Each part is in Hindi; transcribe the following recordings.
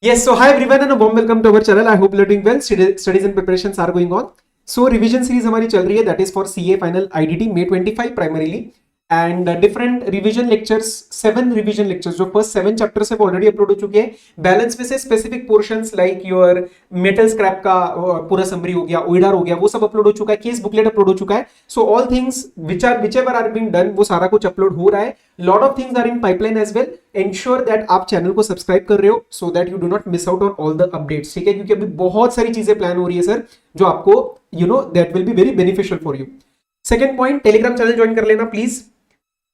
Yes, so hi everyone and a warm welcome to our channel. I hope you're doing well. Studies and preparations are going on. So revision series हमारी चल रही है, that is for CA final IDT May 25 primarily and different revision lectures, 7 revision lectures जो first 7 chapters है वो already upload हो चुके हैं. Balance में से specific portions like your metal scrap का पूरा summary हो गया, OIDAR हो गया, वो सब upload हो चुका है, case booklet upload हो चुका है. So all things whichever are being done वो सारा कुछ upload हो रहा है. Lot of things are in pipeline as well. Ensure that आप चैनल को सब्सक्राइब कर रहे हो so that you do not miss out on all the updates. ठीक है, क्योंकि अभी बहुत सारी चीजें प्लान हो रही है सर जो आपको that will be very beneficial for you. Second point, Telegram channel join कर लेना प्लीज.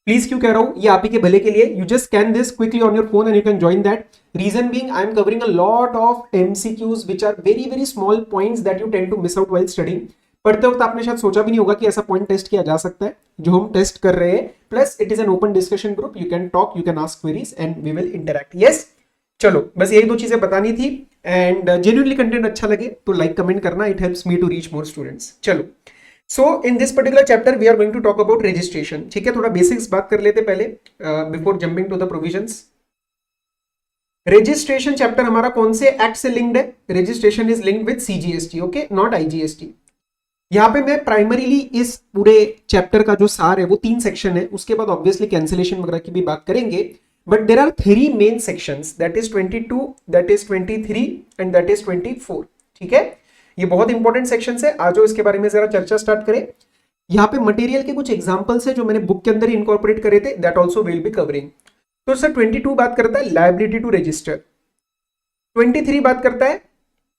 प्लीज क्यों कह रहा हूं, ये आप ही के भले के लिए. You just scan this quickly on your phone and you can join that. Reason being I am covering a lot of MCQs which are very very small points that you tend to miss out while studying. पढ़ते वक्त आपने शायद सोचा भी नहीं होगा कि ऐसा पॉइंट टेस्ट किया जा सकता है जो हम टेस्ट कर रहे हैं. Plus it is an open discussion group, you can talk, you can ask queries and we will interact. Yes, चलो बस यही दो चीजें बतानी थी. एंड जेन्युइनली कंटेंट अच्छा लगे तो लाइक कमेंट करना, it helps me to reach more students. चलो, so in this particular chapter we are going to talk about registration. ठीक है, थोड़ा बेसिक्स बात कर लेते पहले before jumping to the provisions. Registration chapter हमारा कौन से एक्ट से लिंक्ड है? Registration is linked with CGST, okay, not IGST. यहां पे मैं प्राइमरीली इस पूरे चैप्टर का जो सार है वो 3 सेक्शन है, उसके बाद ऑब्वियसली कैंसिलेशन वगैरह की भी बात करेंगे. But there are 3 main sections, that is 22, that is 23 and that is 24. ठीक है, ये बहुत इंपॉर्टेंट सेक्शंस है. आज इसके बारे में जरा चर्चा स्टार्ट करें. यहाँ पे मटेरियल के कुछ एग्जांपल्स है जो मैंने बुक के अंदर ही इनकॉर्पोरेट करे थे, that also will be covering. तो सर 22 बात करता है लायबिलिटी टू रजिस्टर. 23 बात करता है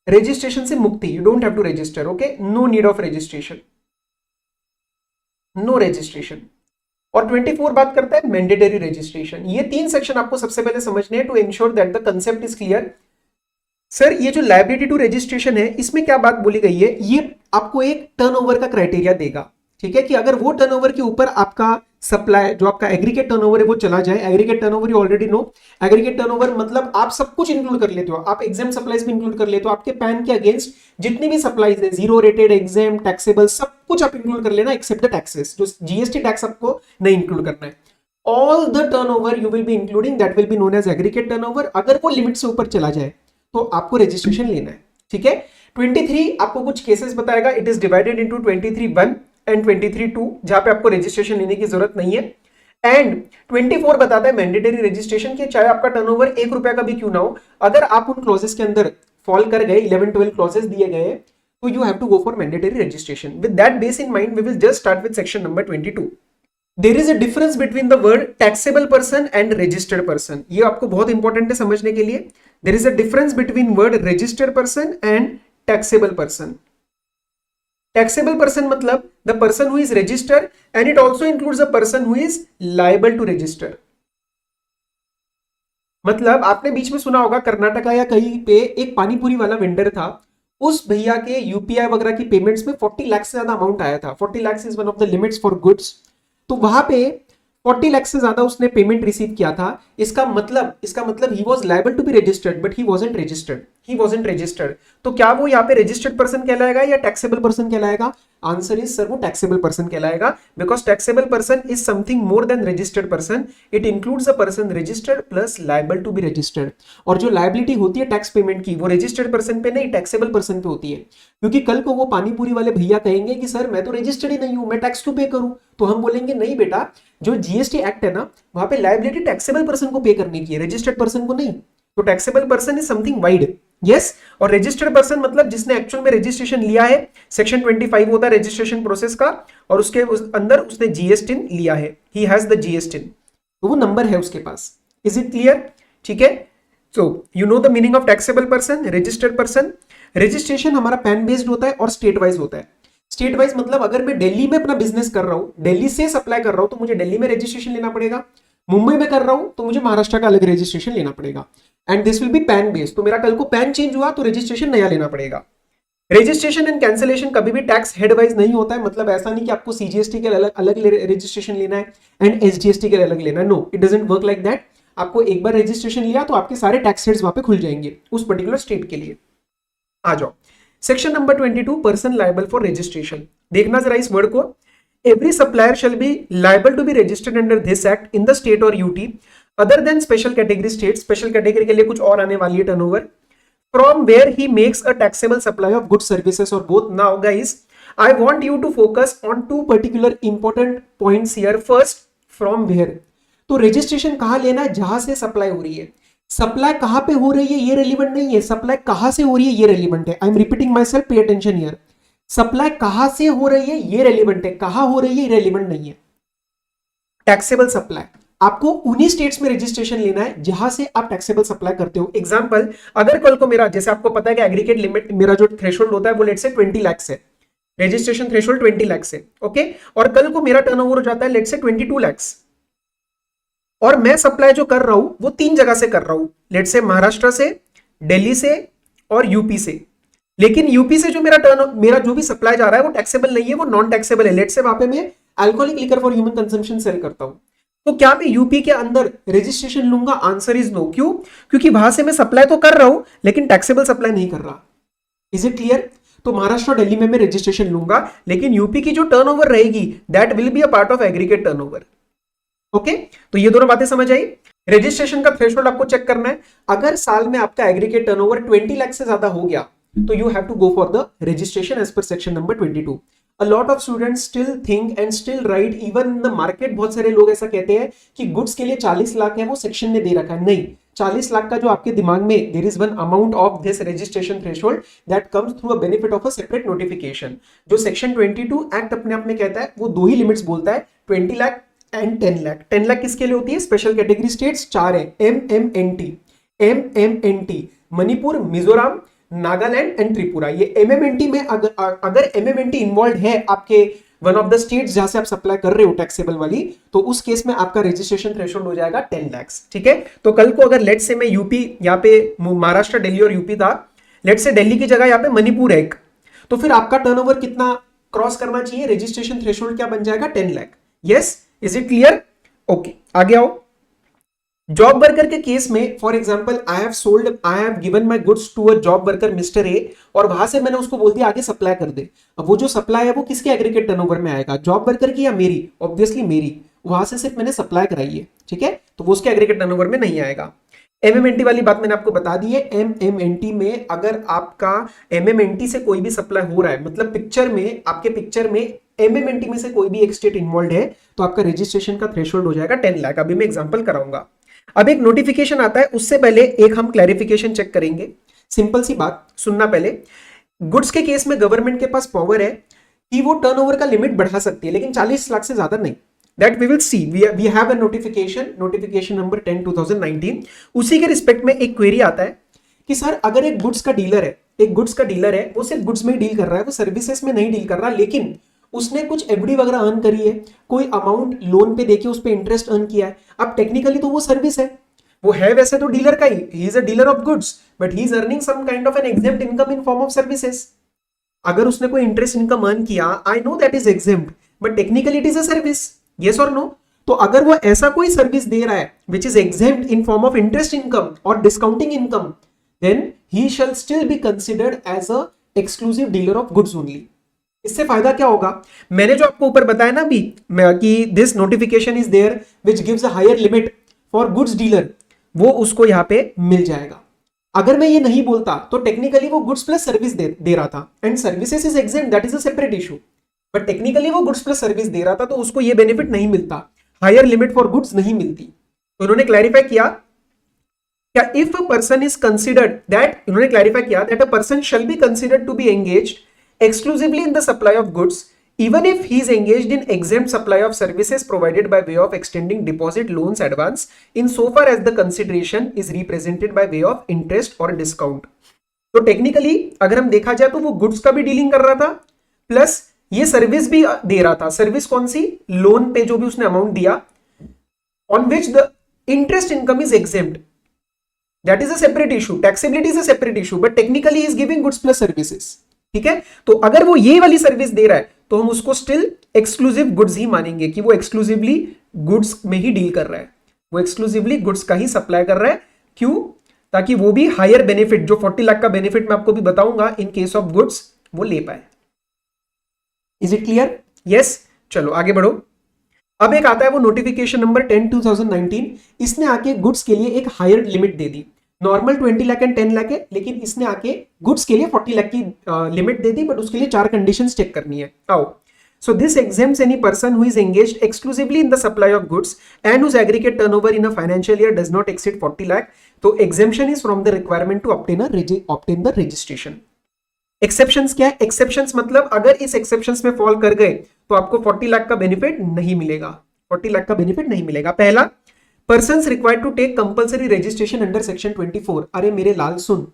रजिस्ट्रेशन से मुक्ति, you don't have to register, okay, no need of registration, no registration. और 24 बात करता है मैंडेटरी रजिस्ट्रेशन. ये 3 सेक्शन आपको सबसे पहले समझने हैं to ensure that the concept is clear. Sir ये जो लायबिलिटी टू रजिस्ट्रेशन है इसमें क्या बात बोली गई है, ये आपको एक टर्नओवर का क्राइटेरिया देगा. ठीक है, कि अगर वो टर्नओवर के ऊपर आपका सप्लाई जो आपका एग्रीगेट टर्नओवर है वो चला जाए. Aggregate turnover you already know. Aggregate turnover मतलब आप सब कुछ इंक्लूड कर लेते हो, आप एग्जाम सप्लाईज भी इंक्लूड कर लेते हो. आपके पैन के अगेंस्ट जितनी भी सप्लाईज है, जीरो रेटेड, एग्जाम, टैक्सेबल, सब कुछ आप इंक्लूड कर लेना एक्सेप्ट द टैक्सेस. जो जीएसटी टैक्स आपको नहीं इंक्लूड करना है. All the turnover you will be including, that will be known as aggregate turnover. अगर वो लिमिट से ऊपर चला जाए तो आपको रजिस्ट्रेशन लेना है. ठीक है, 23 आपको कुछ केसेस बताएगा. It is divided into 23(1) and 23(2) जहां पे आपको रजिस्ट्रेशन लेने की जरूरत नहीं है. एंड 24 बताता है मैंडेटरी रजिस्ट्रेशन के, चाहे आपका टर्नओवर 1 रुपया का भी क्यों ना हो, अगर आप उन क्लॉजेस के अंदर फॉल कर गए, 11-12 क्लॉजेस दिए गए, तो you have to go for mandatory registration. With that base in mind we will just start with section number 22. There is a difference between the word taxable person and registered person. ये आपको बहुत इंपॉर्टेंट है समझने के लिए. There is a difference between word registered person and taxable person. Taxable person मतलब the person who is registered and it also includes a person who is liable to register. मतलब आपने बीच में सुना होगा कर्नाटका या कहीं पे एक पानीपुरी वाला वेंडर था, उस भैया के यूपीआई वगैरह की पेमेंट्स में 40 लाख से ज्यादा अमाउंट आया था. 40 lakh is one of the limits for goods. तो वहां पे 40 लाख से ज्यादा उसने पेमेंट रिसीव किया था. इसका मतलब he was liable to be registered but he wasn't registered. तो क्या वो यहाँ पे रजिस्टर्ड पर्सन कहलाएगा या टैक्सेबल पर्सन कहलाएगा? आंसर इज सर वो टैक्सेबल पर्सन कहलाएगा, because taxable person is something more than registered person. It includes a person registered plus liable to be registered. और जो लायबिलिटी होती है टैक्स पेमेंट की वो रजिस्टर्ड पर्सन पे नहीं, टैक्सेबल पर्सन पे होती है. क्योंकि कल को वो पानीपुरी वाले भैया कहेंगे कि सर मैं तो रजिस्टर्ड ही नहीं हूं, मैं टैक्स क्यों पे करूं? तो हम बोलेंगे नहीं बेटा, जो जीएसटी एक्ट है ना वहां पे लायबिलिटी टैक्सेबल पर्सन को पे करने की है, रजिस्टर्ड पर्सन को नहीं. तो taxable person is something wide. Yes, और रजिस्टर्ड पर्सन मतलब जिसने एक्चुअल में रजिस्ट्रेशन लिया है. सेक्शन 25 होता है रजिस्ट्रेशन प्रोसेस का, और उसके अंदर उसने जीएसटी लिया है, ही हैज द जीएसटी, तो वो नंबर है उसके पास. Is it clear? ठीक है, so you know the meaning of taxable person, registered person. Registration हमारा पैन बेस्ड होता है और स्टेट वाइज होता है. स्टेट वाइज मतलब अगर मैं दिल्ली में अपना बिजनेस कर रहा हूं, दिल्ली से सप्लाई कर रहा हूं, तो मुझे दिल्ली में रजिस्ट्रेशन लेना पड़ेगा. मुंबई में कर रहा हूं तो मुझे महाराष्ट्र का अलग रजिस्ट्रेशन लेना पड़ेगा. And this will B pan based. तो मेरा कल को पैन चेंज हुआ तो रजिस्ट्रेशन नया लेना पड़ेगा. रजिस्ट्रेशन एंड कैंसिलेशन कभी भी टैक्स हेड वाइज नहीं होता है. मतलब ऐसा नहीं कि आपको सीजीएसटी के अलग रजिस्ट्रेशन लेना है एंड एसजीएसटी के अलग लेना है. No, it doesn't work like that. आपको एक बार रजिस्ट्रेशन लिया तो आपके सारे टैक्स हेड्स वहां पे खुल जाएंगे उस पर्टिकुलर स्टेट के लिए. आ जाओ section number 22, person liable for registration. देखना जरा इस वर्ड को. Every supplier shall be liable to be registered under this act in the state or UT other than special category state. Special category के लिए कुछ और आने वाली है turnover. from where he makes a taxable supply of goods, services, or both. Now guys, I want you to focus on two particular important points here. First, from where. तो रजिस्ट्रेशन कहां लेना है? जहां से सप्लाई हो रही है. सप्लाई कहां पे हो रही है ये रेलिवेंट नहीं है, सप्लाई कहां से हो रही है ये रेलिवेंट है. I am repeating my self, pay attention here. Supply कहां से हो रही है ये रेलिवेंट है, कहां हो रही है ये रेलिवेंट नहीं है. टैक्सेबल सप्लाई आपको उन्हीं स्टेट्स में रजिस्ट्रेशन लेना है जहां से आप टैक्सेबल सप्लाई करते हो. एग्जांपल, अगर कल को मेरा, जैसे आपको पता है कि एग्रीगेट लिमिट मेरा जो थ्रेशोल्ड होता है वो लेट से 20 लाख है, रजिस्ट्रेशन थ्रेशोल्ड 20 लाख है, ओके. और कल को मेरा टर्नओवर हो जाता है लेट से 22 लाख, और मैं सप्लाई जो कर रहा हूं वो 3 जगह से कर रहा हूं, लेट से महाराष्ट्र से, दिल्ली से और यूपी से. लेकिन यूपी से जो मेरा जो भी सप्लाई जा रहा है वो टैक्सेबल नहीं है, वो नॉन टैक्सेबल है. लेट से वहां पे मैं alcoholic liquor for human consumption sale करता हूं. तो क्या मैं यूपी के अंदर रजिस्ट्रेशन लूंगा? Answer is no. क्यों? क्योंकि वहां से मैं सप्लाई तो कर रहा हूं लेकिन टैक्सेबल सप्लाई नहीं कर रहा. Is it clear? तो महाराष्ट्र और दिल्ली में मैं रजिस्ट्रेशन लूंगा, लेकिन यूपी की जो टर्नओवर रहेगी that will be a part of aggregate turnover. Okay, तो ये दोनों बातें समझ आई. रजिस्ट्रेशन का थ्रेशोल्ड आपको चेक करना है. अगर साल में आपका एग्रीगेट टर्नओवर 20 लाख से ज्यादा हो गया तो you have to go for the registration as per section number 22. A lot of students still think and still write, even in the market बहुत सारे लोग ऐसा कहते हैं कि गुड्स के लिए 40 लाख है वो सेक्शन ने दे रखा है. नहीं, 40 लाख का जो आपके दिमाग में there is one amount of this registration threshold that comes through a benefit of a separate notification. जो सेक्शन 22 एक्ट अपने आप में कहता है वो दो ही लिमिट्स बोलता है, 20 लाख एंड 10 लाख. 10 लाख किसके लिए होती है? स्पेशल कैटेगरी स्टेट्स 4 है, MMNT, मणिपुर, मिजोरम, नागालैंड एंड त्रिपुरा. ये एमएमएनटी में अगर एमएमएनटी इन्वॉल्व है आपके वन ऑफ द स्टेट्स जहां से आप सप्लाई कर रहे हो टैक्सेबल वाली, तो उस केस में आपका रजिस्ट्रेशन थ्रेशोल्ड हो जाएगा 10 लाख. ठीक है, तो कल को अगर लेट से मैं यूपी, यहाँ पे महाराष्ट्र, दिल्ली और यूपी था, लेट से दिल्ली की जगह यहाँ पे मणिपुर है एक, तो फिर आपका टर्नओवर कितना क्रॉस करना चाहिए? रजिस्ट्रेशन थ्रेशोल्ड क्या बन जाएगा? 10 lakh. Yes, is it clear? Okay, आगे आओ. जॉब वर्कर के केस में for example I have given my goods to a job worker mister A, और वहां से मैंने उसको बोल दिया आगे सप्लाई कर दे. अब वो जो सप्लाई है वो किसके एग्रीगेट टर्नओवर में आएगा? जॉब वर्कर की या मेरी? ऑब्वियसली मेरी. वहां से सिर्फ मैंने सप्लाई कराई है, ठीक है, तो वो उसके एग्रीगेट टर्नओवर में नहीं आएगा. एमएमएनटी वाली बात मैंने आपको बता दी है. एमएमएनटी में अगर आपका एमएमएनटी से कोई भी सप्लाई हो रहा है, मतलब आपके पिक्चर में एमएमएनटी में से कोई भी एक स्टेट इन्वॉल्व है, तो आपका रजिस्ट्रेशन का थ्रेशोल्ड हो जाएगा 10 लाख. अभी मैं एग्जांपल कराऊंगा. अब एक नोटिफिकेशन आता है, उससे पहले एक हम क्लैरिफिकेशन चेक करेंगे. सिंपल सी बात सुनना पहले. गुड्स के केस में गवर्नमेंट के पास पावर है कि वो टर्नओवर का लिमिट बढ़ा सकती है, लेकिन 40 लाख से ज्यादा नहीं. That we will see. We have a notification number 10 2019. उसी के रिस्पेक्ट में एक क्वेरी आता है कि सर अगर एक गुड्स का डीलर है, वो सिर्फ गुड्स में ही डील कर रहा है, वो सर्विसेज में नहीं डील कर रहा, लेकिन उसने कुछ एफडी वगैरह अर्न करी है, कोई अमाउंट लोन पे देके उस पे इंटरेस्ट अर्न किया है. अब टेक्निकली तो वो सर्विस है, वो है वैसे तो डीलर का he is a dealer of goods, but he is earning some kind of an exempt income in form of services. अगर उसने कोई इंटरेस्ट इनकम अर्न किया, I know that is exempt, but technically it is a service. Yes और नो? तो अगर वो ऐसा कोई सर्विस दे रहा है which is exempt in form of interest income और discounting income, then he shall still be considered as a exclusive dealer of goods only. इससे फायदा क्या होगा? मैंने जो आपको ऊपर बताया ना अभी कि this notification is there which gives a higher limit for goods dealer, वो उसको यहां पे मिल जाएगा. अगर मैं ये नहीं बोलता तो टेक्निकली वो गुड्स प्लस सर्विस दे रहा था, and services is exempt, that is a separate issue, but technically वो गुड्स प्लस सर्विस दे रहा था, तो उसको ये बेनिफिट नहीं मिलता, हायर लिमिट फॉर गुड्स नहीं मिलती. तो उन्होंने क्लैरिफाई किया क्या, if a person is considered that, उन्होंने क्लैरिफाई किया that a person shall be considered to be engaged exclusively in the supply of goods even if he is engaged in exempt supply of services provided by way of extending deposit, loans, advance in so far as the consideration is represented by way of interest or discount. तो टेक्निकली अगर हम देखा जाए तो वो गुड्स का भी डीलिंग कर रहा था प्लस ये सर्विस भी दे रहा था. सर्विस कौन सी? लोन पे जो भी उसने अमाउंट दिया, on which the interest income is exempt. That is a separate issue. Taxability is a separate issue, but technically is giving goods plus services. ठीक है, तो अगर वो ये वाली सर्विस दे रहा है तो हम उसको स्टिल एक्सक्लूसिव गुड्स ही मानेंगे कि वो एक्सक्लूसिवली गुड्स में ही डील कर रहा है, वो एक्सक्लूसिवली गुड्स का ही सप्लाई कर रहा है. क्यों? ताकि वो भी हायर बेनिफिट, जो 40 लाख का बेनिफिट मैं आपको भी बताऊंगा इन केस ऑफ गुड्स, वो ले पाए. Is it clear? यस. चलो आगे बढ़ो. अब एक आता है वो नोटिफिकेशन नंबर 10 2019. इसने आके गुड्स के लिए एक हायर लिमिट दे दी. नॉर्मल 20 लाख एंड 10 लाख है, लेकिन इसने आके गुड्स के लिए 40 लाख की लिमिट दे दी, बट उसके लिए 4 कंडीशंस चेक करनी है। आओ, so this exempts any person who is engaged exclusively in the supply of goods and whose aggregate turnover in a financial year does not exceed 40 lakh. तो exemption is from the requirement to obtain the registration. Exceptions क्या है? Exceptions मतलब अगर इस exceptions में fall कर गए तो आपको 40 लाख का बेनिफिट नहीं मिलेगा, 40 लाख का बेनिफिट नहीं मिलेगा। पहला, persons required to take compulsory registration under section 24। अरे मेरे लाल सुन,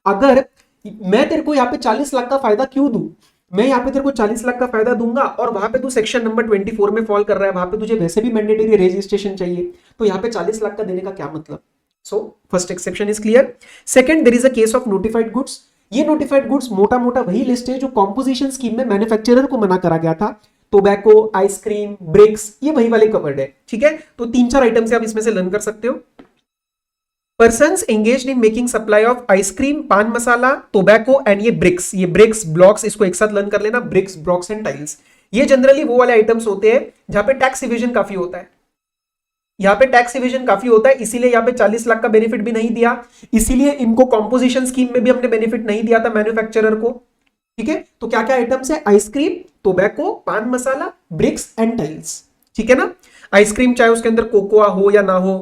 अगर मैं तेरे को यहाँ पे 40 लाख का फायदा क्यों दूं? मैं यहाँ पे तेरे को 40 लाख का फायदा दूंगा और वहां पे तू सेक्शन नंबर 24 में फॉल कर रहा है, वहां पे तुझे वैसे भी मैंडेटरी रजिस्ट्रेशन चाहिए, तो यहाँ पे 40 लाख का देने का क्या मतलब? So first exception is clear. Second, there is a case of notified goods. ये नोटिफाइड गुड्स मोटा मोटा वही लिस्ट है जो कॉम्पोजिशन स्कीम में मैन्युफैक्चरर को मना करा गया था। टोबैको, आइसक्रीम, ब्रिक्स, ये वही वाले कवर्ड है, ठीक है। तो 3-4 आइटम से आप इसमें से लर्न कर सकते हो। Persons engaged in making supply of ice cream, पान मसाला, टोबैको एंड ये ब्रिक्स ब्लॉक्स, इसको एक साथ लर्न कर लेना, ब्रिक्स, ब्लॉक्स एंड टाइल्स। ये जनरली वो वाले आइटम्स होते हैं जहां पे टैक्स इवेजन काफी होता है। यहाँ पे टैक्स इवेजन काफी होता है, इसीलिए यहाँ पे 40 लाख का बेनिफिट भी नहीं दिया, इसीलिए इनको कॉम्पोजिशन स्कीम में भी हमने बेनिफिट नहीं दिया था मैन्युफैक्चरर को, ठीक है। तो क्या क्या आइटम्स है? आइसक्रीम, टोबैको, पान मसाला, ब्रिक्स एंड टाइल्स, ठीक है ना। आइसक्रीम चाहे उसके अंदर कोकोआ हो या ना हो,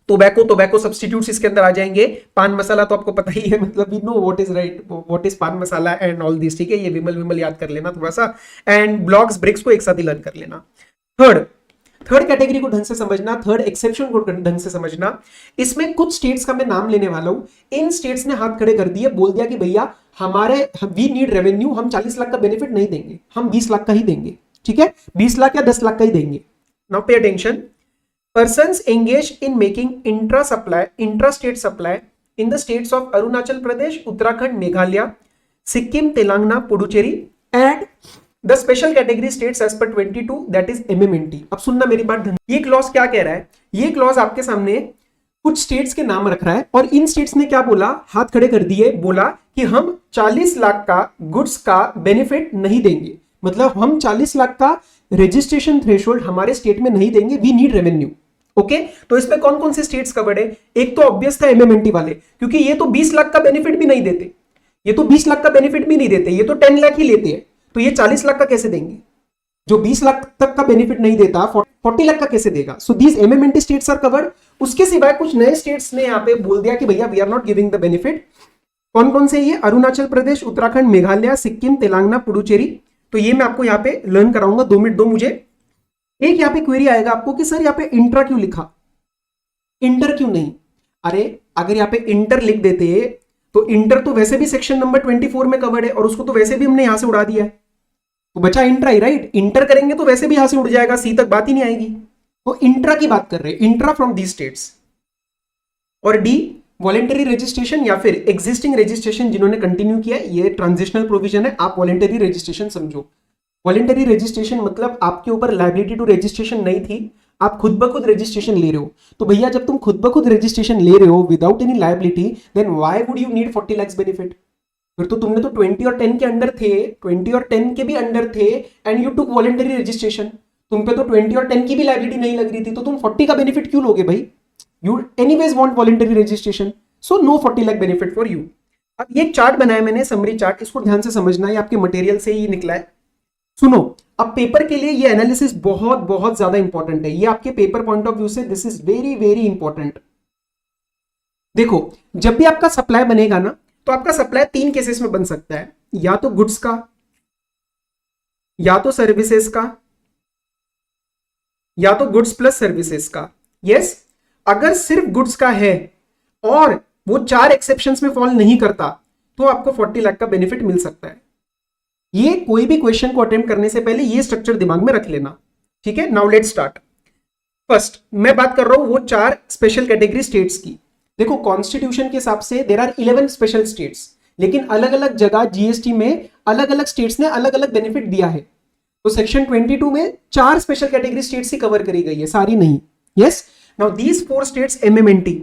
टोबैको सब्स्टिट्यूट्स इसके अंदर आ जाएंगे, पान मसाला तो आपको पता ही है, मतलब we know what is right, what is paan masala and all this, ठीक है। ये विमल याद कर लेना थोड़ा सा, एंड ब्लॉक्स, ब्रिक्स को एक साथ ही लर्न कर लेना। थर्ड कैटेगरी को ढंग से समझना, थर्ड एक्सेप्शन को ढंग से समझना। इसमें कुछ स्टेट्स का मैं नाम लेने वाला हूं, इन स्टेट्स ने हाथ खड़े कर दिए, बोल दिया कि भैया वी नीड रेवेन्यू, हम 40 लाख का बेनिफिट नहीं देंगे, हम 20 लाख का ही देंगे, ठीक है, 20 लाख या 10 लाख का ही देंगे। Now pay attention, persons engaged in making intrastate supply in the states of Arunachal Pradesh, Uttarakhand, Meghalaya, Sikkim, Telangana, Puducherry and the special category states as per 22, that is MMNT। अब सुनना मेरी बात ढंग। ये क्लॉज क्या कह रहा है? ये क्लॉज आपके सामने कुछ स्टेट्स के नाम रख रहा है और इन स्टेट्स ने क्या बोला, हाथ खड़े कर दिए, बोला कि हम 40 लाख का गुड्स का बेनिफिट नहीं देंगे, मतलब हम 40 लाख का रजिस्ट्रेशन थ्रेशोल्ड हमारे स्टेट में नहीं देंगे, वी नीड रेवेन्यू। ओके, तो इसमें कौन कौन से स्टेट्स कवर्ड है? एक तो ऑब्वियस था एमएमएनटी वाले, क्योंकि ये तो 20 लाख का बेनिफिट भी नहीं देते, ये तो 20 लाख का बेनिफिट भी नहीं देते, ये तो 10 लाख ही लेते हैं, तो ये 40 लाख का कैसे देंगे? जो 20 लाख तक का बेनिफिट नहीं देता 40 लाख का कैसे देगा? So these MMNT states are covered. उसके सिवाय कुछ नए स्टेट्स ने यहां पे बोल दिया कि भैया we are not giving the benefit. कौन कौन से? ये अरुणाचल प्रदेश, उत्तराखंड, मेघालय, सिक्किम, तेलंगाना, पुडुचेरी। तो ये मैं आपको यहाँ पे लर्न कराऊंगा, 2 मिनट दो मुझे। एक यहाँ पे क्वेरी आएगा आपको कि सर यहाँ पे इंट्रा क्यों लिखा, इंटर क्यों नहीं? अरे अगर यहाँ पे इंटर लिख देते तो इंटर तो वैसे भी सेक्शन नंबर 24 में कवर्ड है और उसको तो वैसे भी हमने यहां से उड़ा दिया है, तो बचा इंट्रा ही, राइट। इंटर करेंगे तो वैसे भी यहां से उड़ जाएगा, सी तक बात ही नहीं आएगी। तो इंट्रा की बात कर रहे हैं, इंट्रा फ्रॉम दी स्टेट्स। और डी, वॉलेंटरी रजिस्ट्रेशन या फिर एग्जिस्टिंग रजिस्ट्रेशन जिन्होंने कंटिन्यू किया, ये ट्रांजिशनल प्रोविजन है, आप वॉलेंटरी रजिस्ट्रेशन समझो। वॉलेंटरी रजिस्ट्रेशन मतलब आपके ऊपर लायबिलिटी टू रजिस्ट्रेशन नहीं थी, आप खुद ब खुद रजिस्ट्रेशन ले रहे हो। तो भैया जब तुम खुद ब खुद रजिस्ट्रेशन ले रहे हो without any liability, then why would you need 40 lakh benefit? फिर तो तुमने तो 20 और 10 के अंडर थे, 20 और 10 के भी अंडर थे and you took voluntary registration, तुम पे तो 20 और 10 की भी लायबिलिटी नहीं लग रही थी, तो तुम 40 का बेनिफिट क्यों लोगे भाई? You anyways want voluntary registration, so no 40 lakh benefit for you. अब ये चार्ट बनाया मैंने, समरी चार्ट, इसको ध्यान से समझना, ये आपके मटेरियल से ही निकला है। सुनो, अब पेपर के लिए ये एनालिसिस बहुत बहुत ज्यादा इंपॉर्टेंट है, ये आपके पेपर पॉइंट ऑफ व्यू से this is very very important. देखो, जब भी आपका सप्लाई बनेगा ना, तो आपका सप्लाई 3 केसेस में बन सकता है, या तो गुड्स का, या तो सर्विसेज का, या तो गुड्स प्लस सर्विसेज का। यस, अगर सिर्फ गुड्स का है और वो 4 एक्सेप्शंस में फॉल नहीं करता, तो आपको 40 लाख का बेनिफिट मिल सकता है। ये कोई भी क्वेश्चन को अटेम्प्ट करने से पहले ये स्ट्रक्चर दिमाग में रख लेना, ठीक है। Now let's start. फर्स्ट मैं बात कर रहा हूं वो 4 स्पेशल कैटेगरी स्टेट्स की। देखो, कॉन्स्टिट्यूशन के हिसाब से देयर आर 11 स्पेशल स्टेट्स, लेकिन अलग अलग जगह जीएसटी में अलग अलग स्टेट्स ने अलग अलग बेनिफिट दिया है। तो सेक्शन 22 में 4 स्पेशल कैटेगरी स्टेट्स ही कवर करी गई है, सारी नहीं। यस, नाउ दीज 4 स्टेट्स एमएमएनटी,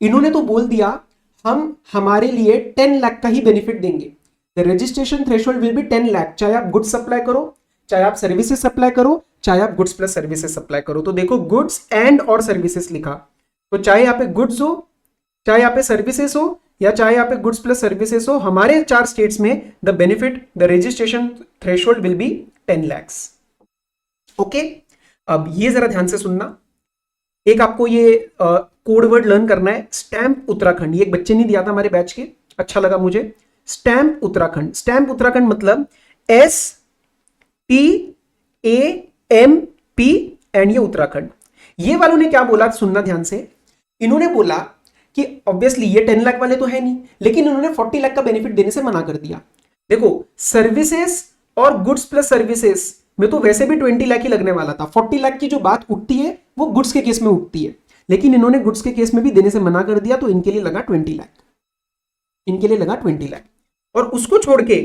इन्होंने तो बोल दिया हम हमारे लिए 10 लाख का ही बेनिफिट देंगे। The registration threshold will be 10 lakh, चाहे आप गुड्स सप्लाई करो, चाहे आप सर्विसेज सप्लाई करो, चाहे आप गुड्स प्लस सर्विसेज सप्लाई करो। तो देखो, गुड्स एंड और सर्विसेज लिखा, तो चाहे यहाँ पे गुड्स हो, चाहे यहाँ पे सर्विसेज हो या चाहे यहाँ पे गुड्स प्लस सर्विसेज हो, हमारे 4 स्टेट्स में the benefit, the registration threshold will be 10 lakhs। Okay, अब ये जरा ध्यान से सुनना। एक आपको ये कोड वर्ड लर्न करना है, स्टैम्प उत्तराखंड। ये एक बच्चे ने दिया था हमारे बैच के, अच्छा लगा मुझे। स्टैम्प उत्तराखंड, स्टैम्प उत्तराखंड मतलब STAMP एंड ये उत्तराखंड। ये वालों ने क्या बोला सुनना ध्यान से। इन्होंने बोला कि ऑब्वियसली ये 10 लाख वाले तो है नहीं, लेकिन इन्होंने 40 लाख का बेनिफिट देने से मना कर दिया। देखो सर्विसेज और गुड्स प्लस सर्विसेज में तो वैसे भी 20 लाख ही लगने वाला था। 40 लाख की जो बात उठती है वो गुड्स के केस में उठती है, लेकिन इन्होंने गुड्स के केस में भी देने से मना कर दिया, तो इनके लिए लगा 20 लाख, इनके लिए लगा 20 लाख। और उसको छोड़ के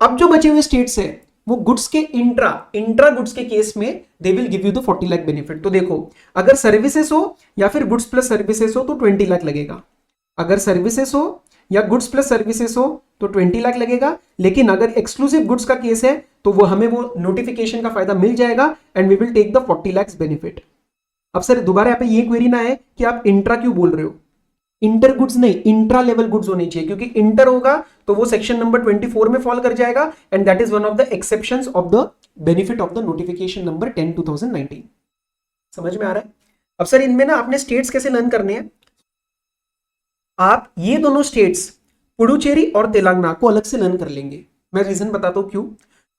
अब जो बचे हुए स्टेट्स है वो गुड्स के इंट्रा गुड्स के केस में they will give you the 40 lakh benefit. तो देखो अगर सर्विसेज हो या फिर गुड्स प्लस सर्विसेज हो तो 20 लाख लगेगा, अगर सर्विसेज हो या गुड्स प्लस सर्विसेज हो तो 20 लाख लगेगा, लेकिन अगर एक्सक्लूसिव गुड्स का केस है तो वो हमें वो नोटिफिकेशन का फायदा मिल जाएगा and we will take the 40 lakh benefit. अब सर दोबारा यहाँ पे ये क्वेरी ना है कि आप इंट्रा क्यों बोल रहे हो, इंटर गुड्स नहीं, इंट्रा लेवल गुड्स होनी चाहिए, क्योंकि इंटर होगा तो वो सेक्शन नंबर 24 में फॉल कर जाएगा and that is one of the exceptions of the benefit of the notification number 10 2019। समझ में आ रहा है? अब सर इनमें ना आपने स्टेट्स कैसे लर्न करने हैं, आप ये दोनों स्टेट्स पुडुचेरी और तेलंगाना को अलग से लर्न कर लेंगे। मैं रीजन बताता हूं क्यों।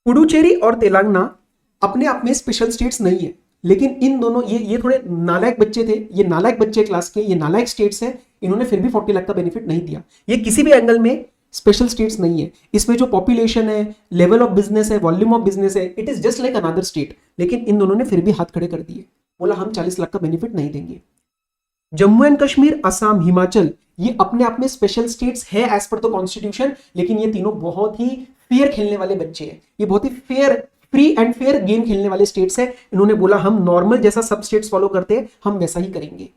पुडुचेरी और तेलंगाना अपने आप में स्पेशल स्टेट्स नहीं है, लेकिन इन दोनों ये थोड़े नालायक बच्चे थे, ये नालायक बच्चे क्लास के, ये नालायक स्टेट्स हैं, इन्होंने फिर भी 40 लाख का बेनिफिट नहीं दिया। ये किसी भी एंगल में स्पेशल स्टेट्स नहीं है, इसमें जो पॉपुलेशन है, लेवल ऑफ बिजनेस है, वॉल्यूम ऑफ बिजनेस है, it is just like another state, लेकिन इन दोनों ने फिर भी हाथ खड़े कर दिए, बोला हम 40 लाख का बेनिफिट नहीं देंगे। जम्मू एंड कश्मीर, असम, हिमाचल ये अपने आप में स्पेशल स्टेट्स है एज पर द कॉन्स्टिट्यूशन, लेकिन ये तीनों बहुत ही फेयर खेलने वाले बच्चे हैं, ये बहुत ही fair, free and fair game खेलने वाले स्टेट्स हैं। इन्होंने बोला हम नॉर्मल जैसा सब स्टेट्स फॉलो करते हैं हम वैसा ही करेंगे।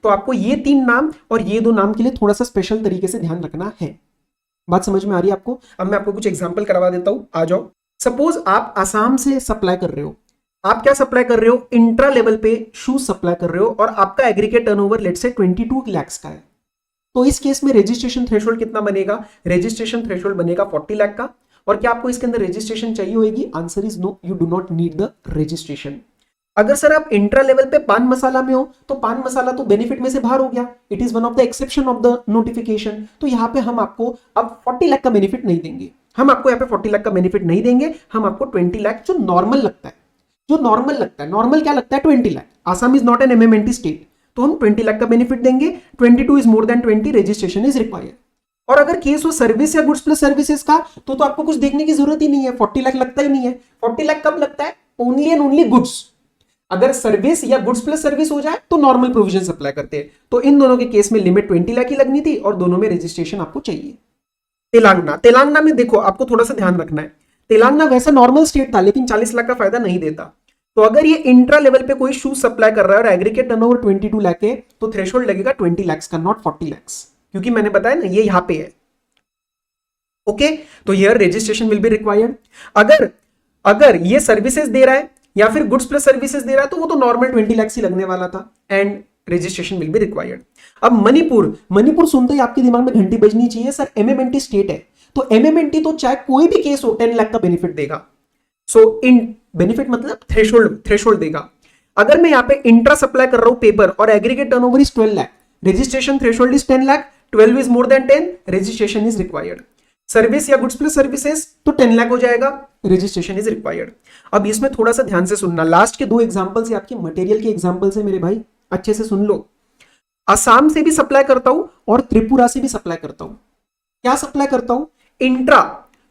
तो आपको ये 3 नाम और ये 2 नाम के लिए थोड़ा सा स्पेशल तरीके से ध्यान रखना है। बात समझ में आ रही है आपको? अब मैं आपको कुछ एग्जांपल करवा देता हूं, आ जाओ। सपोज आप आसाम से सप्लाई कर रहे हो, आप क्या सप्लाई कर रहे हो, इंट्रा लेवल पे शूज सप्लाई कर रहे हो और आपका aggregate turnover let's say 22 lakh का है, तो इस केस में रजिस्ट्रेशन थ्रेशोल्ड कितना बनेगा, रजिस्ट्रेशन थ्रेशोल्ड बनेगा 40 लाख का। और क्या आपको इसके अंदर रजिस्ट्रेशन चाहिए होगी? Answer is no, you do not need the registration. अगर सर आप इंट्रा लेवल पे पान मसाला में हो तो पान मसाला तो बेनिफिट में से बाहर हो गया, it is one of the exception of the notification, तो यहां पे हम आपको अब 40 लाख का बेनिफिट नहीं देंगे, हम आपको यहाँ पे 40 लाख का बेनिफिट नहीं देंगे, हम आपको 20 लाख जो नॉर्मल लगता है, जो नॉर्मल लगता है, नॉर्मल क्या लगता है 20 lakh, Assam is not an MMNT state, तो हम 20 लाख का बेनिफिट देंगे, 22 is more than 20, registration is required. और अगर केस हो सर्विस या गुड्स प्लस सर्विसेज का तो आपको कुछ देखने की जरूरत ही नहीं है, 40 लाख लगता ही नहीं है। 40 लाख कब लगता है? ओनली एंड ओनली गुड्स, अगर सर्विस या गुड्स प्लस सर्विस हो जाए तो नॉर्मल प्रोविजन अप्लाई करते हैं। तो इन दोनों के केस में लिमिट 20 लाख की लगनी थी और दोनों में रजिस्ट्रेशन आपको चाहिए। तेलंगाना में देखो आपको थोड़ा सा ध्यान रखना है, तेलंगाना वैसा नॉर्मल स्टेट था लेकिन 40 लाख का फायदा नहीं देता, तो अगर ये इंट्रा लेवल पे कोई शूज सप्लाई कर रहा है और एग्रीगेट टर्नओवर 22 लाख है तो थ्रेशोल्ड लगेगा 20 लाख का, नॉट 40 लाख, क्योंकि मैंने बताया ना ये यहां पे है। ओके, तो here registration will be required. अगर ये सर्विसेज दे रहा है या फिर गुड्स प्लस सर्विसेज दे रहा है तो वो तो नॉर्मल 20 लाख ही लगने वाला था and registration will be required. अब मणिपुर सुनते ही आपके दिमाग में घंटी बजनी चाहिए, सर एमएमएनटी स्टेट है, तो एमएमएनटी तो चाहे कोई भी केस हो 10 लाख का बेनिफिट देगा। सो इन बेनिफिट मतलब थ्रेशोल्ड देगा। अगर मैं यहाँ पे इंट्रा सप्लाई कर रहा हूं पेपर और aggregate turnover is 12 lakh, registration threshold is 10 lakh, 12 is more then 10, registration is required. Service या गुड्स प्लस सर्विसेज तो 10 लाख हो जाएगा, रजिस्ट्रेशन इज रिक्वायर्ड। अब इसमें थोड़ा सा ध्यान से सुनना, लास्ट के 2 एग्जांपल से आपके मटेरियल के एग्जांपल से मेरे भाई अच्छे से सुन लो। असम से भी सप्लाई करता हूं और त्रिपुरा से भी सप्लाई करता हूं। क्या सप्लाई करता हूं? इंट्रा,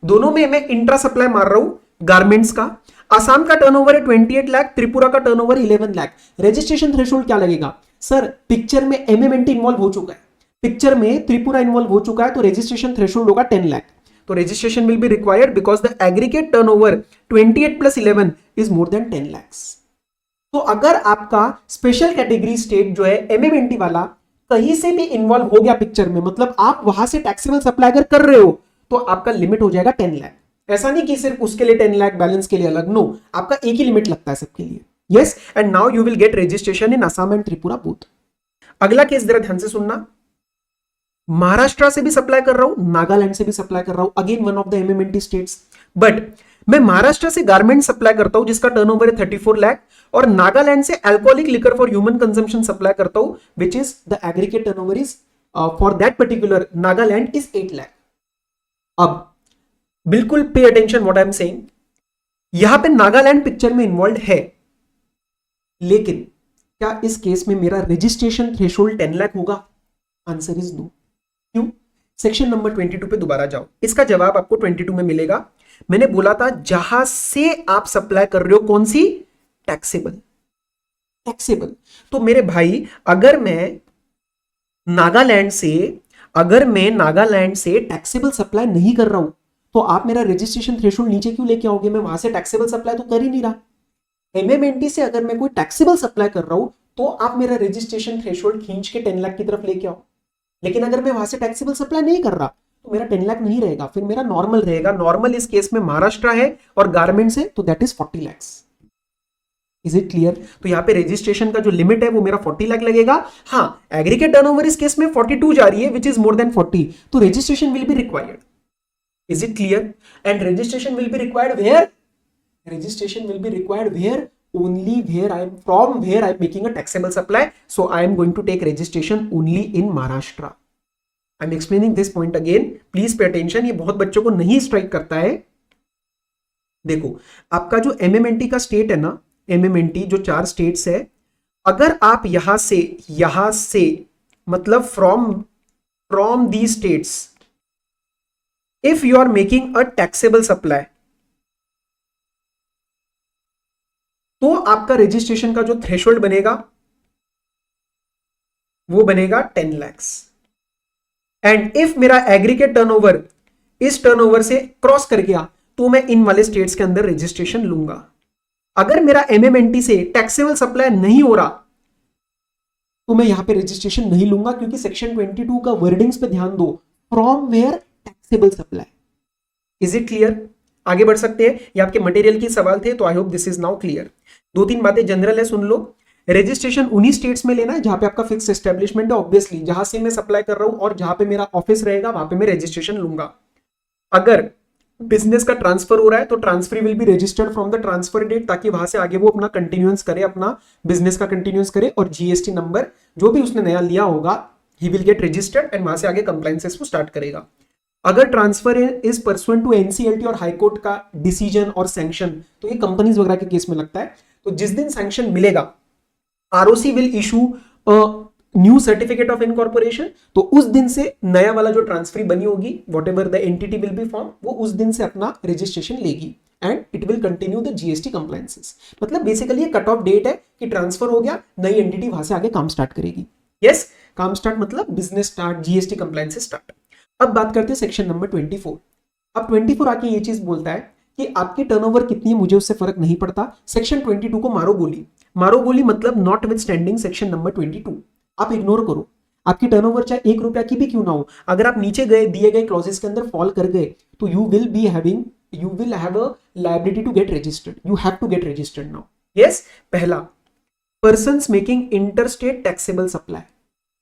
दोनों में मैं इंट्रा सप्लाई मार रहा हूं गारमेंट्स का। असम का टर्नओवर है 28 लाख, त्रिपुरा का टर्नओवर 11 लाख। रजिस्ट्रेशन थ्रेशोल्ड क्या लगेगा? सर पिक्चर में एमएमएनटी इन्वॉल्व हो चुका है, पिक्चर में त्रिपुरा इन्वॉल्व हो चुका है, तो रजिस्ट्रेशन थ्रेशोल्ड होगा 10 लाख, तो registration will be required because the aggregate turnover 28 plus 11 is more then 10 lakh. तो अगर आपका स्पेशल कैटेगरी स्टेट जो है एमएमएनटी वाला कहीं से भी इन्वॉल्व हो गया पिक्चर में, मतलब आप वहां से टैक्सेबल सप्लाई अगर कर रहे हो तो आपका लिमिट हो जाएगा 10 लाख। ऐसा नहीं कि सिर्फ उसके लिए 10 लाख बैलेंस के लिए अलग, नो, आपका एक ही लिमिट लगता है सबके लिए। Yes, and now you will gate registration in Assam and Tripura both. अगला केस जरा ध्यान से सुनना, महाराष्ट्र से भी सप्लाई कर रहा हूं, नागालैंड से भी सप्लाई कर रहा हूं, again one of the MMNT states. But मैं महाराष्ट्र से गारमेंट सप्लाई करता हूं जिसका टर्नओवर है 34 लाख, और नागालैंड से alcoholic liquor for human consumption supply करता हूं which is the aggregate turnover is for that particular Nagaland is 8 lakh. अब बिल्कुल pay attention what I am saying, यहां पे नागालैंड पिक्चर में इन्वॉल्व है, लेकिन क्या इस केस में मेरा रजिस्ट्रेशन थ्रेशोल्ड 10 लाख होगा? Answer is no. क्यों? सेक्शन नंबर 22 पे दोबारा जाओ, इसका जवाब आपको 22 में मिलेगा। मैंने बोला था जहां से आप सप्लाई कर रहे हो, कौन सी? टैक्सेबल। टैक्सेबल। तो मेरे भाई अगर मैं नागालैंड से टैक्सेबल सप्लाई नहीं कर रहा हूं, तो आप मेरा रजिस्ट्रेशन थ्रेशोल्ड नीचे क्यों लेके आओगे? मैं वहां से टैक्सेबल सप्लाई तो कर ही नहीं रहा। एमएमएनटी से अगर मैं कोई टैक्सेबल सप्लाई कर रहा हूं तो आप मेरा रजिस्ट्रेशन थ्रेशोल्ड खींच के 10 लाख की तरफ लेके आओ। लेकिन अगर मैं वहां से टैक्सेबल सप्लाई नहीं कर रहा तो मेरा 10 लाख नहीं रहेगा, फिर मेरा नॉर्मल रहेगा। नॉर्मल इस केस में महाराष्ट्र है और गारमेंट्स है, तो that is 40 lakh. Is it clear? तो यहां पे रजिस्ट्रेशन का जो लिमिट है वो मेरा 40 लाख लगेगा। हाँ, एग्रीगेट टर्नओवर इस केस में 42 जा रही है विच इज मोर देन 40, तो registration will be required. Is it clear? And registration will be required where? Registration will be required where? Only where I am making a taxable supply. So I am going to take registration only in Maharashtra. I am explaining this point again. Please pay attention. ये बहुत बच्चों को नहीं स्ट्राइक करता है। देखो, आपका जो एमएमएनटी का स्टेट है ना, एमएमएनटी जो 4 स्टेट्स है, अगर आप यहां से मतलब from the states, if you are making a taxable supply, तो आपका रजिस्ट्रेशन का जो थ्रेशोल्ड बनेगा वो बनेगा 10 लाख। एंड इफ मेरा एग्रीगेट टर्नओवर इस टर्नओवर से क्रॉस कर गया तो मैं इन वाले स्टेट्स के अंदर रजिस्ट्रेशन लूंगा। अगर मेरा एमएमएनटी से टैक्सेबल सप्लाई नहीं हो रहा तो मैं यहां पे रजिस्ट्रेशन नहीं लूंगा, क्योंकि सेक्शन 22 का वर्डिंग्स पे ध्यान दो, from where taxable supply. Is it clear? आगे बढ़ सकते हैं। ये आपके मटेरियल के सवाल थे, तो I hope this is now clear. 2-3 बातें जनरल है, सुन लो। रजिस्ट्रेशन उन्हीं स्टेट्स में लेना है जहां पे आपका फिक्स एस्टेब्लिशमेंट है। ऑब्वियसली जहां से मैं सप्लाई कर रहा हूं और जहां पे मेरा ऑफिस रहेगा वहां पे मैं रजिस्ट्रेशन लूंगा। अगर बिजनेस का ट्रांसफर हो रहा है तो transfer will be registered from the transfer date, ताकि वहां से आगे वो अपना कंटिन्यूअंस करे, अपना बिजनेस का कंटिन्यूअंस करे, और जीएसटी नंबर जो भी उसने नया लिया होगा he will get registered, and वहां से आगे कंप्लायंसेस को स्टार्ट करेगा। अगर transfer is pursuant to NCLT और हाईकोर्ट का डिसीजन और सैंक्शन, तो ये कंपनीज वगैरह के केस में लगता है, तो जिस दिन सैंक्शन मिलेगा ROC will issue new certificate of incorporation, तो उस दिन से नया वाला जो ट्रांसफरी बनी होगी, what ever the entity will be form, वो उस दिन से अपना रजिस्ट्रेशन लेगी and it will continue the GST compliances. मतलब बेसिकली ये कट ऑफ डेट है कि ट्रांसफर हो गया, नई एंटिटी वहां से आगे काम स्टार्ट करेगी। यस, काम स्टार्ट मतलब business start, GST compliances start. अब बात करते हैं सेक्शन नंबर 24। अब 24 आके ये चीज बोलता है कि आपकी टर्नओवर कितनी है मुझे उससे फर्क नहीं पड़ता। सेक्शन 22 को मारो गोली। मारो गोली मतलब not with standing section number 22, आप इग्नोर करो। आपकी टर्नओवर चाहे 1 रुपया की भी क्यों ना हो, अगर आप नीचे गए दिए गए क्लॉजेस के अंदर फॉल कर गए तो you will have a liability to get registered. You have to get registered now. Yes, पहला, persons making interstate taxable supply.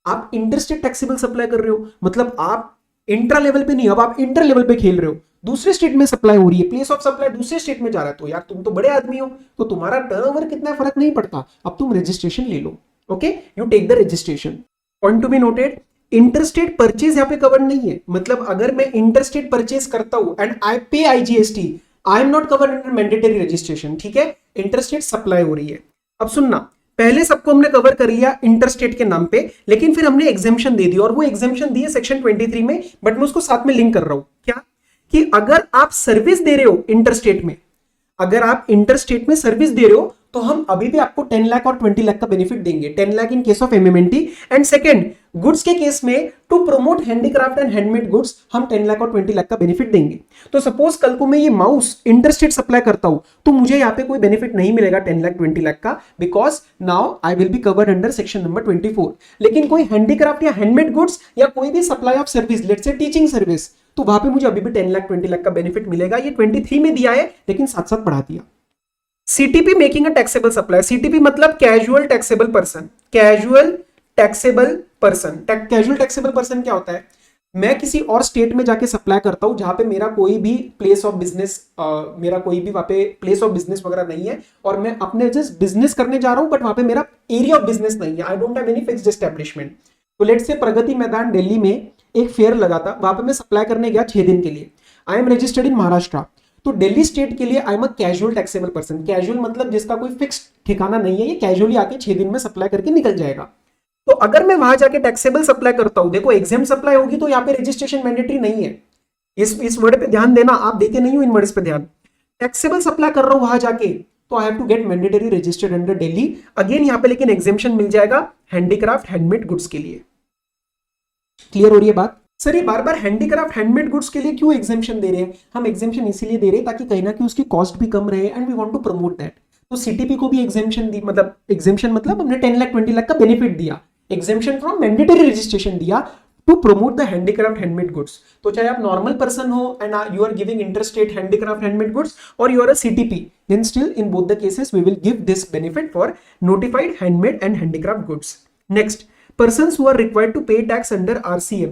आप इंटरस्टेट टैक्सेबल सप्लाई कर रहे हो, मतलब आप इंट्रा लेवल पे नहीं, अब आप इंटर लेवल पे खेल रहे हो। दूसरे स्टेट में सप्लाई हो रही है, प्लेस ऑफ सप्लाई दूसरे स्टेट में जा रहा है, तो यार तुम तो बड़े आदमी हो, तो तुम्हारा टर्नओवर कितना फर्क नहीं पड़ता, अब तुम रजिस्ट्रेशन ले लो। Okay, you take the registration. Point to be noted, interstate purchase यहाँ पे कवर नहीं है। मतलब अगर मैं इंटरस्टेट परचेज करता हूं एंड आई पे IGST, I am not covered under mandatory registration. ठीक है, इंटरस्टेट सप्लाई हो रही है। अब सुनना, पहले सबको हमने कवर कर लिया इंटरस्टेट के नाम पे, लेकिन फिर हमने एग्जेम्पशन दे दी, और वो एग्जेम्पशन दी है सेक्शन 23 में, बट मैं उसको साथ में लिंक कर रहा हूं। क्या? कि अगर आप सर्विस दे रहे हो इंटरस्टेट में, अगर आप इंटरस्टेट में सर्विस दे रहे हो तो हम अभी भी आपको 10 लाख और 20 लाख का बेनिफिट देंगे। 10 lakh in case of MMNT, and second goods के केस में to promote handicraft and handmade goods हम 10 लाख और 20 लाख का बेनिफिट देंगे। तो सपोज कल को मैं ये माउस इंटरस्टेट सप्लाई करता हूं तो मुझे यहाँ पे कोई बेनिफिट नहीं मिलेगा 10 लाख 20 लाख का, because now I will be covered under section number 24। लेकिन कोई हैंडीक्राफ्ट या हैंडमेड गुड्स या कोई भी supply of service, let's say teaching service, तो वहां पे मुझे अभी भी 10 लाख 20 लाख का बेनिफिट मिलेगा। ये 23 में दिया है लेकिन साथ साथ बढ़ा दिया। CTP making a taxable supply, CTP मतलब casual taxable person, casual taxable person. Casual taxable person क्या होता है? मैं किसी और स्टेट में जाके सप्लाई करता हूं जहां पे मेरा कोई भी प्लेस ऑफ बिजनेस मेरा कोई भी वहां पे प्लेस ऑफ बिजनेस वगैरह नहीं है, और मैं अपने जस्ट बिजनेस करने जा रहा हूं, बट वहां पे मेरा एरिया ऑफ बिजनेस नहीं है, I don't have any fixed establishment. तो लेट्स से प्रगति मैदान दिल्ली में एक फेयर लगा था, वहां पे मैं सप्लाई करने गया 6 दिन के लिए। I am registered in Maharashtra. तो दिल्ली स्टेट के लिए I am a casual taxable person. Casual मतलब जिसका कोई फिक्स ठिकाना नहीं है, ये कैजुअली आके 6 दिन में सप्लाई करके निकल जाएगा। तो अगर मैं वहां जाके टैक्सेबल सप्लाई करता हूं, देखो एग्जाम सप्लाई होगी तो यहाँ पे रजिस्ट्रेशन मैंडेटरी नहीं है। इस वर्ड पे ध्यान देना, आप देते नहीं हो इन वर्ड्स पे ध्यान। टैक्सेबल सप्लाई कर रहा हूं वहां जाके, तो I have to get mandatory registered under Delhi. Again यहाँ पे लेकिन एग्जेम्पशन मिल जाएगा हैंडीक्राफ्ट हैंडमेड गुड्स के लिए। क्लियर हो रही है बात? सर ये बार बार हैंडीक्राफ्ट हैंडमेड गुड्स के लिए क्यों एग्जेम्पशन दे रहे हैं? हम एग्जेम्पशन इसीलिए दे रहे हैं ताकि कहीं ना कहीं उसकी कॉस्ट भी कम रहे, and we want to promote that. तो सीटीपी को भी एग्जेम्पशन दी, मतलब एग्जेम्पशन मतलब हमने 10 लाख 20 लाख का बेनिफिट दिया, एग्जेम्पशन फ्रॉम मैंडेटरी रजिस्ट्रेशन दिया to promote the handicraft handmade goods. तो चाहे आप नॉर्मल पर्सन हो and you are giving interstate handicraft handmade goods, और you are a CTP, then still in both the cases we will give this benefit for notified handmade and handicraft goods. Next, persons who are required to pay tax under RCM,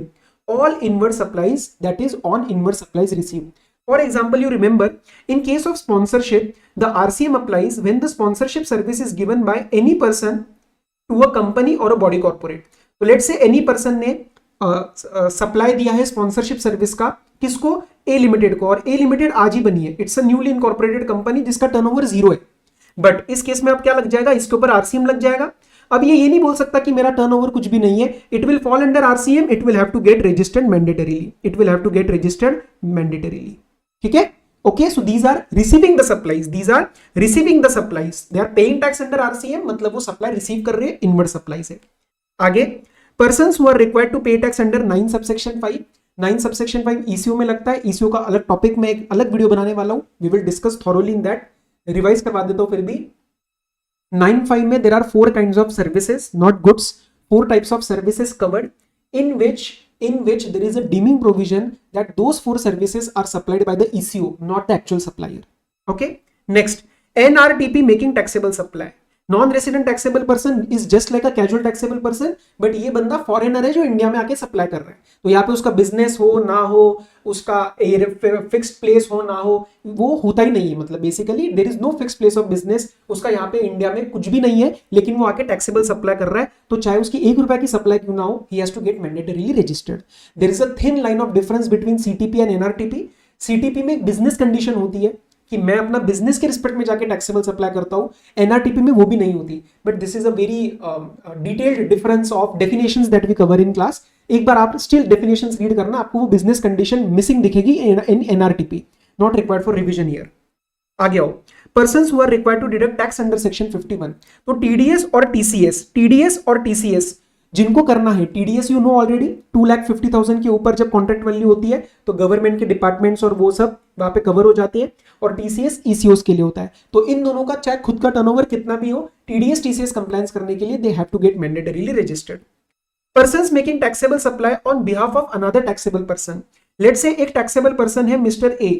all inward supplies, that is on inward supplies received. For example, you remember in case of sponsorship, the RCM applies when the sponsorship service is given by any person to a company or a body corporate. So let's say any person ने सप्लाई दिया है स्पॉन्सरशिप सर्विस का, किसको? ए लिमिटेड को, और ए लिमिटेड आज ही बनी है, it's a newly incorporated company जिसका टर्नओवर 0 है। बट इस केस में अब क्या लग जाएगा? इसके ऊपर आरसीएम लग जाएगा। अब ये नहीं बोल सकता कि मेरा टर्नओवर कुछ भी नहीं है, it will fall under RCM, it will have to get registered mandatorily, it will have to get registered mandatorily. ठीक है, okay. So these are receiving the supplies, these are receiving the supplies, they are paying tax under RCM, मतलब वो सप्लाई रिसीव कर रहे हैं, इनवर्ड सप्लाई से। आगे, persons who are required to pay tax under 9 subsection 5, 9 subsection 5 ECO में लगता है। ईसीओ का अलग टॉपिक में एक अलग वीडियो बनाने वाला हूं, we will discuss thoroughly in that, revise करवा देता हूं फिर भी। 9.5 में there are 4 kinds of services, not goods, 4 types of services covered, in which there is a deeming provision that those 4 services are supplied by the ECO, not the actual supplier. Okay. Next, NRTP making taxable supply. Non-resident taxable person is just like a casual taxable person, but ये बंदा फॉरेनर है जो इंडिया में आके सप्लाई कर रहा है। तो यहाँ पे उसका बिजनेस हो ना हो, उसका फिक्स्ड प्लेस हो ना हो, वो होता ही नहीं है। मतलब basically there is no fixed place of business, उसका यहाँ पे इंडिया में कुछ भी नहीं है, लेकिन वो आके टैक्सेबल सप्लाई कर रहा है। तो चाहे उसकी 1 रुपए की सप्लाई क्यों ना हो, he has to get mandatorily registered. There is a thin line of difference between CTP and NRTP. CTP में एक बिजनेस कंडीशन होती है कि मैं अपना बिजनेस के रिस्पेक्ट में जाके टैक्सेबल सप्लाई करता हूं, एनआरटीपी में वो भी नहीं होती। But this is a very detailed difference of definitions that we cover in class. एक बार आप स्टिल डेफिनेशंस रीड करना, आपको वो बिजनेस कंडीशन मिसिंग दिखेगी in NRTP, not required for revision here. आगे आओ, persons who are required to deduct tax under section 51। तो टीडीएस और टीसीएस जिनको करना है, टीडीएस यू नो ऑलरेडी 2,50,000 के ऊपर जब कॉन्ट्रैक्ट वैल्यू होती है तो गवर्नमेंट के डिपार्टमेंट्स और वो सब वहां पे कवर हो जाते हैं, और टीसीएस ईसीओस के लिए होता है। तो इन दोनों का चाहे खुद का टर्नओवर कितना भी हो, टीडीएस टीसीएस कंप्लायंस करने के लिए they have to get mandatorily registered. Persons making taxable supply on behalf of another taxable person. Let's say एक टैक्सेबल पर्सन है मिस्टर ए,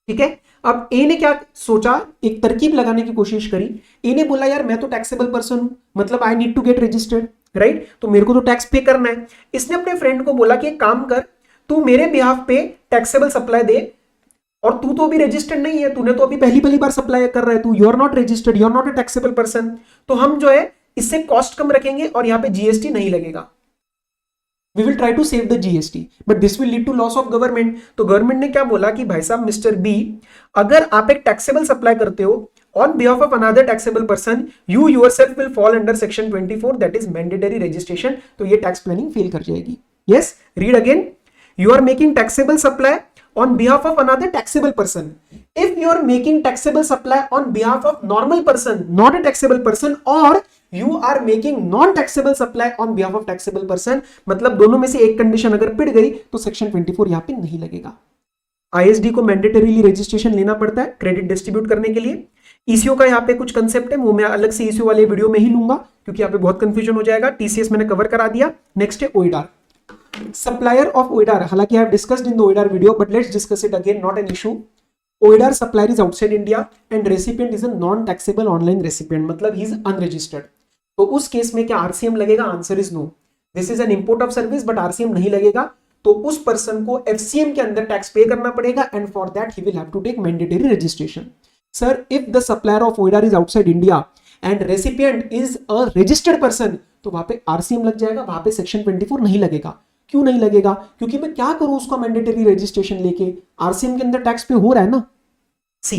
ठीक है। अब ए ने क्या सोचा, एक तरकीब लगाने की कोशिश करी। ए ने बोला यार मैं तो टैक्सेबल पर्सन हूं, मतलब I need to get registered, right? तो मेरे को तो टैक्स पे करना है। इसने अपने फ्रेंड को बोला कि एक काम कर, तू मेरे बिहाफ पे टैक्सेबल सप्लाई दे, और तू तो अभी रजिस्टर्ड नहीं है, तूने तो अभी पहली बार सप्लाई कर रहा है, तू you are not registered, you are not a taxable person. तो हम जो है इससे कॉस्ट कम रखेंगे और यहाँ पे जीएसटी नहीं लगेगा। We will try to save the GST, but this will lead to loss of government. तो गवर्नमेंट ने क्या बोला कि भाई साहब मिस्टर बी, अगर आप एक टैक्सेबल सप्लाई करते हो on behalf of another taxable person, you yourself will fall under section 24, that is mandatory registration. तो ये टैक्स प्लानिंग फेल कर जाएगी। Yes, read again. You are making taxable supply on behalf of another taxable person. If you are making taxable supply on behalf of normal person, not a taxable person, or you are making non-taxable supply on behalf of taxable person, मतलब दोनों में से एक कंडीशन अगर पिट गई तो सेक्शन 24 यहाँ पे नहीं लगेगा। आईएसडी को मैंडेटरीली रजिस्ट्रेशन लेना पड़ता है क्रेडिट डिस्ट्रीब्यूट करने के लिए। ईसीओ का यहाँ पे कुछ कंसेप्ट है, वो मैं अलग से ईसीओ वाले वीडियो में ही लूंगा क्योंकि यहाँ पे बहुत कंफ्यूजन हो जाएगा। टीसीएस मैंने कवर करा दिया। नेक्स्ट है ओइडार, सप्लायर ऑफ ओइडार। हालांकि I have discussed in the OIDAR video, but let's discuss it again, not an issue. OIDAR supplier is outside India and recipient is a non taxable online recipient, मतलब ही इज अनरजिस्टर्ड। तो उस केस में क्या आरसीएम लगेगा? Answer is no. This is an import of service but RCM नहीं लगेगा, तो उस पर्सन को एफसीएम के अंदर टैक्स पे करना पड़ेगा and for that he will have to take mandatory registration. Sir if the supplier of OIDAR is outside India and recipient is a registered person, तो वहां पे आरसीएम लग जाएगा, वहां पे सेक्शन 24 नहीं लगेगा। क्यों नहीं लगेगा? क्योंकि मैं क्या करूं उसका मैंडेटरी रजिस्ट्रेशन लेके, आरसीएम के अंदर टैक्स पे हो रहा है ना। C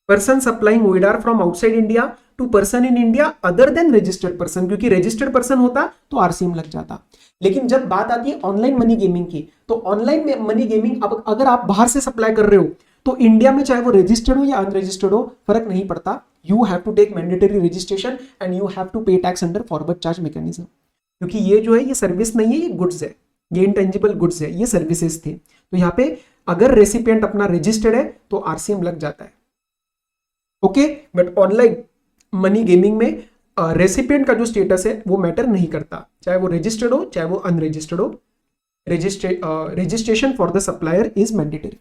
person supplying OIDAR from outside India to person in India other than registered person, क्योंकि रजिस्टर्ड पर्सन होता तो आरसीएम लग जाता। लेकिन जब बात आती है ऑनलाइन मनी गेमिंग की, तो ऑनलाइन मनी गेमिंग अब अगर आप बाहर से सप्लाई कर रहे हो तो इंडिया में चाहे वो रजिस्टर्ड हो या अनरजिस्टर्ड हो फर्क नहीं पड़ता, you have to take mandatory registration and you have to pay tax under forward charge mechanism. क्योंकि ये जो है ये सर्विस नहीं है, ये गुड्स है, ये इंटेंजिबल गुड्स है, ये सर्विसेज थे। तो यहाँ पे अगर रेसिपिएंट अपना रजिस्टर्ड है तो आरसीएम लग जाता है। Okay, but online money gaming में रेसिपिएंट का जो स्टेटस है वो मैटर नहीं करता, चाहे वो रजिस्टर्ड हो चाहे वो अनरजिस्टर्ड हो, registration for the supplier is mandatory.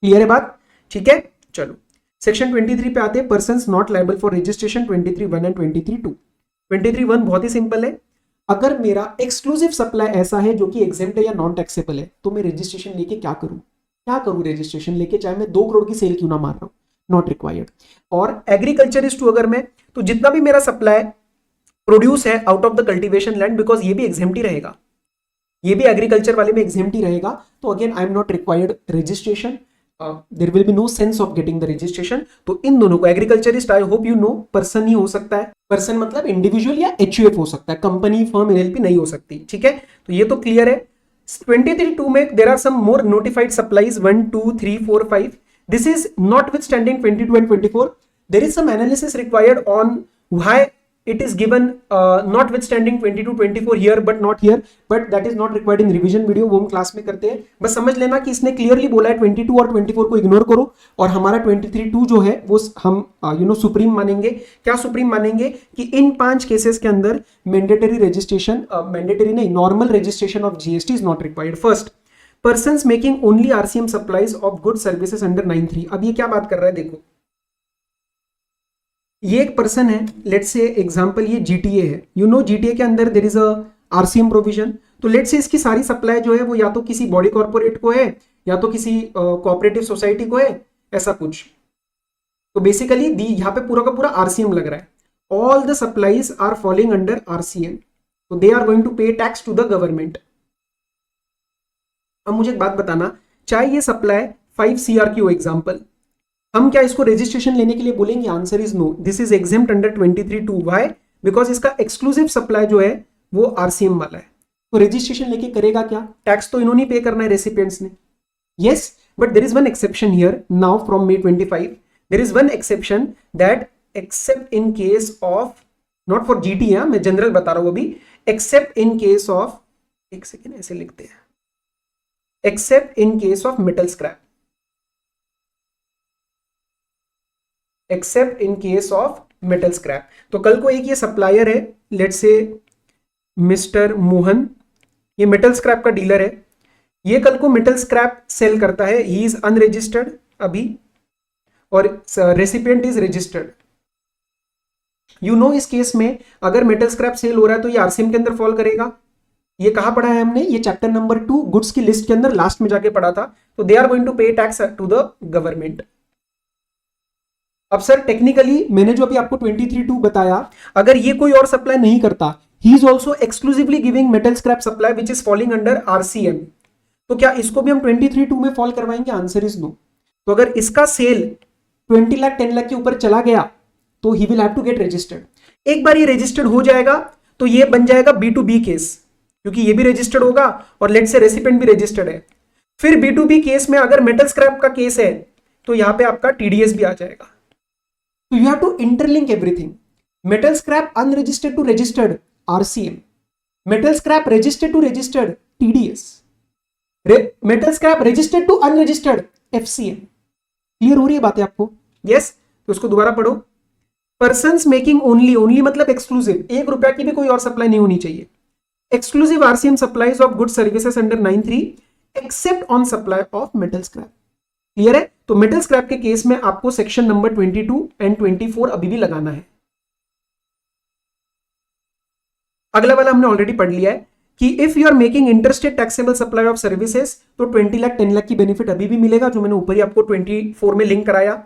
Clear है बात? ठीक है, चलो सेक्शन 23 पे आते हैं, persons not liable for registration 23(1) and 23(2). 23(1) बहुत ही सिंपल है, अगर मेरा एक्सक्लूसिव सप्लाई ऐसा है जो कि एग्जेम्प्ट है या नॉन टैक्सेबल है तो मैं रजिस्ट्रेशन लेके क्या करूं रजिस्ट्रेशन लेके, चाहे मैं 2 करोड़ की सेल क्यों ना मार रहा हूं, नॉट रिक्वायर्ड। और एग्रीकल्चरिस्ट अगर मैं, तो जितना भी मेरा सप्लाई प्रोड्यूस है out of the cultivation land, because ये भी एग्जेम्प्ट ही रहेगा, ये भी एग्रीकल्चर वाले में एग्जेम्प्ट ही रहेगा, तो again I am not required registration, there will be no sense of getting the registration. तो इन दोनों को agriculturist, I hope you know, person ही हो सकता है, पर्सन मतलब इंडिविजुअल या एचयूएफ हो सकता है, कंपनी फर्म एलएलपी नहीं हो सकती। ठीक है, तो ये तो क्लियर है। 23(2) में there are some more notified supplies 1, 2, 3, 4, 5. This is notwithstanding 22 and 24. There is some analysis required on why it is given notwithstanding 22, 24 here but not here, but that is not required in revision video, वो हम क्लास में करते हैं। बस समझ लेना कि इसने क्लियरली बोला है 22 और 24 को इग्नोर करो और हमारा 23(2) जो है वो हम सुप्रीम मानेंगे। क्या सुप्रीम मानेंगे? कि इन 5 केसेस के अंदर मैंडेटरी रजिस्ट्रेशन, मैंडेटरी नहीं, normal registration of GST is not required. First, persons making only RCM supplies of good services under 9(3). अब ये क्या बात कर रहा है? देखो, ये एक पर्सन है, लेट्स से एग्जांपल ये जीटीए है, जीटीए के अंदर there is a RCM provision. तो लेट्स से इसकी सारी सप्लाई जो है वो या तो किसी बॉडी कॉर्पोरेट को है या तो किसी कोऑपरेटिव सोसाइटी को है, ऐसा कुछ। तो बेसिकली यहाँ पे पूरा का पूरा आरसीएम लग रहा है, all the supplies are falling under RCM, तो they are going to pay tax to the government. अब मुझे एक बात बताना, चाहे ये सप्लाई 5 CR की हो एग्जांपल, हम क्या इसको रजिस्ट्रेशन लेने के लिए बोलेंगे? Answer is no, this is exempt under 23(2). Why? Because इसका एक्सक्लूसिव सप्लाई जो है वो आरसीएम वाला है, तो रजिस्ट्रेशन लेके करेगा क्या? टैक्स तो इन्होंने पे करना है, रेसिपिएंट्स ने। Yes, but there is one exception here now from May 25, there is one exception that except in case of, not for GT, मैं जनरल बता रहा हूं अभी, एक्सेप्ट इन केस ऑफ, एक सेकेंड ऐसे लिखते हैं, except in case of metal scrap, except in case of metal scrap। तो कल को एक ये सप्लायर है, लेट्स से मिस्टर मोहन, ये मेटल स्क्रैप का डीलर है, ये कल को मेटल स्क्रैप सेल करता है, ही इज अनरजिस्टर्ड अभी और रेसिपिएंट इज रजिस्टर्ड। इस केस में अगर मेटल स्क्रैप सेल हो रहा है तो ये आरसीएम के अंदर फॉल करेगा। ये कहां पढ़ा है हमने? ये चैप्टर नंबर 2 गुड्स की लिस्ट के अंदर लास्ट में जाके पढ़ा था। तो they are going to pay tax to the government. अब सर टेक्निकली मैंने जो अभी आपको 23(2) बताया, अगर ये कोई और सप्लाई नहीं करता, he is also exclusively giving metal scrap supply which is falling under RCM, तो क्या इसको भी हम 23(2) में फॉल करवाएंगे? Answer is no. तो अगर इसका सेल 20 लाख 10 लाख के ऊपर चला गया तो he will have to get registered. एक बार ये रजिस्टर्ड हो जाएगा तो ये बन जाएगा B2B केस, क्योंकि ये भी रजिस्टर्ड होगा और लेट से रेसिपिएंट भी रजिस्टर्ड है। फिर B2B केस में अगर मेटल स्क्रैप का केस है तो यहां पे आपका TDS भी आ जाएगा। तो you have to interlink everything. Metal scrap unregistered to registered RCM, metal scrap registered to registered TDS, metal scrap registered to unregistered FCM। Clear हो रही है बातें आपको? यस। तो उसको दोबारा पढ़ो। पर्सन्स मेकिंग ओनली मतलब एक्सक्लूसिव, 1 रुपया की भी कोई और सप्लाई नहीं होनी चाहिए। Exclusive RCM supplies of good services under 9(3) except on supply of metal scrap. Clear है? तो मेटल स्क्रैप के केस में आपको सेक्शन नंबर 22 एंड 24 अभी भी लगाना है। अगला वाला हमने ऑलरेडी पढ़ लिया है कि if you are making interstate taxable supply of services तो 20 लाख 10 लाख की बेनिफिट अभी भी मिलेगा, जो मैंने ऊपर ही आपको 24 में लिंक कराया।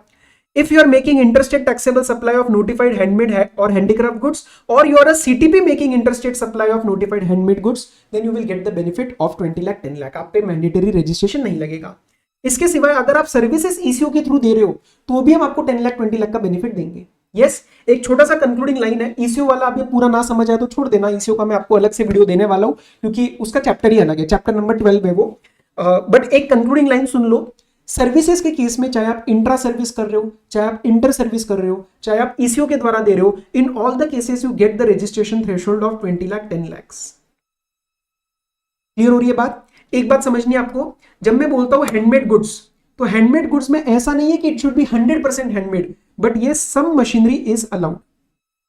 If you are making interstate taxable supply of notified handmade और हैंडीक्राफ्ट गुड्स और you are a CTP making interstate supply of notified handmade goods then you will get the benefit of 20 lakh 10 lakh. आप पे मैंडेटरी रजिस्ट्रेशन नहीं लगेगा। इसके सिवाय अगर आप सर्विसेज ईसीओ के थ्रू दे रहे हो तो भी हम आपको 10 लाख 20 लाख का बेनिफिट देंगे। यस, एक छोटा सा कंक्लूडिंग लाइन है, ईसीओ वाला आप ये पूरा ना समझ आए तो छोड़ देना, ईसीओ का मैं आपको अलग से वीडियो देने वाला हूं क्योंकि उसका चैप्टर ही अलग है, चैप्टर नंबर 12 है वो। बट एक कंक्लूडिंग लाइन सुन लो, सर्विसेज के केस में चाहे आप इंट्रा सर्विस कर रहे हो, चाहे आप इंटर सर्विस कर रहे हो, चाहे आप ईसीओ के द्वारा दे रहे हो, in all the cases you get the registration threshold of 20 lakh 10 lakh. Clear हो रही है बात? एक बात समझनी है आपको, जब मैं बोलता हूं हैंडमेड गुड्स तो हैंडमेड गुड्स में ऐसा नहीं है कि it should be 100% handmade, but ये some machinery is allowed,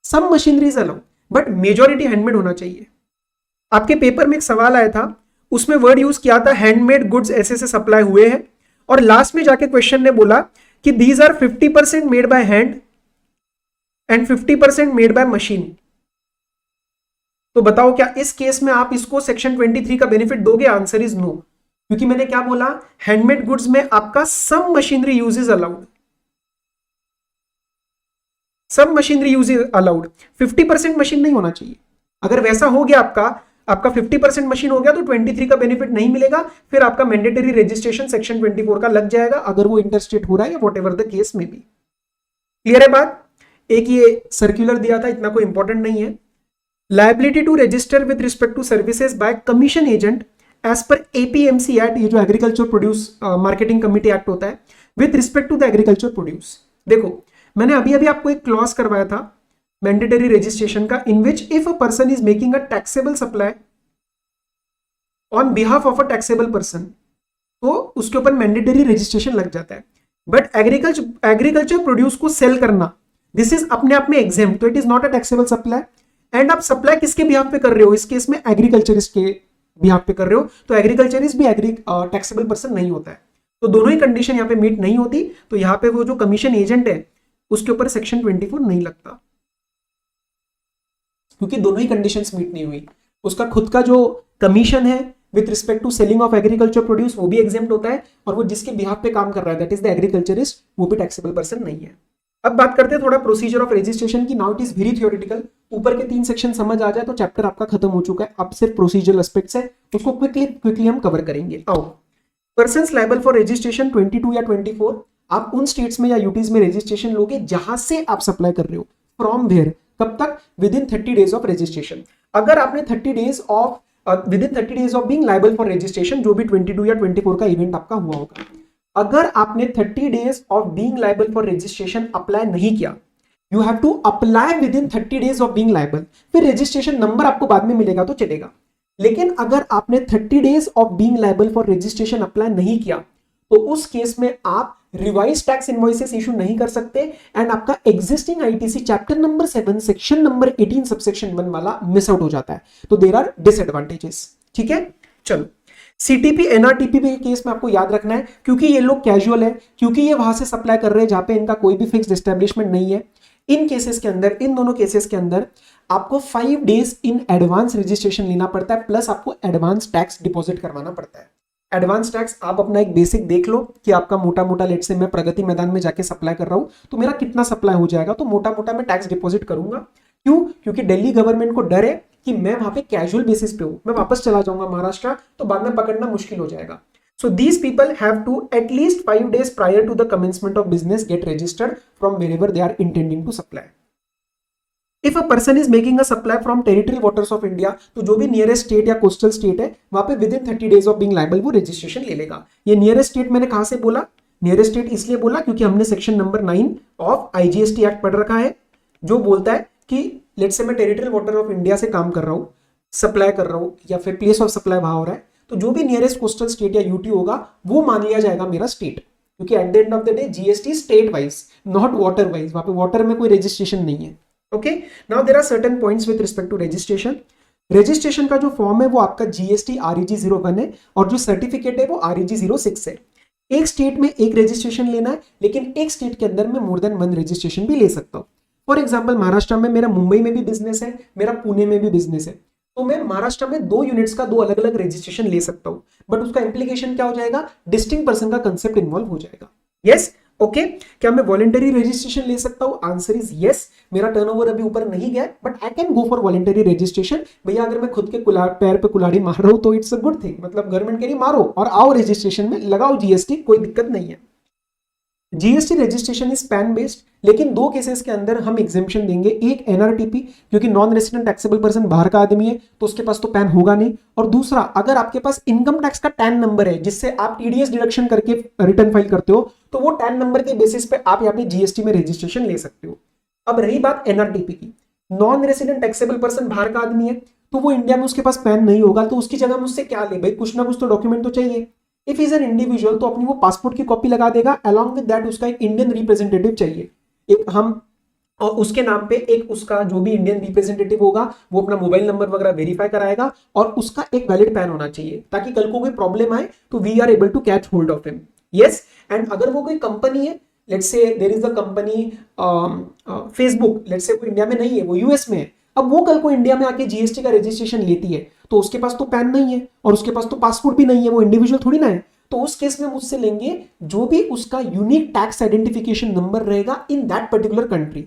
some machinery is allowed, but majority handmade होना चाहिए। आपके पेपर में एक सवाल आया था, उसमें वर्ड यूज किया था हैंडमेड गुड्स ऐसे से सप्लाई हुए हैं, और लास्ट में जाके क्वेश्चन ने बोला कि these are 50% made by hand and 50% made by machine. तो बताओ क्या इस केस में आप इसको सेक्शन 23 का बेनिफिट दोगे? आंसर इज नो, क्योंकि मैंने क्या बोला, हैंडमेड गुड्स में आपका some machinery use is allowed, some machinery use is allowed, 50% machine नहीं होना चाहिए। अगर वैसा हो गया आपका 50% मशीन हो गया तो 23 का बेनिफिट नहीं मिलेगा, फिर आपका मैंडेटरी रजिस्ट्रेशन सेक्शन 24 का लग जाएगा, अगर वो इंटरस्टेट हो रहा है या वॉट एवर द केस में भी। क्लियर है बात? एक ये सर्कुलर दिया था, इतना कोई इंपॉर्टेंट नहीं है। Liability to register with respect to services by commission agent as per APMC act, ये जो agriculture produce marketing committee act होता है, with respect to the agriculture produce. देखो मैंने अभी अभी आपको एक क्लॉज करवाया था मैंडेटरी रजिस्ट्रेशन का, in which if a person is making a taxable supply on behalf of a taxable person तो उसके ऊपर मैंडेटरी रजिस्ट्रेशन लग जाता है। बट एग्रीकल्चर प्रोड्यूस को सेल करना, दिस इज अपने आप में एग्जेम्प्ट, तो it is not a taxable supply. And आप सप्लाई किसके बिहाफ पे कर रहे हो? इस केस में एग्रीकल्चरिस्ट के बिहाफ पे कर रहे हो, तो एग्रीकल्चरिस्ट भी टैक्सेबल पर्सन नहीं होता है, तो दोनों ही कंडीशन यहाँ पे मीट नहीं होती, तो यहाँ पे वो जो कमीशन एजेंट है उसके ऊपर सेक्शन 24 नहीं लगता, क्योंकि दोनों ही कंडीशंस मीट नहीं हुई। उसका खुद का जो कमीशन है with respect to selling of agriculture produce वो भी एग्जेम्प्ट होता है, और वो जिसके बिहाफ पे काम कर रहा है दैट इज द एग्रीकल्चरिस्ट, वो भी टैक्सेबल पर्सन नहीं है। अब बात करते हैं थोड़ा प्रोसीजर ऑफ रजिस्ट्रेशन की। Now it is very theoretical, ऊपर के 3 सेक्शन समझ आ जाए तो चैप्टर आपका खत्म हो चुका है, अब सिर्फ प्रोसीजरल एस्पेक्ट्स है, उसको क्विकली हम कवर करेंगे। आओ, पर्सन्स लायबल फॉर रजिस्ट्रेशन 22 या 24, आप उन स्टेट्स में या यूटीज में रजिस्ट्रेशन लोगे जहां से आप सप्लाई कर रहे हो, फ्रॉम वेयर, कब तक? With in 30 days of registration. अगर आपने 30 days of with in 30 days of being liable for registration, जो भी 22 या 24 का इवेंट आपका हुआ होगा, अगर आपने 30 days of being liable for registration apply नहीं किया, you have to apply within 30 days of being liable, फिर रजिस्ट्रेशन नंबर आपको बाद में मिलेगा तो चलेगा। लेकिन अगर आपने 30 days of being liable for registration apply नहीं किया तो उस केस में आप रिवाइज टैक्स इनवॉइसेस इशू नहीं कर सकते, एंड आपका existing ITC chapter number 7 section number 18 subsection 1 वाला मिस आउट हो जाता है, तो देयर आर डिसएडवांटेजेस। ठीक है, चलो सीटीपी एनआरटीपी के केस में आपको याद रखना है, क्योंकि ये लोग कैजुअल है, क्योंकि ये वहां से सप्लाई कर रहे हैं जहां पे इनका कोई भी फिक्स्ड एस्टेब्लिशमेंट नहीं है। इन केसेस के अंदर, इन दोनों केसेस के अंदर आपको 5 डेज इन एडवांस रजिस्ट्रेशन लेना पड़ता है, प्लस आपको एडवांस टैक्स डिपॉजिट करवाना पड़ता है। एडवांस टैक्स आप अपना एक बेसिक देख लो कि आपका मोटा मोटा, लेट से मैं प्रगति मैदान में जाके सप्लाई कर रहा हूं तो मेरा कितना सप्लाई हो जाएगा, तो मोटा मोटा मैं टैक्स डिपॉजिट करूंगा। क्यों? क्योंकि दिल्ली गवर्नमेंट को डर है कि मैं वहां पे कैजुअल बेसिस पे हूं, मैं वापस चला जाऊंगा महाराष्ट्र तो बाद में पकड़ना मुश्किल हो जाएगा। So these people have to at least 5 days prior to the commencement of business get registered from wherever they are intending to supply. If a person is making a supply from territorial waters of India, तो जो भी नियरेस्ट स्टेट या कोस्टल स्टेट है वहां पे with in 30 days of being liable वो रजिस्ट्रेशन ले लेगा। ये नियरेस्ट स्टेट मैंने कहां से बोला? नियरेस्ट स्टेट इसलिए बोला क्योंकि हमने section number 9 of IGST act पढ़ रखा है, जो बोलता है कि लेट्स से मैं टेरिटोरियल वाटर ऑफ इंडिया से काम कर रहा हूं, सप्लाई कर रहा हूं, या फिर प्लेस ऑफ सप्लाई वहां हो रहा है, तो जो भी नियरेस्ट कोस्टल स्टेट या यूटी होगा वो मान लिया जाएगा मेरा स्टेट, क्योंकि at the end of the day GST state wise, not water wise, वहां पे वाटर में कोई रजिस्ट्रेशन नहीं है। Okay, now there are certain points with respect to registration. Registration का जो फॉर्म है वो आपका जीएसटी REG 01 है, और जो सर्टिफिकेट है वो REG 06 है। एक स्टेट में एक रजिस्ट्रेशन लेना है, लेकिन एक स्टेट के अंदर मैं मोर देन 1 रजिस्ट्रेशन भी ले सकता हूँ। फॉर एग्जाम्पल महाराष्ट्र में मेरा मुंबई में भी बिजनेस है, मेरा पुणे में भी बिजनेस है, तो मैं महाराष्ट्र में 2 यूनिट्स का 2 अलग अलग रजिस्ट्रेशन ले सकता हूं, बट उसका इंप्लीकेशन क्या हो जाएगा, डिस्टिंक्ट पर्सन का कंसेप्ट इन्वॉल्व हो जाएगा। Yes, okay. क्या मैं वॉलेंटरी रजिस्ट्रेशन ले सकता हूं? Answer is yes. मेरा टर्नओवर अभी ऊपर नहीं गया, but I can go for voluntary registration. भैया अगर मैं खुद के पैर पे कुल्हाड़ी मार रहा हूं तो इट्स अ गुड थिंग, मतलब गवर्नमेंट कह रही मारो और आओ रजिस्ट्रेशन में, लगाओ जीएसटी, कोई दिक्कत नहीं है। GST registration is pan based, लेकिन 2 केसेस के अंदर हम एग्जेम्पशन देंगे। एक एनआरटीपी, क्योंकि नॉन रेसिडेंट टैक्सेबल पर्सन बाहर का आदमी है तो उसके पास तो पैन होगा नहीं, और दूसरा अगर आपके पास इनकम टैक्स का टैन नंबर है जिससे आप टीडीएस डिडक्शन करके रिटर्न फाइल करते हो, तो वो टैन नंबर के बेसिस पे आप यहाँ पे जीएसटी में रजिस्ट्रेशन ले सकते हो। अब रही बात एनआरटीपी की, नॉन रेसिडेंट टैक्सेबल पर्सन बाहर का आदमी है तो वो इंडिया में उसके पास पैन नहीं होगा, तो उसकी जगह मुझसे क्या ले भाई, कुछ ना कुछ तो डॉक्यूमेंट तो चाहिए। इफ इज एन इंडिविजुअल तो अपनी वो पासपोर्ट की कॉपी लगा देगा, अलॉन्ग विद दैट उसका एक इंडियन रिप्रेजेंटेटिव चाहिए, एक हम, और उसके नाम पे एक उसका जो भी इंडियन रिप्रेजेंटेटिव होगा वो अपना मोबाइल नंबर वगैरह वेरीफाई कराएगा, और उसका एक वैलिड पैन होना चाहिए ताकि कल को कोई प्रॉब्लम आए तो we are able to catch hold of him. Yes, and अगर वो कोई कंपनी है, let's say there is the company Facebook, let's say वो इंडिया में नहीं है, वो यूएस में है, अब वो कल को इंडिया में आके जीएसटी का रजिस्ट्रेशन लेती है तो उसके पास तो पैन नहीं है और उसके पास तो पासपोर्ट भी नहीं है, वो इंडिविजुअल थोड़ी ना है, तो उस केस में मुझसे लेंगे जो भी उसका यूनिक टैक्स आइडेंटिफिकेशन नंबर रहेगा इन दैट पर्टिकुलर कंट्री।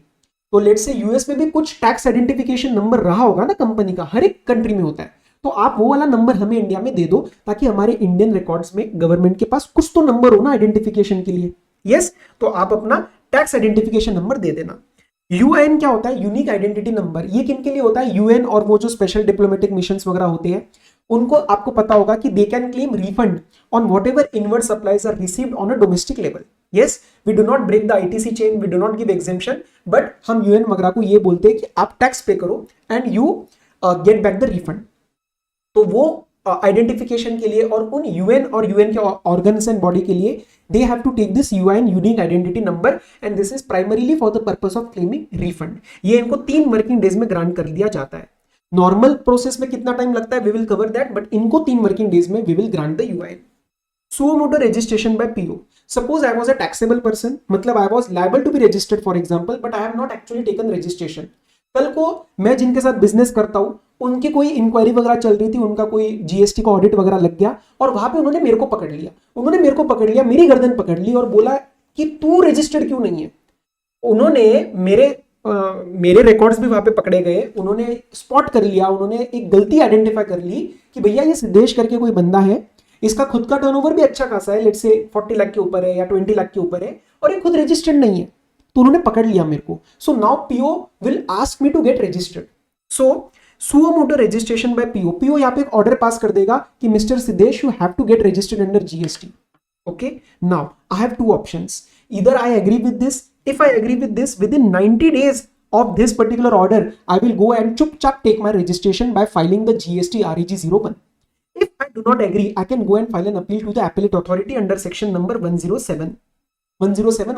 तो लेट्स से यूएस में भी कुछ टैक्स आइडेंटिफिकेशन नंबर रहा होगा ना कंपनी का, हर एक कंट्री में होता है, तो आप वो वाला नंबर हमें इंडिया में दे दो ताकि हमारे इंडियन रिकॉर्ड्स में गवर्नमेंट के पास कुछ तो नंबर हो ना आइडेंटिफिकेशन के लिए। यस, तो आप अपना टैक्स आइडेंटिफिकेशन नंबर दे देना। यूएन क्या होता है, यूनिक आइडेंटिटी नंबर, ये किन के लिए होता है, यूएन और वो जो स्पेशल डिप्लोमेटिक मिशंस वगैरह होते हैं उनको, आपको पता होगा कि they can claim refund on whatever inward supplies are received on a domestic level. Yes, we do not break the ITC chain, we do not give exemption, but हम यूएन वगैरह को ये बोलते हैं कि आप टैक्स पे करो and you get back the refund. तो वो आइडेंटिफिकेशन के लिए और उन यूएन और यूएन के ऑर्गन्स एंड बॉडी के लिए they have to take this UN unique identity number and this is primarily for the purpose of claiming refund। ये इनको 3 वर्किंग डेज में ग्रांट कर दिया जाता है। नॉर्मल प्रोसेस में कितना टाइम लगता है, we will cover that, but इनको 3 वर्किंग डेज में we will grant the UN। suo motu registration by PO, suppose I was a taxable person, मतलब I was liable to be registered for example, but I have not actually taken registration। कल को मैं जिनके साथ बिजनेस करता हूं उनकी कोई इंक्वायरी वगैरह चल रही थी, उनका कोई जीएसटी का ऑडिट वगैरह लग गया और वहां पे उन्होंने मेरे को पकड़ लिया, मेरी गर्दन पकड़ ली और बोला कि तू रजिस्टर्ड क्यों नहीं है। उन्होंने मेरे रिकॉर्ड्स भी वहां पे पकड़े गए, उन्होंने स्पॉट कर लिया, उन्होंने एक गलती आइडेंटिफाई कर ली कि भैया ये सिद्धेश करके कोई बंदा है, इसका खुद का टर्नओवर भी अच्छा खासा है, लेट्स से 40 लाख के ऊपर है या 20 लाख के ऊपर है, और ये खुद रजिस्टर्ड नहीं है, तो उन्होंने पकड़ लिया मेरे को। So now PO will ask me to get registered. So suo motu registration by PO, PO यहाँ पे एक ऑर्डर पास कर देगा कि mister Siddhesh you have to get registered under GST. Okay, now I have 2 options, either I agree with this, if I agree with this within 90 days of this particular order I will go and chupchap take my registration by filing the GST REG 01। if I do not agree I can go and file an appeal to the appellate authority under section number 107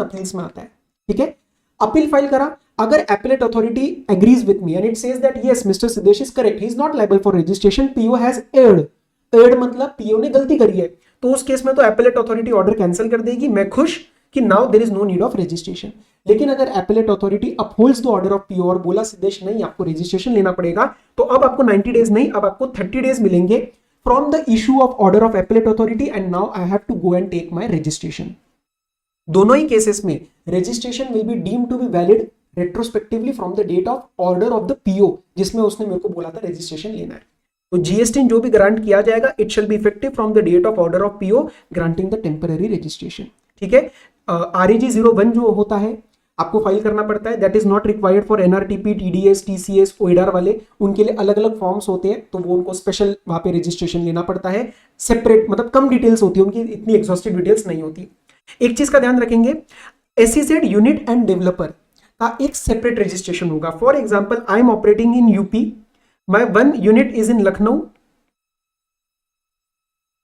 appeals में आता है। ठीक है, अपील फाइल करा, अगर appellate authority agrees with me and it says that yes Mr. Siddesh is correct, he is not liable for registration, PO has erred मतलब PO ने गलती करी है, तो उस केस में तो appellate authority ऑर्डर कैंसिल कर देगी, मैं खुश कि now there is no need of registration। लेकिन अगर appellate authority upholds the order of PO और बोला सिद्धेश नहीं आपको रजिस्ट्रेशन लेना पड़ेगा, तो अब आपको 90 days नहीं, अब आपको 30 days मिलेंगे from the issue of order of appellate authority and now I have to go and take my registration। दोनों ही केसेस में registration will be deemed to be valid retrospectively from the date of order of the PO जिसमें उसने मेरे को बोला था रजिस्ट्रेशन लेना है। तो जीएसटी जो भी ग्रांट किया जाएगा it shall be effective from the date of order of PO granting the temporary registration. ठीक है, REG 01 जो होता है आपको फाइल करना पड़ता है, that is not required for NRTP, TDS, TCS, OIDAR वाले, उनके लिए अलग अलग फॉर्म्स होते हैं, तो वो उनको स्पेशल वहां पे रजिस्ट्रेशन लेना पड़ता है, सेपरेट, मतलब कम डिटेल्स होती है उनकी, इतनी एग्जॉस्टिव डिटेल्स नहीं होती। एक चीज का ध्यान रखेंगे, SEZ यूनिट एंड डेवलपर का एक सेपरेट रजिस्ट्रेशन होगा। For example I am operating in UP, my 1 unit is in Lucknow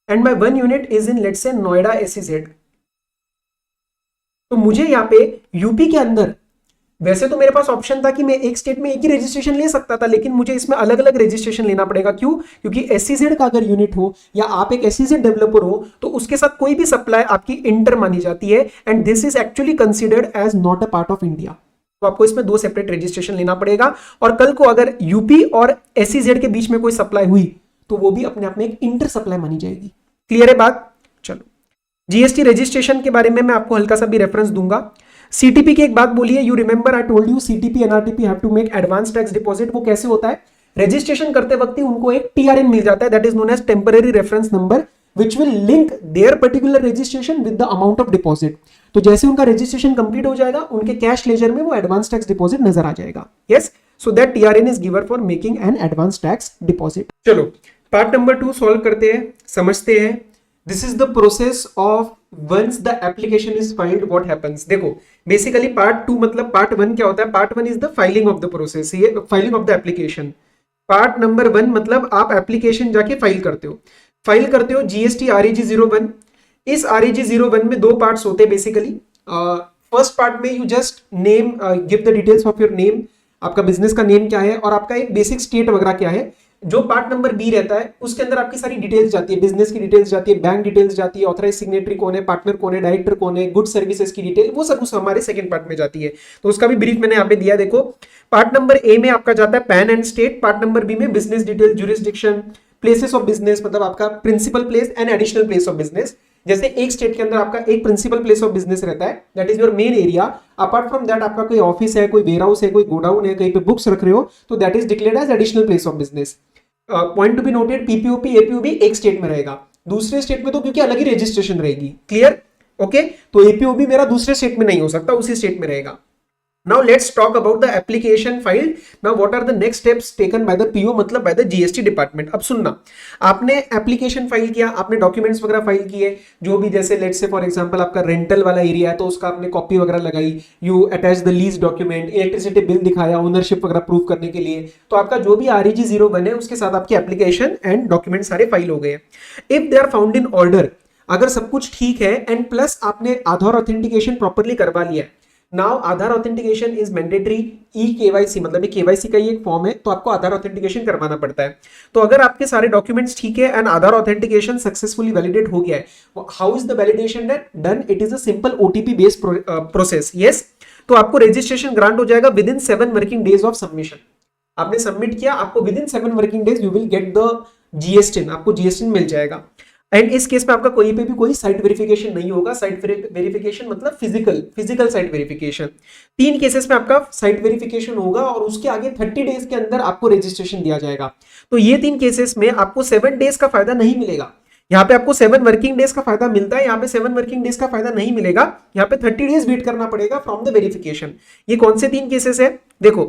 and my 1 unit is in let's say Noida SEZ। तो मुझे यहाँ पे यूपी के अंदर, वैसे तो मेरे पास ऑप्शन था कि मैं एक स्टेट में एक ही रजिस्ट्रेशन ले सकता था, लेकिन मुझे इसमें अलग अलग रजिस्ट्रेशन लेना पड़ेगा। क्यों? क्योंकि SEZ का अगर यूनिट हो या आप एक SEZ डेवलपर हो तो उसके साथ कोई भी सप्लाई आपकी इंटर मानी जाती है and this is actually considered as not a part of India. तो आपको इसमें 2 सेपरेट रजिस्ट्रेशन लेना पड़ेगा। और कल को अगर यूपी और एसईजेड के बीच में कोई सप्लाई हुई तो वो भी अपने आप में एक इंटर सप्लाई मानी जाएगी। क्लियर है बात? चलो, जीएसटी रजिस्ट्रेशन के बारे में मैं आपको हल्का सा भी रेफरेंस दूंगा। सीटीपी की एक बात बोली है, you remember I told you CTP NRTP have to make advance tax deposit. वो कैसे होता है? रजिस्ट्रेशन करते वक्त ही उनको एक टीआरएन मिल जाता है, that is known as temporary reference number, which will link their particular registration with the amount of deposit. तो जैसे उनका रजिस्ट्रेशन कंप्लीट हो जाएगा, उनके कैश लेजर में वो एडवांस टैक्स डिपॉजिट नजर आ जाएगा। Yes, so that TRN is given for making an advance tax deposit. चलो, पार्ट नंबर 2 सॉल्व करते हैं, समझते हैं। This is the process of once the application is filed what happens. देखो, बेसिकली पार्ट 2 मतलब पार्ट 1 क्या होता है? Part 1 is the filing of the process, ये filing of the application. Part number 1 मतलब आप एप्लीकेशन जाके फाइल करते हो जीएसटी आरएजी 01। इस आरएजी 01 में 2 पार्ट्स होते हैं बेसिकली। फर्स्ट पार्ट में you just name, give the details of your name, आपका बिजनेस का नेम क्या है और आपका एक बेसिक स्टेट वगैरह क्या है। जो पार्ट नंबर बी रहता है उसके अंदर आपकी सारी डिटेल्स जाती है, बिजनेस की डिटेल्स जाती है, बैंक डिटेल्स जाती है, ऑथराइज सिग्नेटरी कौन है, पार्टनर कौन है, डायरेक्टर कौन है, गुड सर्विसेज की डिटेल, वो सब उस हमारे सेकंड पार्ट में जाती है। तो उसका भी ब्रीफ मैंने यहाँ पे दिया। देखो, पार्ट नंबर ए में आपका जाता है PAN and state, part number B में business detail, jurisdiction, places of business, मतलब आपका principal place and additional place of business. जैसे एक स्टेट के अंदर आपका एक प्रिंसिपल प्लेस ऑफ बिजनेस रहता है, that is your main area. Apart from that आपका कोई ऑफिस है, कोई वेयरहाउस है, कोई गोडाउन है, कहीं पे बुक्स रख रहे हो, तो that is declared as additional place of business. Point to be noted, PPOP APOB एक स्टेट में रहेगा, दूसरे स्टेट में तो क्योंकि अलग ही रजिस्ट्रेशन रहेगी। क्लियर? ओके, तो एपीओबी मेरा दूसरे स्टेट में नहीं हो सकता, उसी स्टेट में रहेगा। Now let's talk about the application filed. Now what are the next steps taken by the PO, मतलब by the GST department? अब सुनना, आपने एप्लीकेशन फाइल किया, आपने डॉक्यूमेंट्स वगैरह फाइल किए, जो भी जैसे लेट्स से फॉर एग्जांपल आपका रेंटल वाला एरिया है तो उसका आपने कॉपी वगैरह लगाई, you attach the lease document, electricity bill दिखाया ओनरशिप वगैरह प्रूव करने के लिए, तो आपका जो भी आरईजी 01 है उसके साथ आपकी एप्लीकेशन एंड डॉक्यूमेंट सारे फाइल हो गए। If they are found in order, अगर सब कुछ ठीक है एंड प्लस आपने आधार ऑथेंटिकेशन प्रॉपरली करवा लिया है, now Aadhaar authentication is mandatory. E KYC मतलब केवाईसी का ही एक फॉर्म है, तो आपको आधार ऑथेंटिकेशन करवाना पड़ता है। तो अगर आपके सारे डॉक्यूमेंट्स ठीक है and Aadhaar authentication successfully validate हो गया है, how is the validation done? It is a simple OTP based process. Yes, तो आपको रजिस्ट्रेशन ग्रांट हो जाएगा within 7 working days of submission. आपने सबमिट किया, आपको with in 7 working days you will get the GST, आपको जीएसटी मिल जाएगा। एंड इस केस में आपका कोई पे भी कोई साइट वेरिफिकेशन नहीं होगा। साइट वेरिफिकेशन मतलब फिजिकल साइट वेरिफिकेशन। 3 केसेस में आपका साइट वेरिफिकेशन होगा और उसके आगे 30 डेज के अंदर आपको रजिस्ट्रेशन दिया जाएगा। तो ये 3 केसेस में आपको 7 डेज का फायदा नहीं मिलेगा। यहाँ पे आपको 7 वर्किंग डेज का फायदा मिलता है, यहाँ पे 7 वर्किंग डेज का फायदा नहीं मिलेगा, यहाँ पे 30 डेज वेट करना पड़ेगा फ्रॉम द वेरिफिकेशन। ये कौन से 3 केसेस है? देखो,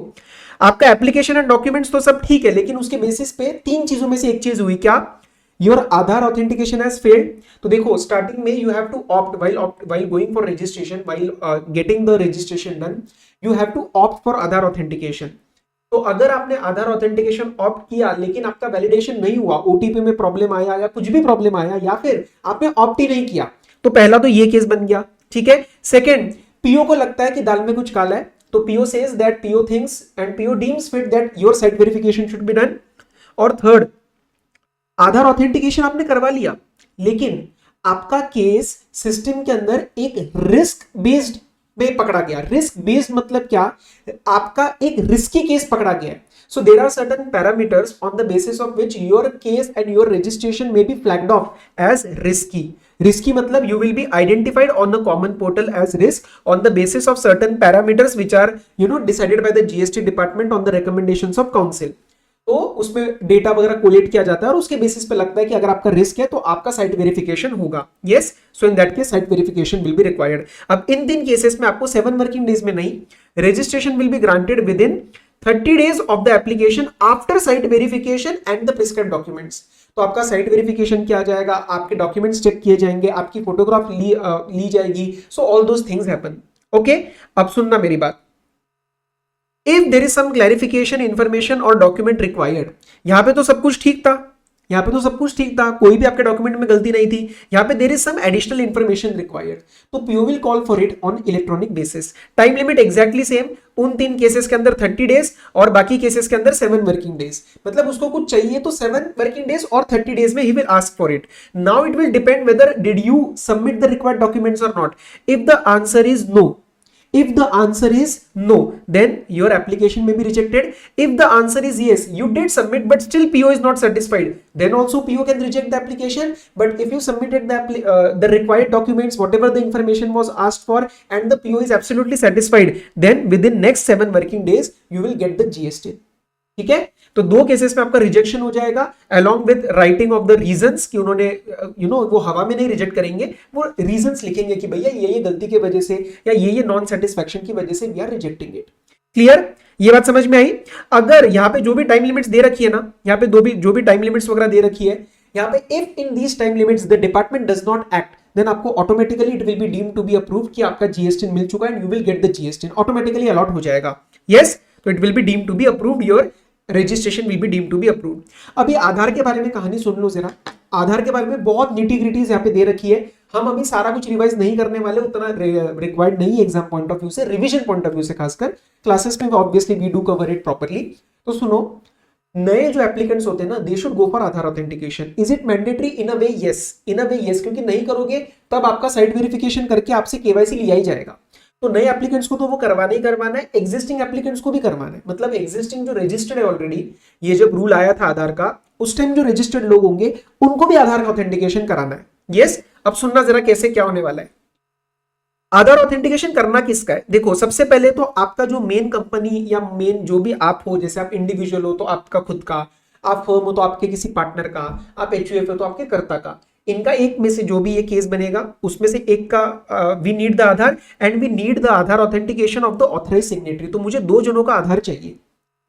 आपका एप्लीकेशन एंड डॉक्यूमेंट्स तो सब ठीक है, लेकिन उसके बेसिस पे 3 चीजों में से एक चीज हुई, क्या? Your Aadhaar authentication has failed. तो देखो, स्टार्टिंग में you have to opt while going for registration, while getting the registration done, you have to opt for Aadhaar authentication. तो अगर आपने आधार ऑथेंटिकेशन ऑप्ट किया लेकिन आपका वैलिडेशन नहीं हुआ, ओटीपी में प्रॉब्लम आया या कुछ भी प्रॉब्लम आया, या फिर आपने ऑप्ट ही नहीं किया, तो पहला तो ये केस बन गया। ठीक है। सेकंड, पीओ को लगता है कि दाल में कुछ काला है, तो PO says that PO thinks and PO deems fit that your site verification should be done. और थर्ड, आधार ऑथेंटिकेशन आपने करवा लिया लेकिन आपका केस सिस्टम के अंदर एक रिस्क बेस्ड पे पकड़ा गया। रिस्क बेस्ड मतलब क्या? आपका एक रिस्की केस पकड़ा गया है। So there are certain parameters on the basis of which your case and your registration may be flagged off as risky. Risky मतलब you will be identified on the common portal as risk on the basis of certain parameters which are decided by the GST department on the recommendations of council. तो उसमें डेटा वगैरह कोलेक्ट किया जाता है और उसके बेसिस पे लगता है कि अगर आपका रिस्क है तो आपका साइट वेरिफिकेशन होगा। Yes, so in that case site verification will be required. अब इन 3 केसेस में आपको 7 वर्किंग डेज में नहीं, registration will be granted with in 30 days of the application after site verification and the prescribed documents. तो आपका साइट वेरिफिकेशन किया जाएगा, आपके डॉक्यूमेंट्स चेक किए जाएंगे, आपकी फोटोग्राफ ली जाएगी। So all those things happen. Okay, अब सुनना मेरी बात। If there is some clarification information और डॉक्यूमेंट रिक्वायर्ड, यहां पे तो सब कुछ ठीक था, कोई भी आपके डॉक्यूमेंट में गलती नहीं थी, यहाँ पे there is some additional information required, तो PO will call for it on electronic basis. Time limit exactly same, उन 3 केसेस के अंदर 30 डेज और बाकी केसेस के अंदर 7 वर्किंग डेज। मतलब उसको कुछ चाहिए तो 7 वर्किंग डेज और 30 डेज में he will ask for it. Now it will depend whether did you submit the required documents और not. If the answer is no, If the answer is no, then your application may be rejected. If the answer is yes, you did submit but still PO is not satisfied, then also PO can reject the application. But if you submitted the required documents, whatever the information was asked for, and the PO is absolutely satisfied, then within next 7 working days you will get the GST. ठीक है, तो दो केसेस में आपका रिजेक्शन हो जाएगा along with writing of the reasons कि उन्होंने वो हवा में नहीं रिजेक्ट करेंगे, वो रीजंस लिखेंगे कि भैया ये गलती की वजह से या ये नॉन सेटिस्फैक्शन की वजह से we are rejecting it. Clear, ये बात समझ में आई। अगर यहाँ पे जो भी टाइम लिमिट्स दे रखी है ना, यहाँ पे जो भी टाइम लिमिट्स वगैरह दे रखी है, यहाँ पे if in these time limits the department does not act, then आपको automatically it will be deemed to be approved कि आपका जीएसटी मिल चुका है and you will get the GST, automatically allot हो जाएगा। यस, तो it will be deemed to be approved, your registration will be deemed to be approved. अभी आधार के बारे में कहानी सुन लो जरा। आधार के बारे में बहुत निटी ग्रिटीज यहाँ पे दे रखी है, हम अभी सारा कुछ रिवाइज नहीं करने वाले, उतना रिक्वायर्ड नहीं है एग्जाम पॉइंट ऑफ व्यू से, रिवीजन पॉइंट ऑफ व्यू से खासकर, क्लासेस में obviously we do cover it properly. तो सुनो, नए जो एप्लीकेंट्स होते हैं ना, they should go for Aadhaar authentication. Is it mandatory? In a way yes, in a way yes, क्योंकि नहीं करोगे तब आपका साइट वेरिफिकेशन करके आपसे केवाईसी लिया ही जाएगा। तो नए एप्लीकेंट्स को तो वो करवाना ही करवाना है, एग्जिस्टिंग एप्लीकेंट्स को भी करवाना है। मतलब एग्जिस्टिंग जो रजिस्टर्ड है ऑलरेडी, ये जब रूल आया था आधार का, उस टाइम जो रजिस्टर्ड लोग होंगे उनको भी आधार का ऑथेंटिकेशन कराना है। यस, अब सुनना जरा कैसे क्या होने वाला है। आधार ऑथेंटिकेशन करना किसका है? देखो, सबसे पहले तो आपका जो मेन कंपनी या मेन जो भी आप हो, जैसे आप इंडिविजुअल हो तो आपका खुद का, आप फर्म हो तो आपके किसी पार्टनर का, आप एचयूएफ हो तो आपके कर्ता का, इनका एक में से जो भी ये केस बनेगा उसमें से एक का we need the Aadhaar and we need the Aadhaar authentication of the authorise signatory. तो मुझे 2 जनों का आधार चाहिए।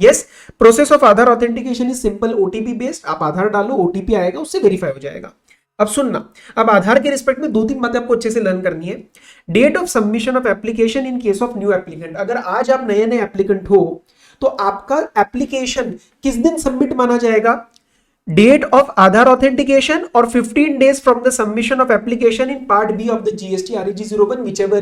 Yes, process of Aadhaar authentication is simple OTP based. आप आधार डालो, ओटीपी आएगा, उससे वेरीफाई हो जाएगा। अब सुनना, अब आधार के रिस्पेक्ट में 2-3 बातें आपको अच्छे से लर्न करनी है। Date of submission of application in case of new applicant. अगर आज आप नए एप्लीकेंट हो तो आपका एप्लीकेशन किस दिन सबमिट माना जाएगा? डेट ऑफ आधार ऑथेंटिकेशन और 15 days from the submission of application in part B of the GST REG 01 whichever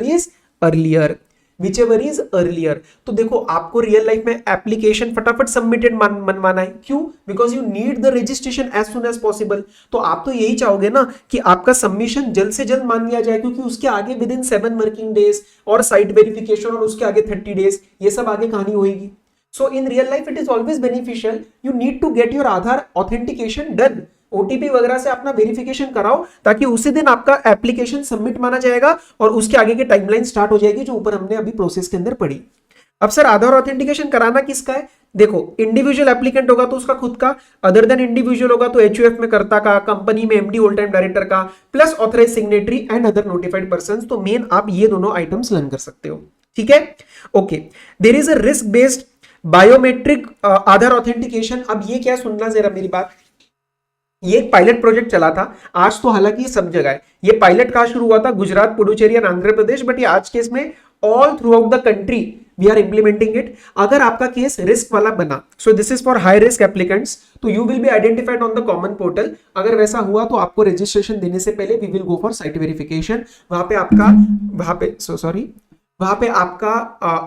is earlier। तो देखो, आपको रियल लाइफ में एप्लीकेशन फटाफट सबमिटेड मनवाना है। क्यों? Because you need the registration as soon as possible. तो आप तो यही चाहोगे ना कि आपका सबमिशन जल्द से जल्द मान लिया जाए, क्योंकि उसके आगे विद इन 7 वर्किंग डेज और साइट वेरिफिकेशन और उसके आगे 30 days, ये सब आगे कहानी होगी। So in real life it is always beneficial. You need to get your Aadhaar authentication done. OTP वगैरह से अपना वेरिफिकेशन कराओ ताकि उसी दिन आपका एप्लीकेशन सबमिट माना जाएगा और उसके आगे की टाइमलाइन स्टार्ट हो जाएगी, जो ऊपर हमने अभी प्रोसेस के अंदर पढ़ी। अब सर, आधार ऑथेंटिकेशन कराना किसका है? देखो, इंडिविजुअल एप्लीकेंट होगा तो उसका खुद का, अदर देन इंडिविजुअल होगा तो एचयूएफ में कर्ता का, कंपनी में एमडी होल टाइम डायरेक्टर का, plus authorise signatory and other notified persons. तो मेन आप ये दोनों आइटम्स लर्न कर सकते हो। ठीक है, okay. There is a risk based biometric Aadhaar authentication. अब ये क्या, सुनना जरा मेरी बात। ये एक पायलट प्रोजेक्ट चला था, आज तो हालांकि सब जगह है। ये पायलट कहां शुरू हुआ था? गुजरात, पुडुचेरी और आंध्र प्रदेश, बट ये आज के इसमें all throughout the country we are implementing it. अगर आपका केस रिस्क वाला बना, so this is for high risk applicants, तो you will be identified on the common portal. अगर वैसा हुआ तो आपको रजिस्ट्रेशन देने से पहले we will go for site verification. वहां पे आपका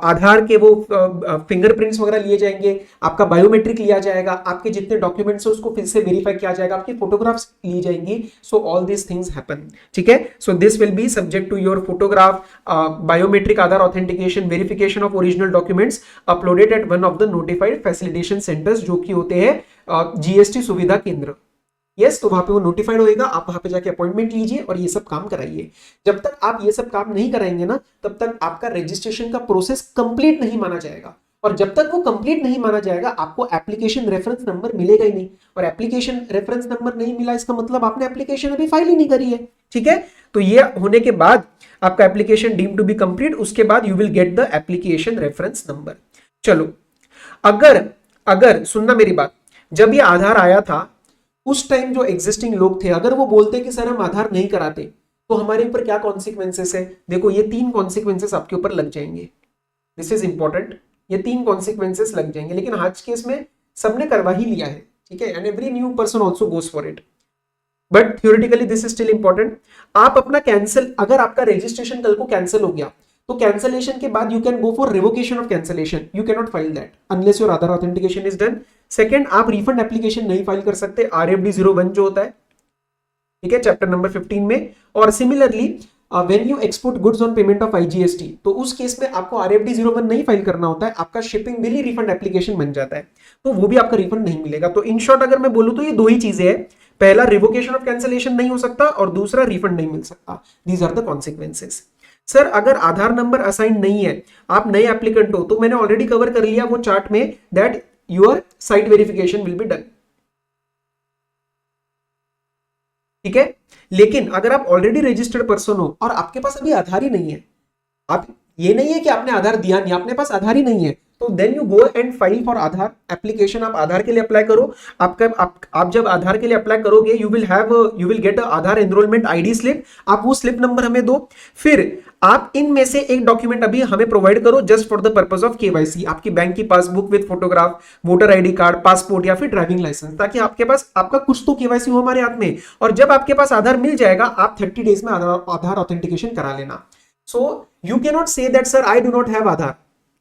आधार के वो फिंगरप्रिंट्स वगैरह लिए जाएंगे, आपका बायोमेट्रिक लिया जाएगा, आपके जितने डॉक्यूमेंट्स है उसको फिर से वेरीफाई किया जाएगा, आपकी फोटोग्राफ्स ली जाएंगी। So all this things happen. ठीक है, so this will be subject to your photograph, biometric Aadhaar authentication, verification of original documents uploaded at one of the notified facilitation centres, जो कि होते हैं जीएसटी सुविधा केंद्र। यस, तो वहां पे वो नोटिफाइड होएगा, आप वहां पे जाके अपॉइंटमेंट लीजिए और ये सब काम कराइए। जब तक आप ये सब काम नहीं कराएंगे ना, तब तक आपका रजिस्ट्रेशन का प्रोसेस कंप्लीट नहीं माना जाएगा, और जब तक वो कंप्लीट नहीं माना जाएगा आपको एप्लीकेशन रेफरेंस नंबर मिलेगा ही नहीं। और एप्लीकेशन रेफरेंस नंबर नहीं मिला, इसका मतलब आपने एप्लीकेशन अभी फाइल ही नहीं करी है। ठीक है, तो ये होने के बाद आपका application deemed to be complete, उसके बाद you will get the application reference number. चलो, अगर सुनना मेरी बात, जब ये आधार आया था उस टाइम जो एग्जिस्टिंग लोग थे, अगर वो बोलते कि सर हम आधार नहीं कराते, तो हमारे ऊपर क्या कॉन्सिक्वेंसेस है? देखो, ये 3 कॉन्सिक्वेंसेस आपके ऊपर लग जाएंगे। दिस इज इंपॉर्टेंट, ये 3 कॉन्सिक्वेंसेस लग जाएंगे। लेकिन आज केस में सबने करवा ही लिया है। ठीक है, and every new person also goes for it, but theoretically this is still important. आप अपना कैंसिल, अगर आपका रजिस्ट्रेशन कल को कैंसिल हो गया तो कैंसिलेशन के बाद you can go for revocation of cancellation. You can not file that unless your Aadhaar authentication is done. Second, आप रिफंड एप्लीकेशन नहीं फाइल कर सकते, RFD 01 जो होता है, ठीक है, चैप्टर नंबर 15 में। और similarly when you export goods on payment of IGST, तो उस केस में आपको आरएफडी 01 नहीं फाइल करना होता है, आपका शिपिंग बिल ही रिफंड एप्लीकेशन बन जाता है, तो वो भी आपका रिफंड नहीं मिलेगा। तो इन शॉर्ट अगर मैं बोलूं तो ये दो ही चीजें हैं, पहला रिवोकेशन ऑफ कैंसिलेशन नहीं हो सकता और दूसरा रिफंड नहीं मिल सकता। These are the consequences. Sir अगर आधार नंबर असाइन नहीं है, आप नए एप्लीकेंट हो, तो मैंने ऑलरेडी कवर कर लिया वो चार्ट में that your site verification will be done, ठीक है। लेकिन अगर आप ऑलरेडी रजिस्टर्ड पर्सन हो और आपके पास अभी आधार ही नहीं है, आप ये नहीं है कि आपने आधार दिया नहीं, आपने पास आधार ही नहीं है, तो then you go and file for Aadhaar application. आप आधार के लिए अप्लाई करो। आप जब आधार के लिए अप्लाई करोगे you will gate Aadhaar enrolment ID slip, आप वो स्लिप नंबर हमें दो। फिर आप इनमें से एक डॉक्यूमेंट अभी हमें प्रोवाइड करो just for the purpose of KYC, आपकी बैंक की passbook with photograph, voter ID card, passport या फिर ड्राइविंग लाइसेंस, ताकि आपके पास आपका कुछ तो केवाईसी हो हमारे हाथ में। और जब आपके पास आधार मिल जाएगा आप 30 डेज में आधार ऑथेंटिकेशन करा लेना। So you can not say that sir I do not have Aadhaar,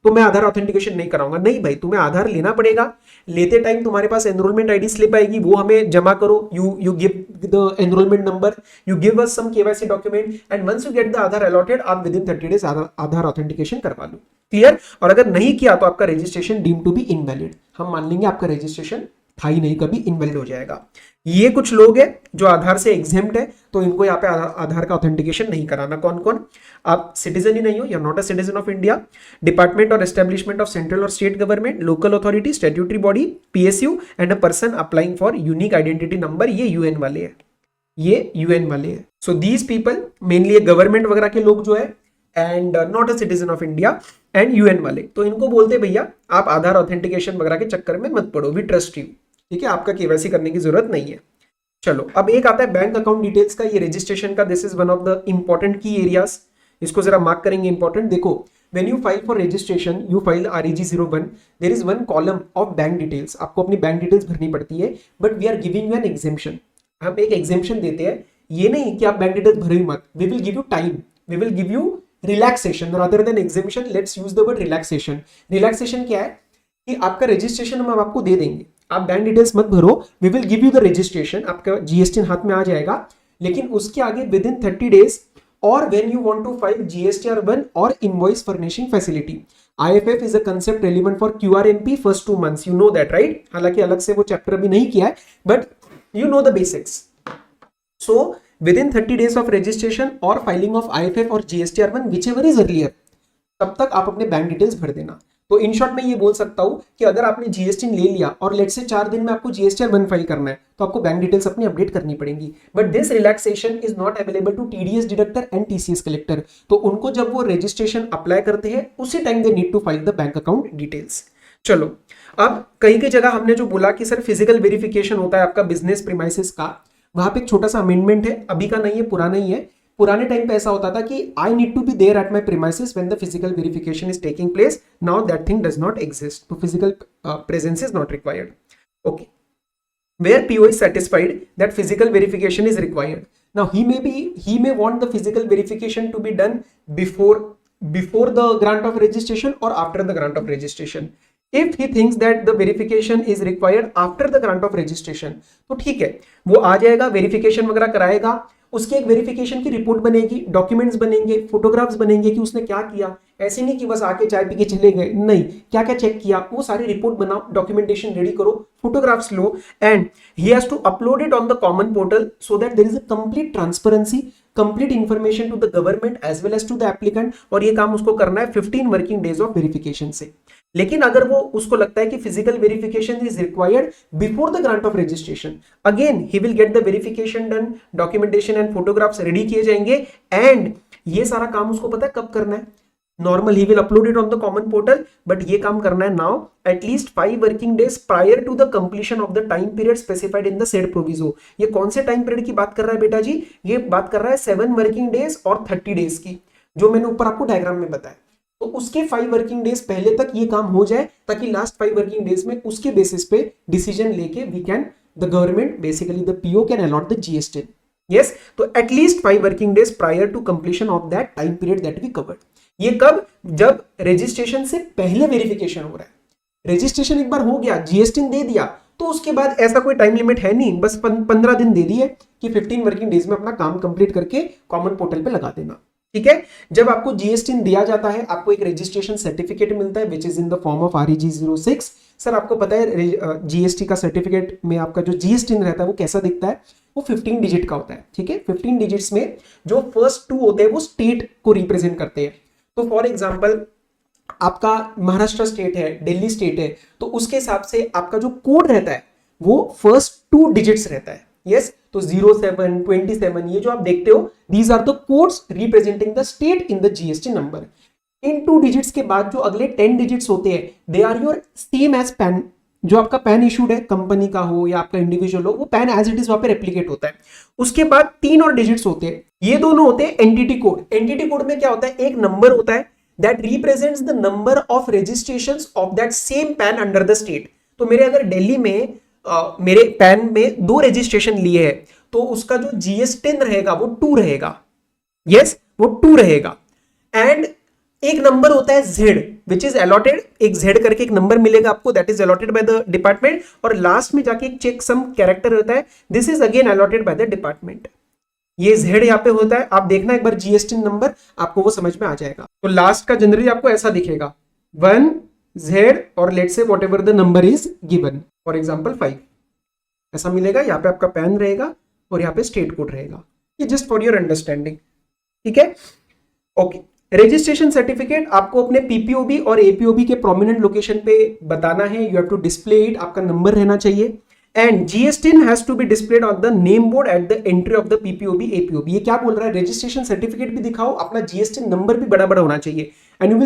तो मैं आधार ऑथेंटिकेशन नहीं कराऊंगा। नहीं भाई, तुम्हें आधार लेना पड़ेगा। लेते टाइम तुम्हारे पास एनरोलमेंट आईडी स्लिप आएगी, वो हमें जमा करो। You give the enrollment number, you give us some KYC document and once you get the Aadhaar allotted, आप within 30 days Aadhaar authentication करवा लो। क्लियर? और अगर नहीं किया तो आपका registration deem to be invalid, हम मान लेंगे आपका रजिस्ट्रेशन था ही नहीं, कभी इनवैलिड हो जाएगा। ये कुछ लोग हैं जो आधार से एग्जेम्प्ट है, तो इनको यहाँ पे आधार का ऑथेंटिकेशन नहीं कराना। कौन कौन? आप सिटीजन ही नहीं हो, you are not a citizen of India, department और एस्टेब्लिशमेंट ऑफ सेंट्रल और state government, local authority, statutory body, PSU and a person applying for unique identity number, ये यूएन वाले हैं, ये यूएन वाले हैं। So these people mainly government वगैरह के लोग जो है and not a citizen of India and UN वाले, तो इनको बोलते भैया आप आधार ऑथेंटिकेशन वगैरह के चक्कर में मत पड़ो, वी ट्रस्ट यू, ठीक है, आपका केवाईसी करने की जरूरत नहीं है। चलो अब एक आता है बैंक अकाउंट डिटेल्स का, ये रजिस्ट्रेशन का, this is one of the important key areas, इसको जरा मार्क करेंगे इंपॉर्टेंट। देखो when you file for registration, you file REG 01, there is one column of bank details, आपको अपनी बैंक डिटेल्स भरनी पड़ती है, but we are giving you an exemption, हम एक एग्जेम्पशन देते हैं। ये नहीं कि आप बैंक डिटेल्स भरो ही मत, we will give you time, we will give you relaxation rather than exemption, let's use the word relaxation. Relaxation क्या है कि आपका रजिस्ट्रेशन हम आपको दे देंगे, आप बैंक डिटेल्स मत भरो, we will give you the registration, आपका जीएसटी हाथ में आ जाएगा, लेकिन उसके आगे विद इन 30 डेज और when you want to file GSTR1 और invoice furnishing facility, IFF is a concept relevant for QRMP first 2 months, you know that right. हालांकि अलग से वो चैप्टर अभी नहीं किया है, but you know the basics. So within 30 days of registration और फाइलिंग ऑफ IFF और GSTR1 whichever is earlier, तब तक आप अपने बैंक डिटेल्स भर देना। तो इन शॉर्ट में ये बोल सकता हूं कि अगर आपने जीएसटी ले लिया और लेट से 4 दिन में आपको GSTR1 फाइल करना है, तो आपको बैंक डिटेल्स अपनी अपडेट करनी पड़ेंगी, but this relaxation is not available to TDS deductor and TCS collector. तो उनको जब वो रजिस्ट्रेशन अप्लाई करते हैं उसी time they need to file the bank account details. चलो अब कई की जगह हमने जो बोला कि सर फिजिकल वेरिफिकेशन होता है आपका बिजनेस प्रीमाइसेस का, वहां पे एक छोटा सा अमेंडमेंट है, अभी का नहीं है, पुराना ही है। पुराने टाइम पे ऐसा होता था कि I need to be there at my premises when the physical verification is taking place, now that thing does not exist, तो physical presence is not required. Okay, where PO is satisfied that physical verification is required, now he may want the physical verification to be done before the grant of registration or after the grant of registration. If he thinks that the verification is required after the grant of registration, तो ठीक है, वो आ जाएगा, वेरिफिकेशन वगैरह कराएगा, उसकी एक वेरिफिकेशन की रिपोर्ट बनेगी, डॉक्यूमेंट्स बनेंगे, फोटोग्राफ्स बनेंगे कि उसने क्या किया। ऐसे नहीं कि बस आके चाय पी के चले गए, नहीं, क्या क्या चेक किया वो सारी रिपोर्ट बनाओ, डॉक्यूमेंटेशन रेडी करो, फोटोग्राफ्स लो, and he has to upload it on the common portal so that there is a complete transparency, complete information to the government as well as to the applicant. और ये काम उसको करना है 15 वर्किंग डेज ऑफ वेरिफिकेशन से। लेकिन अगर वो उसको लगता है कि physical verification is required before the grant of registration, again he will get the verification done, documentation and photographs ready किए जाएंगे, एंड ये सारा काम उसको पता है कब करना है। Normal he will upload it on the common portal, but ये काम करना है now at least 5 working days prior to the completion of the time period specified in the said proviso. ये कौन से टाइम पीरियड की बात कर रहा है बेटा जी? ये बात कर रहा है 7 वर्किंग डेज और 30 डेज की, जो मैंने ऊपर आपको डायग्राम में बताया। तो उसके 5 वर्किंग डेज पहले तक ये काम हो जाए, ताकि लास्ट 5 वर्किंग डेज में उसके बेसिस पे डिसीजन लेके we can the government basically the PO can allot the GST। Yes, तो at least 5 working days prior to completion of that time period that we covered. ये कब? जब रजिस्ट्रेशन से पहले वेरिफिकेशन हो रहा है। रजिस्ट्रेशन एक बार हो गया, GST दे दिया, तो उसके बाद ऐसा कोई टाइम लिमिट है नहीं, बस 15 दिन दे दिए कि 15 वर्किंग डेज में अपना काम कंप्लीट करके कॉमन पोर्टल पे लगा देना। ठीक है, जब आपको जीएसटी दिया जाता है आपको एक रजिस्ट्रेशन सर्टिफिकेट मिलता है which is in the form of REG06। Sir आपको पता है जीएसटी का सर्टिफिकेट में आपका जो जीएसटी रहता है वो कैसा दिखता है, वो 15 डिजिट का होता है। ठीक है, 15 डिजिट्स में जो फर्स्ट 2 होते हैं वो स्टेट को रिप्रेजेंट करते हैं। तो फॉर एग्जाम्पल आपका महाराष्ट्र स्टेट है, दिल्ली स्टेट है, तो उसके हिसाब से आपका जो कोड रहता है वो फर्स्ट 2 डिजिट्स रहता है। यस, तो 07, 27 ये जो आप देखते हो these are the codes representing the state in the GST number. इन 2 डिजिट्स के बाद जो अगले 10 डिजिट्स होते हैं they are your same as PAN. जो आपका पैन इशूड है कंपनी का हो या आपका इंडिविजुअल हो, वो पैन एज इट इज वहां पे रेप्लिकेट होता है। उसके बाद 3 और डिजिट्स होते हैं, ये दोनों होते हैं एंटिटी कोड। एंटिटी कोड में क्या होता है, एक नंबर होता है that represents the number of registrations of that same PAN under the state। तो मेरे अगर दिल्ली में मेरे पैन में 2 रजिस्ट्रेशन लिए हैं तो उसका जो GS10 रहेगा वो 2 रहेगा। यस, वो 2 रहेगा। एंड एक नंबर होता है Z विच इज अलॉटेड, एक Z करके एक नंबर मिलेगा आपको, that is allotted by the department. और लास्ट में जाके एक चेक सम कैरेक्टर रहता है, this is again allotted by the department. ये Z यहाँ पे होता है, आप देखना एक बार GST नंबर आपको वो समझ में आ जाएगा। तो लास्ट का जनरली आपको ऐसा दिखेगा 1Z और let's say whatever the number is given, for example 5 ऐसा मिलेगा। यहाँ पे आपका पैन रहेगा और यहाँ पे स्टेट कोड रहेगा। ये जस्ट फॉर योर अंडरस्टैंडिंग। ठीक है, ओके। रजिस्ट्रेशन सर्टिफिकेट आपको अपने PPOB और APOB के प्रोमिनेंट लोकेशन पे बताना है, you have to display it, आपका नंबर रहना चाहिए। And GST has to be displayed on the name board at the entry of the PPOB APOB। ये क्या बोल रहा है, रजिस्ट्रेशन सर्टिफिकेट भी दिखाओ, अपना GST नंबर भी बड़ा बड़ा होना चाहिए। And you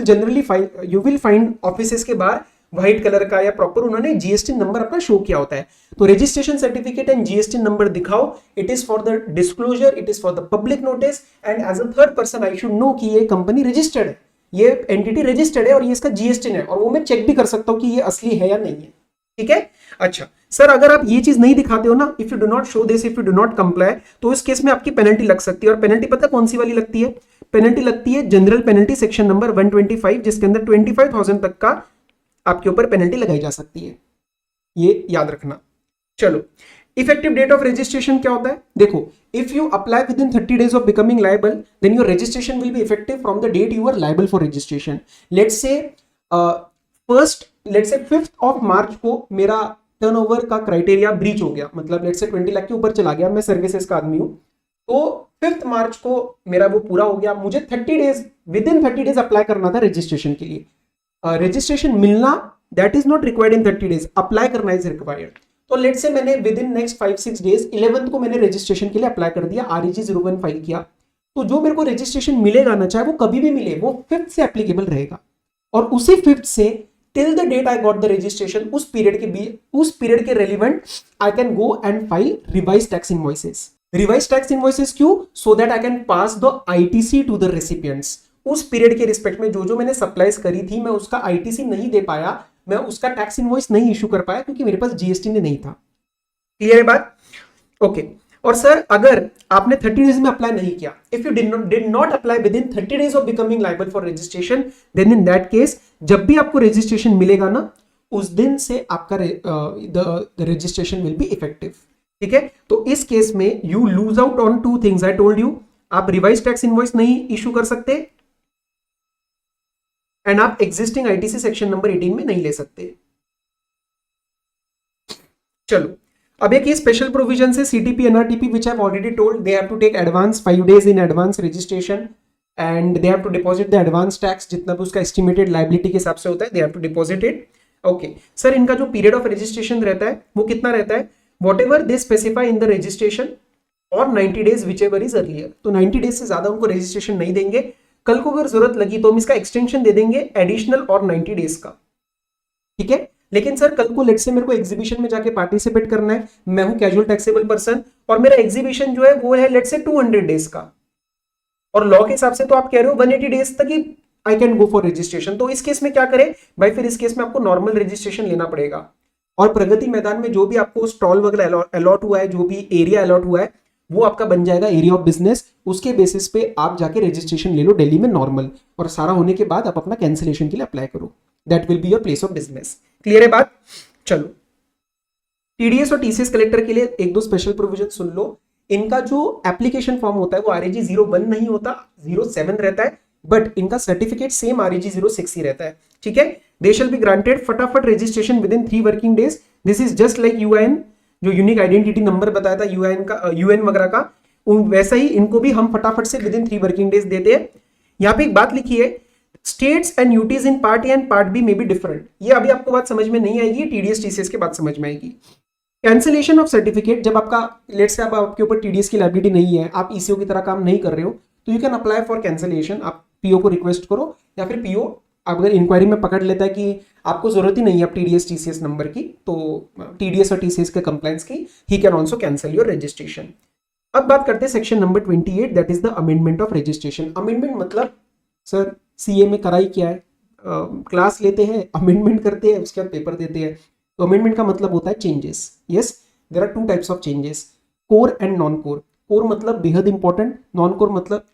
will find offices के बाहर व्हाइट कलर का या प्रॉपर उन्होंने GST नंबर अपना शो किया होता है। तो registration certificate and GST number दिखाओ, it is for the disclosure, it is for the public notice and as a third person I should know कि ये कंपनी रजिस्टर्ड है, ये एंटिटी रजिस्टर्ड है और ये इसका GST है, और वो मैं चेक भी कर सकता हूं कि ये असली है या नहीं है। ठीक है, अच्छा सर अगर आप ये चीज नहीं दिखाते हो ना, if you do not show this, if you do not comply, तो इस केस में आपकी पेनल्टी लग सकती है। और पेनल्टी पता कौन सी वाली लगती है, पेनल्टी लगती है जनरल पेनल्टी सेक्शन नंबर 125, जिसके अंदर 25,000 तक का आपके ऊपर पेनल्टी लगाई जा सकती है, ये याद रखना। चलो, इफेक्टिव डेट ऑफ रजिस्ट्रेशन क्या होता है, देखो if you apply within 30 days of becoming liable then your registration will be effective from the date you are liable for registration. Let's say 5th of March को मेरा टर्नओवर का क्राइटेरिया ब्रीच हो गया, मतलब लेट्स से 20 लाख के ऊपर चला गया, मैं सर्विसेज का आदमी हूं, तो 5th मार्च को मेरा वो पूरा हो गया, मुझे 30 days with in 30 days apply करना था रजिस्ट्रेशन के लिए। रजिस्ट्रेशन मिलना that is not required in 30 days, apply करना इज रिक्वायर्ड। तो लेट्स से मैंने with in next 5-6 days 11th को मैंने रजिस्ट्रेशन के लिए अप्लाई कर दिया, REG01 फाइल किया, तो जो मेरे को रजिस्ट्रेशन मिलेगा ना, चाहे वो कभी भी मिले, वो 5th से एप्लीकेबल रहेगा। और उसी 5th से till the date I got the registration, उस पीरियड के relevant I can go and file revise tax invoices. Revise tax invoices क्यों, so that I can pass the ITC to the recipients. उस पीरियड के रिस्पेक्ट में जो जो मैंने सप्लाईज करी थी, मैं उसका ITC नहीं दे पाया, मैं उसका टैक्स इनवॉइस नहीं इशू कर पाया क्योंकि मेरे पास GST नहीं था। क्लियर है बात, ओके। और सर अगर आपने 30 days में अप्लाई नहीं किया, if you did not apply within 30 days of becoming liable for registration, then in that case जब भी आपको रजिस्ट्रेशन मिलेगा ना, उस दिन से आपका the registration will be effective. ठीक है, तो इस केस में you lose out on 2 things I told you, आप रिवाइज टैक्स इनवॉइस नहीं इशू कर सकते एंड आप एग्जिस्टिंग ITC सेक्शन नंबर 18 में नहीं ले सकते। चलो, अब एक ये स्पेशल प्रोविजन है CTP NRTP which I have already told, they have to take advance 5 days in advance registration and they have to deposit the advance tax, जितना भी उसका estimated liability के हिसाब से होता है, they have to deposit it। Okay sir, इनका जो पीरियड ऑफ रजिस्ट्रेशन रहता है वो कितना रहता है, whatever they specify in the registration और 90 days whichever is earlier। तो 90 days से ज्यादा उनको रजिस्ट्रेशन नहीं देंगे, कल को अगर जरूरत लगी तो हम इसका एक्सटेंशन दे देंगे एडिशनल और 90 days का। ठीक है, लेकिन सर कल को लेट्स से मेरे को एग्जीबिशन में जाके पार्टिसिपेट करना है, मैं हूं कैजुअल टैक्सेबल पर्सन और मेरा एग्जीबिशन जो है वो है लेट्स से 200 days का, और लॉ के हिसाब से तो आप कह रहे हो 180 days तक ही I can go for registration. तो इस केस में क्या करें भाई, फिर इस केस में आपको नॉर्मल रजिस्ट्रेशन लेना पड़ेगा। और प्रगति मैदान में जो भी आपको स्टॉल वगैरह अलॉट हुआ है, जो भी एरिया अलॉट हुआ है, वो आपका बन जाएगा एरिया ऑफ बिजनेस। उसके बेसिस पे आप जाके रजिस्ट्रेशन ले लो दिल्ली में नॉर्मल, और सारा होने के बाद आप अपना कैंसिलेशन के लिए अप्लाई करो, that will be your place of business. Clear है बात, चलो टीडीएस और टीसीएस कलेक्टर के लिए एक दो स्पेशल प्रोविजन सुन लो। इनका जो एप्लीकेशन फॉर्म होता है वो आरएजी 01 नहीं होता, 07 रहता है, बट इनका सर्टिफिकेट सेम आरएजी 06 ही रहता है। ठीक है, दे शैल बी ग्रांटेड फटाफट registration with in 3 working days. This is just like UIN, जो यूनिक आइडेंटिटी नंबर बताया था यूआईएन का, यूएन वगैरह का, वैसा ही इनको भी हम फटाफट से विद इन 3 वर्किंग डेज देते हैं। यहाँ पे एक बात लिखी है, states and UTs in part A and part B may be different. ये अभी आपको बात समझ में नहीं आएगी, टीडीएस टीसीएस के बाद समझ में आएगी। कैंसिलेशन ऑफ सर्टिफिकेट, जब आपका लेट्स से आपके ऊपर टीडीएस की लायबिलिटी नहीं है, आप ईसीओ की तरह काम नहीं कर रहे हो, तो you can apply for cancellation. आप पीओ को रिक्वेस्ट करो, या फिर पीओ अगर इंक्वायरी में पकड़ लेता है कि आपको जरूरत ही नहीं है अब टीडीएस टीसीएस नंबर की, तो टीडीएस और टीसीएस के कंप्लायंस की, he can also cancel your registration. अब बात करते हैं section number 28, that is the amendment of registration. Amendment मतलब सर सीए में कराई क्या है, क्लास लेते हैं, अमेंडमेंट करते हैं, उसके बाद पेपर देते हैं। तो अमेंडमेंट का मतलब होता है changes. Yes, there are 2 types of changes, core and non core. Core मतलब बेहद इंपॉर्टेंट, नॉन कोर मतलब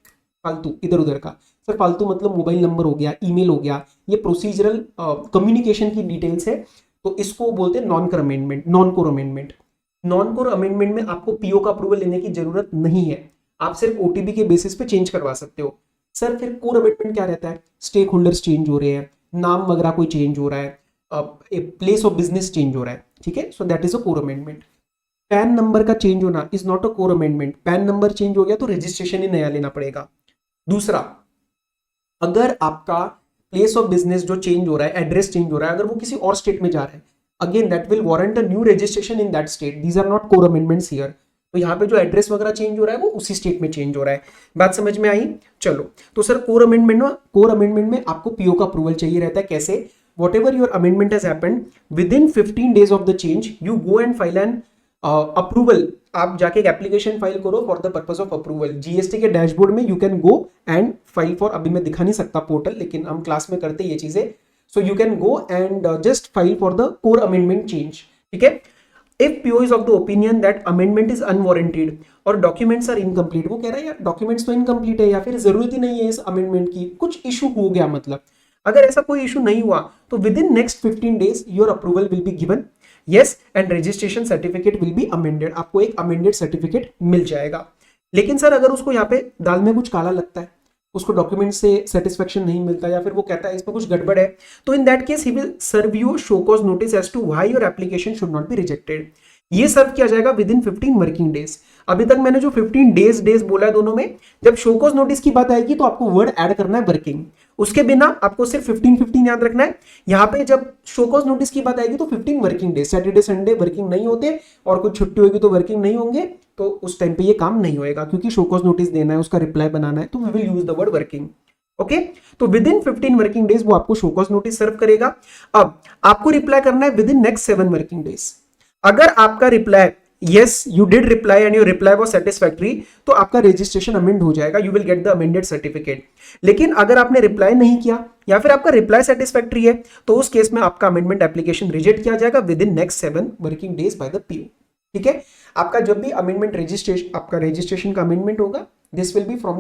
फालतू, इधर उधर का। सर फालतू मतलब मोबाइल नंबर हो गया, ईमेल हो गया, ये प्रोसीजरल कम्युनिकेशन की डिटेल्स है, तो इसको बोलते हैं non core amendment, non core amendment. Non core amendment में आपको पीओ का अप्रूवल लेने की जरूरत नहीं है, आप सिर्फ ओटीपी के बेसिस पे चेंज करवा सकते हो। सर फिर कोर अमेंडमेंट क्या रहता है, स्टेक होल्डर्स चेंज हो रहे हैं, नाम वगैरह कोई चेंज हो रहा है, प्लेस ऑफ बिजनेस चेंज हो रहा है, ठीक है, so that is a core amendment. Pan number का चेंज होना is not a core amendment. Pan number change हो गया तो रजिस्ट्रेशन ही नया लेना पड़ेगा। दूसरा, अगर आपका प्लेस ऑफ बिजनेस जो चेंज हो रहा है, एड्रेस चेंज हो रहा है, अगर वो किसी और स्टेट में जा रहा है, again that will warrant a new registration in that state. These are not core amendments here. तो यहाँ पे जो एड्रेस वगैरह चेंज हो रहा है वो उसी स्टेट में चेंज हो रहा है। बात समझ में आई? चलो, तो सर कोर अमेंडमेंट में आपको पीओ का अप्रूवल चाहिए रहता है। कैसे? whatever your amendment has happened within 15 days of the change, you go and file an approval. आप जाके एक एप्लीकेशन फाइल करो for the purpose of approval. GST के डैशबोर्ड में you can go and file for, अभी मैं दिखा नहीं सकता पोर्टल, लेकिन हम क्लास में करते ये चीजें। सो you can go and just file for the core amendment change. ठीक है, if PO is of the opinion that amendment is unwarranted और डॉक्यूमेंट्स आर इनकम्प्लीट, वो कह रहा है यार डॉक्यूमेंट्स तो इनकम्प्लीट है या फिर जरूरत ही नहीं है इस अमेंडमेंट की, कुछ इशू हो गया, मतलब अगर ऐसा कोई इशू नहीं हुआ तो within next 15 days your approval will be given, yes, and registration certificate will be amended. आपको एक अमेंडेड सर्टिफिकेट मिल जाएगा। लेकिन सर अगर उसको यहाँ पे दाल में कुछ काला लगता है, उसको डॉक्यूमेंट से सेटिस्फेक्शन नहीं मिलता, या फिर वो कहता है इसमें कुछ गड़बड़ है, तो in that case he will serve you show cause notice as to why your application should not be rejected. ये सर्व किया जाएगा विद इन 15 वर्किंग डेज। अभी तक मैंने जो 15 डेज बोला है दोनों में, जब शोकॉज नोटिस की बात आएगी तो आपको वर्ड ऐड करना है वर्किंग, उसके बिना आपको सिर्फ 15 याद रखना है। यहाँ पे जब शोकॉज नोटिस की बात आएगी तो 15 working days, Saturday Sunday working नहीं होते, और कोई छुट्टी होगी तो वर्किंग नहीं होंगे, तो उस टाइम पे ये काम नहीं होएगा, क्योंकि शोकॉज नोटिस देना है, उसका रिप्लाई बनाना है, तो we will use the word working. Okay, तो विद इन 15 वर्किंग डेज वो आपको शोकॉज नोटिस सर्व करेगा। अब आपको रिप्लाई करना है within next 7 working days. अगर आपका reply yes you did reply and your reply was satisfactory, तो आपका रजिस्ट्रेशन अमेंड हो जाएगा, you will get the amended certificate। लेकिन अगर आपने रिप्लाई नहीं किया या फिर आपका रिप्लाई सेटिस्फैक्ट्री है, तो उस केस में आपका अमेंडमेंट एप्लीकेशन रिजेक्ट किया जाएगा within next 7 working days by the PO. ठीक है, आपका जब भी अमेंडमेंट रजिस्ट्रेशन, आपका रजिस्ट्रेशन का अमेंडमेंट होगा, this will be from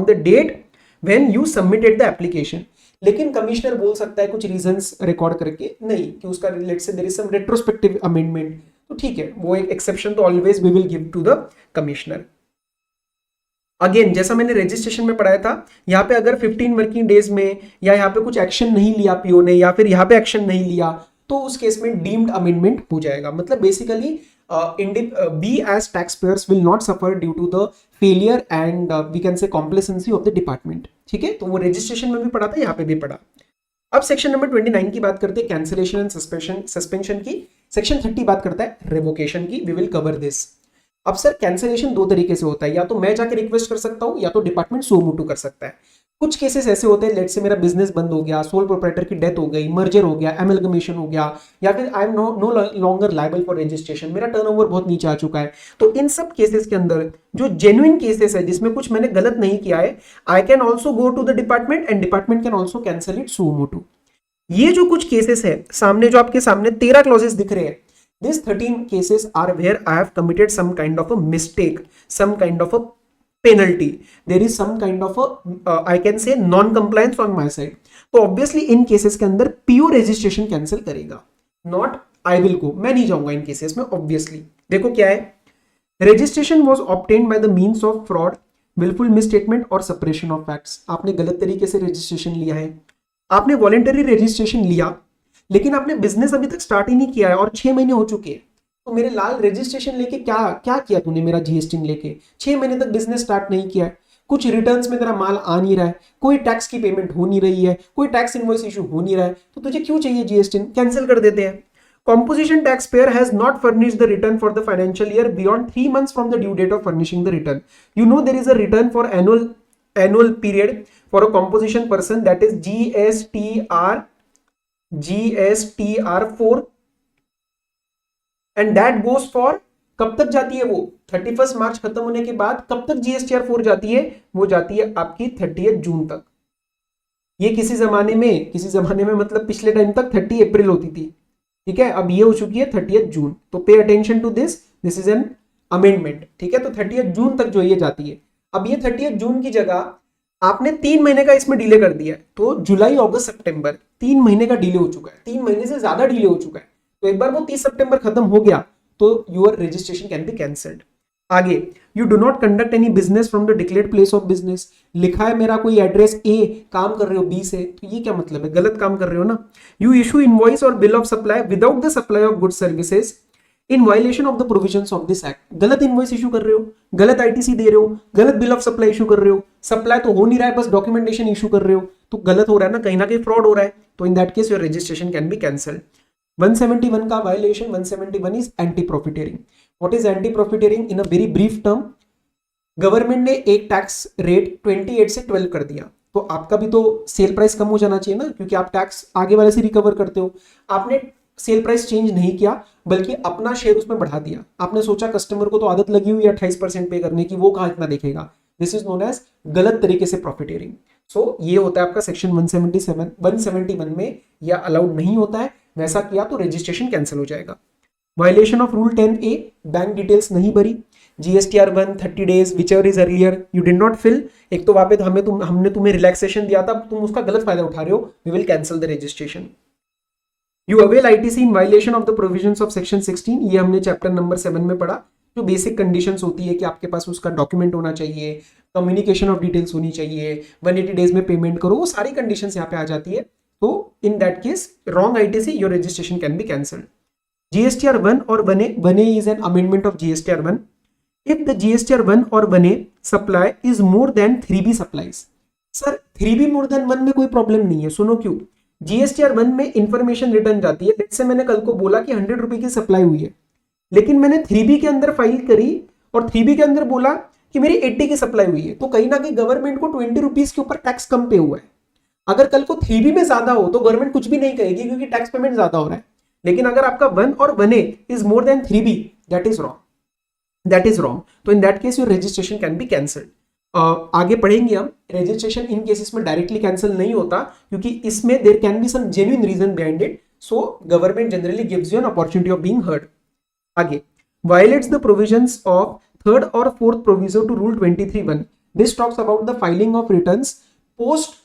the date when you submitted the application. लेकिन कमिश्नर बोल सकता है कुछ रीजंस रिकॉर्ड करके नहीं कि उसका let's say there is some retrospective amendment, तो ठीक है, वो एक एक्सेप्शन तो always we will give to the commissioner. Again जैसा मैंने रजिस्ट्रेशन में पढ़ाया था, यहाँ पे अगर 15 वर्किंग डेज में या यहाँ पे कुछ एक्शन नहीं लिया पीओ ने, या फिर यहाँ पे एक्शन नहीं लिया, तो उस केस में डीम्ड अमेंडमेंट हो जाएगा। मतलब basically we as taxpayers will not suffer due to the failure and we can say complacency of the department। ठीक है, तो वो रजिस्ट्रेशन में भी पढ़ा था, यहाँ पे भी पढ़ा। अब सेक्शन नंबर 29 की बात करते हैं, कैंसिलेशन एंड सस्पेंशन की। सेक्शन 30 बात करता है रिवोकेशन की। We will cover this. अब सर कैंसिलेशन 2 तरीके से होता है, या तो मैं जाकर रिक्वेस्ट कर सकता हूं, या तो डिपार्टमेंट सो मोटो कर सकता है। कुछ केसेस ऐसे होते हैं, लेट्स से मेरा बिजनेस बंद हो गया, सोल प्रोप्राइटर की डेथ हो गई, मर्जर हो गया, एमलगमेशन हो गया, या फिर I am no longer liable for registration, मेरा टर्नओवर बहुत नीचे आ चुका है। तो इन सब केसेस के अंदर जो जेन्युइन केसेस है जिसमें कुछ मैंने गलत नहीं किया है, I can also go to the department and department can also cancel it suo motu. ये जो कुछ केसेस है सामने, जो आपके सामने 13 क्लॉजेस दिख रहे हैं, these 13 cases are where I have committed some kind of a mistake, some kind of a penalty, there is some kind of a I can say non-compliance on my side। तो obviously इन केसेस के अंदर पीओ रजिस्ट्रेशन कैंसिल करेगा, नॉट आई विल गो, मैं नहीं जाऊंगा इन केसेस में ऑब्वियसली। देखो क्या है, registration was obtained by the means of fraud, wilful misstatement और सपरेशन ऑफ फैक्ट्स। आपने गलत तरीके से रजिस्ट्रेशन लिया है, आपने वॉलेंटरी रजिस्ट्रेशन लिया लेकिन आपने बिजनेस अभी तक स्टार्ट ही नहीं किया है और 6 महीने हो चुके हैं, तो मेरे लाल रजिस्ट्रेशन लेके क्या क्या किया तूने मेरा जीएसटी लेके? 6 महीने तक बिजनेस स्टार्ट नहीं किया है, कुछ रिटर्न्स में तेरा माल आ नहीं रहा है, कोई टैक्स की पेमेंट हो नहीं रही है, कोई टैक्स इनवॉइस इशू हो नहीं रहा है, तो तुझे क्यों चाहिए जीएसटी? कैंसिल कर देते हैं। Composition taxpayer has not furnished the return for the financial year beyond 3 months from the due date of furnishing the return. You know there is a return for annual period for a composition person, that is GSTR 4, and that goes for, कब तक जाती है वो? 31 मार्च खत्म होने के बाद कब तक GSTR 4 जाती है? वो जाती है आपकी 30 जून तक। ये किसी जमाने में मतलब पिछले टाइम तक 30 अप्रैल होती थी, ठीक है, अब ये हो चुकी है 30 जून। तो pay attention to this is an amendment, ठीक है। तो 30 जून तक जो ये जाती है। अब ये 30 जून की जगह आपने 3 महीने का इसमें डिले कर दिया है, तो जुलाई अगस्त सितंबर 3 महीने का डिले हो चुका है, 3 महीने से ज्यादा डिले हो चुका है। तो एक बार वो 30 सितंबर खत्म हो गया तो your registration can be cancelled. आगे, you do not conduct any business from the declared place of business. लिखा है मेरा कोई एड्रेस ए, काम कर रहे हो बी से, तो ये क्या मतलब है? गलत काम कर रहे हो ना। यू इशू इनवॉइस और bill of supply without the supply of goods services in violation of the provisions of this act. गलत इनवॉइस इशू कर रहे हो, गलत आईटीसी दे रहे हो, गलत बिल ऑफ सप्लाई इशू कर रहे हो, सप्लाई तो हो नहीं रहा है, बस डॉक्यूमेंटेशन इशू कर रहे हो, तो गलत हो रहा है ना, कहीं फ्रॉड हो रहा है। तो in that case your registration can be cancelled. 171 का violation, 171 is anti profiteering. What is anti profiteering? In a very brief term, government ने एक टैक्स रेट 28 से 12 कर दिया, तो आपका भी तो सेल प्राइस कम हो जाना चाहिए ना, क्योंकि आप टैक्स आगे वाले से रिकवर करते हो। आपने सेल प्राइस चेंज नहीं किया बल्कि अपना शेयर उसमें बढ़ा दिया। आपने सोचा कस्टमर को तो आदत लगी हुई है 28% पे करने की, वो कहां इतना देखेगा। दिस इज नोन एज गलत तरीके से प्रॉफिटेरिंग। सो ये होता है आपका सेक्शन 171 में, यह अलाउड नहीं होता है, वैसा किया तो रजिस्ट्रेशन कैंसिल हो जाएगा। Violation of rule 10A, bank details नहीं भरी, GSTR 1 30 days whichever is earlier you did not fill। एक तो वहां पे हमने तुम्हें रिलैक्सेशन दिया था, तुम उसका गलत फायदा उठा रहे हो, we will cancel the registration। You avail ITC in violation of the provisions of section 16, ये हमने चैप्टर नंबर 7 में पढ़ा। जो बेसिक कंडीशंस होती है कि आपके पास उसका डॉक्यूमेंट होना चाहिए, कम्युनिकेशन ऑफ डिटेल्स होनी चाहिए, 180 डेज में पेमेंट करो, वो सारी कंडीशंस यहाँ पे आ जाती है। तो in that case wrong ITC, your registration can be cancelled. GSTR 1 और 1A is an amendment of GSTR 1। If the GSTR 1 or 1A supply is more than 3B supplies, sir 3B more than 1 में कोई प्रॉब्लम नहीं है, सुनो क्यों। GSTR 1 में इंफॉर्मेशन रिटर्न जाती है, लेट्स से मैंने कल को बोला कि 100 रुपए की सप्लाई हुई है, लेकिन मैंने 3B के अंदर फाइल करी और 3B के अंदर बोला कि मेरी 80 की सप्लाई हुई है, तो कहीं ना कहीं गवर्नमेंट को 20 रुपीज के ऊपर टैक्स कम पे हुआ है। अगर कल को 3B में ज्यादा हो तो गवर्नमेंट कुछ भी नहीं कहेगी क्योंकि टैक्स पेमेंट ज्यादा हो रहा है, लेकिन अगर आपका 1 और 1A is more than 3B, that is wrong. तो in that case your registration can be cancelled. आगे पढ़ेंगे हम, रजिस्ट्रेशन इन केसेस में डायरेक्टली कैंसिल नहीं होता क्योंकि इसमें there can be some genuine reason behind it, so government generally gives you an opportunity of being heard. आगे, violates the provisions of third और fourth provision to rule 23(1). This talks about the filing of returns post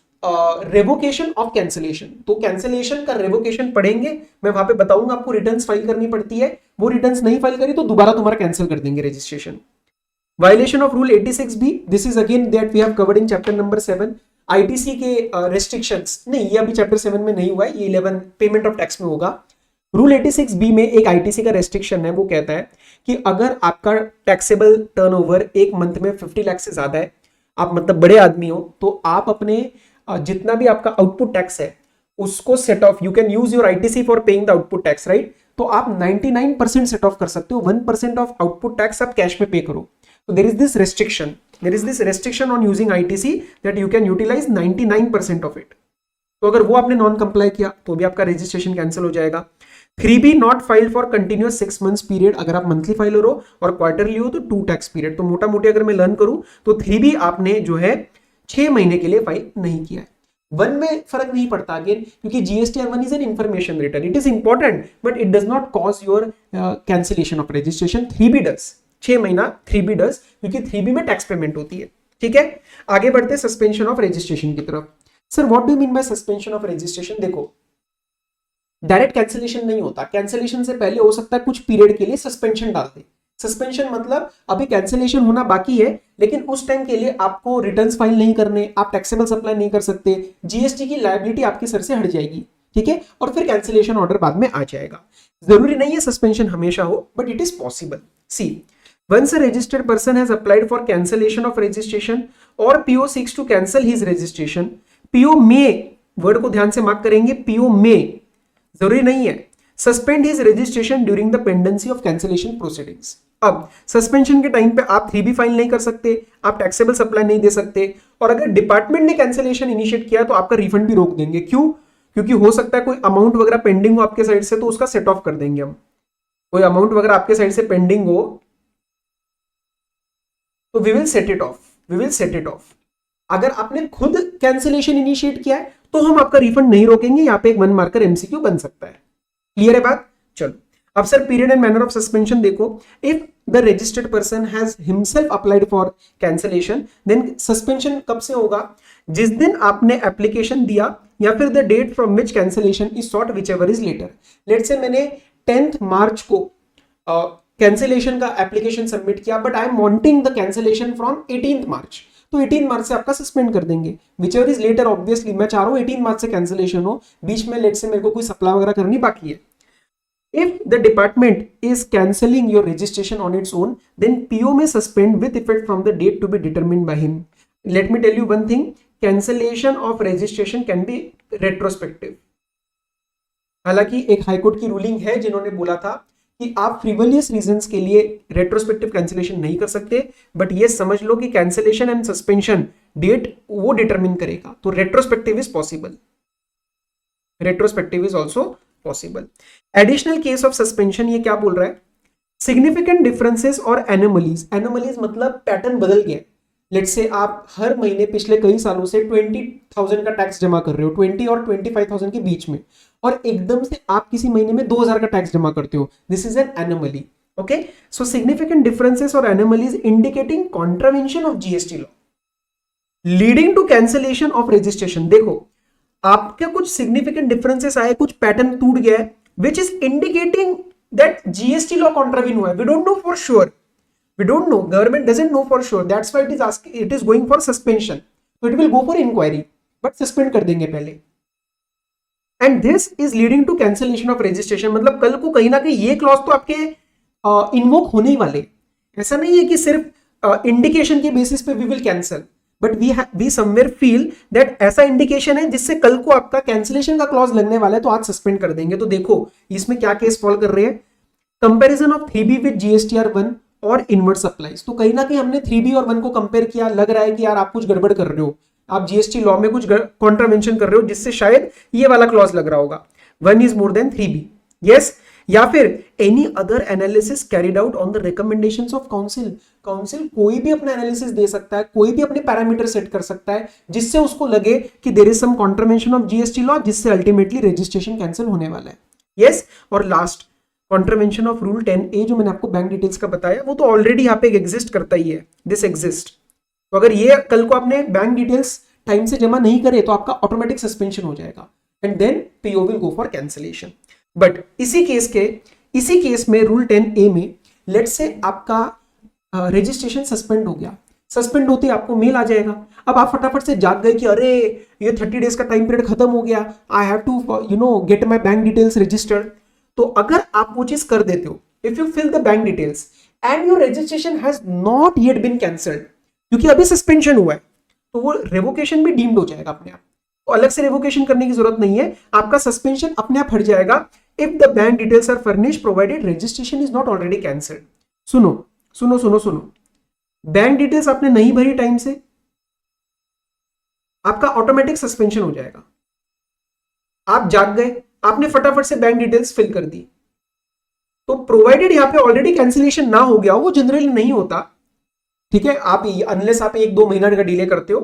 revocation of cancellation. तो कैंसिलेशन का रेवोकेशन पढ़ेंगे, मैं वहां पे बताऊंगा आपको रिटर्न्स फाइल करनी पड़ती है, वो रिटर्न्स नहीं फाइल करी तो दोबारा तुम्हारा कैंसिल कर देंगे registration. Violation of rule 86B, this is again that we have covered in chapter number 7। ITC के रेस्ट्रिक्शंस नहीं, ये अभी चैप्टर 7 में नहीं हुआ है, ये 11 पेमेंट ऑफ टैक्स में होगा। रूल 86B में एक ITC का रेस्ट्रिक्शन है, वो कहता है कि अगर आपका टैक्सेबल टर्नओवर एक मंथ में 50 लाख से ज्यादा है, आप मतलब बड़े आदमी हो, तो आप अपने जितना भी आपका आउटपुट टैक्स है उसको set of, you can use your ITC for paying the output tax, right. तो आप 99% सेट ऑफ कर सकते हो, 1% ऑफ आउटपुट टैक्स आप कैश में पे करो। So there is this restriction on using ITC that you can utilize 99% of it। तो अगर वो आपने नॉन कंप्लाई किया तो भी आपका रजिस्ट्रेशन कैंसिल हो जाएगा। 3B not file for continuous 6 months period, अगर आप मंथली फाइलर हो और क्वार्टरली हो तो 2 टैक्स पीरियड। तो मोटा मोटी अगर मैं लर्न करूं तो 3B आपने जो है 6 महीने के लिए फाइल नहीं किया है। 1 में फर्क नहीं पड़ता अगेन, क्योंकि GSTR 1 is an information return, it is important but it does not cause your cancellation of registration. 3B does, 6 महीना 3B डज, क्योंकि 3B में टैक्स पेमेंट होती है। ठीक है, आगे बढ़ते सस्पेंशन ऑफ रजिस्ट्रेशन की तरफ। Sir what do you mean by suspension of registration? देखो, डायरेक्ट कैंसिलेशन नहीं होता, कैंसिलेशन से पहले हो सकता है कुछ पीरियड के लिए सस्पेंशन डाल दे। सस्पेंशन मतलब अभी कैंसिलेशन होना बाकी है, लेकिन उस टाइम के लिए आपको रिटर्न्स फाइल नहीं करने, आप टैक्सेबल सप्लाई नहीं कर सकते, जीएसटी की लायबिलिटी आपके सर से हट जाएगी, ठीक है, और फिर कैंसिलेशन ऑर्डर बाद में आ जाएगा। जरूरी नहीं है सस्पेंशन हमेशा हो, but it is possible. See, once a registered person has applied for cancellation of registration or PO seeks to cancel his registration, PO may, word को ध्यान से मार्क करेंगे, PO may, जरूरी नहीं है, suspend his registration during the pendency of cancellation proceedings. अब सस्पेंशन के टाइम पे आप 3B फाइल नहीं कर सकते, आप टैक्सेबल सप्लाई नहीं दे सकते, और अगर डिपार्टमेंट ने कैंसिलेशन इनिशिएट किया तो आपका रिफंड भी रोक देंगे। क्यों? क्योंकि हो सकता है कोई अमाउंट वगैरह पेंडिंग हो आपके साइड से, तो उसका सेट ऑफ कर देंगे हम। कोई अमाउंट वगैरह आपके साइड से पेंडिंग हो तो we will set it off, we will set it off. अगर आपने खुद कैंसिलेशन इनिशिएट किया है तो हम आपका रिफंड नहीं रोकेंगे। यहां पे एक वन मार्कर एमसीक्यू बन सकता है। क्लियर है बात? चलो अब sir period and manner of suspension देखो। If the registered person has himself applied for cancellation, then suspension कब से होगा? जिस दिन आपने एप्लीकेशन दिया या फिर the date from which cancellation is sought, whichever is later. Let's say मैंने 10th मार्च को कैंसिलेशन का एप्लीकेशन सबमिट किया, but I am wanting the cancellation from 18th March, तो 18 मार्च से आपका सस्पेंड कर देंगे। विचएवर इज लेटर, ऑब्वियसली मैं चाह रहा हूं 18 मार्च से कैंसिलेशन हो, बीच में लेट से मेरे को कोई सप्लाई वगैरह करनी बाकी है। If the department is cancelling your registration on its own, then PO may suspend with effect from the date to be determined by him. Let me tell you one thing, cancellation of registration can be retrospective. हालांकि एक हाईकोर्ट की रूलिंग है जिन्होंने बोला था कि आप फ्रिवलियस रीजंस के लिए रेट्रोस्पेक्टिव कैंसिलेशन नहीं कर सकते, बट ये समझ लो कि कैंसिलेशन एंड सस्पेंशन डेट वो डिटरमिन करेगा, तो retrospective is possible, retrospective is also possible. Additional case of suspension, ये क्या बोल रहा है? सिग्निफिकेंट डिफरेंसेस और एनोमलीज। एनोमलीज मतलब पैटर्न बदल गया। लेट्स से आप हर महीने पिछले कई सालों से 20,000 का टैक्स जमा कर रहे हो, 20 और 25,000 के बीच में, और एकदम से आप किसी महीने में 2,000 का टैक्स जमा करते हो, this is an anomaly. Okay, so significant differences और anomalies indicating contravention of GST law leading to cancellation of registration. देखो आपके कुछ सिग्निफिकेंट डिफरेंसेस आए, कुछ पैटर्न टूट गया है, which is indicating that GST law contravene हुआ है। We don't know for sure, we don't know, government doesn't know for sure, that's why it is going for suspension, so it will go for inquiry, but suspend कर देंगे पहले। and this is leading to cancellation of registration, मतलब कल को कहीं ना कहीं ये क्लॉज तो आपके इन्वोक होने ही वाले। ऐसा नहीं है कि सिर्फ इंडिकेशन के बेसिस पे we will cancel, but we somewhere feel that ऐसा इंडिकेशन है जिससे कल को आपका कैंसिलेशन का क्लॉज लगने वाला है, तो आज सस्पेंड कर देंगे। तो देखो इसमें क्या केस फॉल कर रहे हैं, comparison of 3B with GSTR 1 और इनवर्ट सप्लाईज। तो कहीं ना कहीं हमने 3B और 1 को कंपेयर किया, लग रहा है कि यार आप कुछ गड़बड़ कर रहे हो, आप जीएसटी लॉ में कुछ कॉन्ट्रावेंशन कर रहे हो, जिससे शायद ये वाला क्लॉज लग रहा होगा, 1 is more than 3B, yes. या फिर any other analysis carried out on the recommendations of council. Council कोई भी अपना एनालिसिस दे सकता है, कोई भी अपने पैरामीटर सेट कर सकता है, जिससे उसको लगे कि there is some contravention of GST law, जिससे अल्टीमेटली रजिस्ट्रेशन कैंसिल होने वाला है, यस। और last contravention of rule 10A, जो मैंने आपको बैंक डिटेल्स का बताया, वो तो ऑलरेडी यहाँ पे एग्जिस्ट करता ही है, दिस एग्जिस्ट। तो अगर ये कल को आपने बैंक डिटेल्स टाइम से जमा नहीं करे तो आपका ऑटोमेटिक सस्पेंशन हो जाएगा, and then PO will go for cancellation. But इसी केस में रूल 10A में लेट्स से आपका रजिस्ट्रेशन सस्पेंड हो गया, सस्पेंड होते आपको मेल आ जाएगा। अब आप फटाफट से जाग गए कि अरे ये 30 डेज का टाइम पीरियड खत्म हो गया, I have to get my bank details registered. तो अगर आप वो चीज कर देते हो, if you fill the bank details and your registration has not yet been cancelled, क्योंकि अभी सस्पेंशन हुआ है, तो वो रेवोकेशन भी डीम्ड हो जाएगा अपने आप, तो अलग से रेवोकेशन करने की जरूरत नहीं है, आपका सस्पेंशन अपने आप हट जाएगा। If the bank details are furnished provided registration is not already cancelled. सुनो सुनो सुनो सुनो, बैंक डिटेल्स आपने नहीं भरी टाइम से, आपका ऑटोमेटिक सस्पेंशन हो जाएगा। आप जाग गए, आपने फटाफट से बैंक डिटेल्स फिल कर दी, तो प्रोवाइडेड यहां पे ऑलरेडी कैंसिलेशन ना हो गया, वो जनरली नहीं होता, ठीक है। आप अनलेस आप 1-2 महीना का डिले करते हो,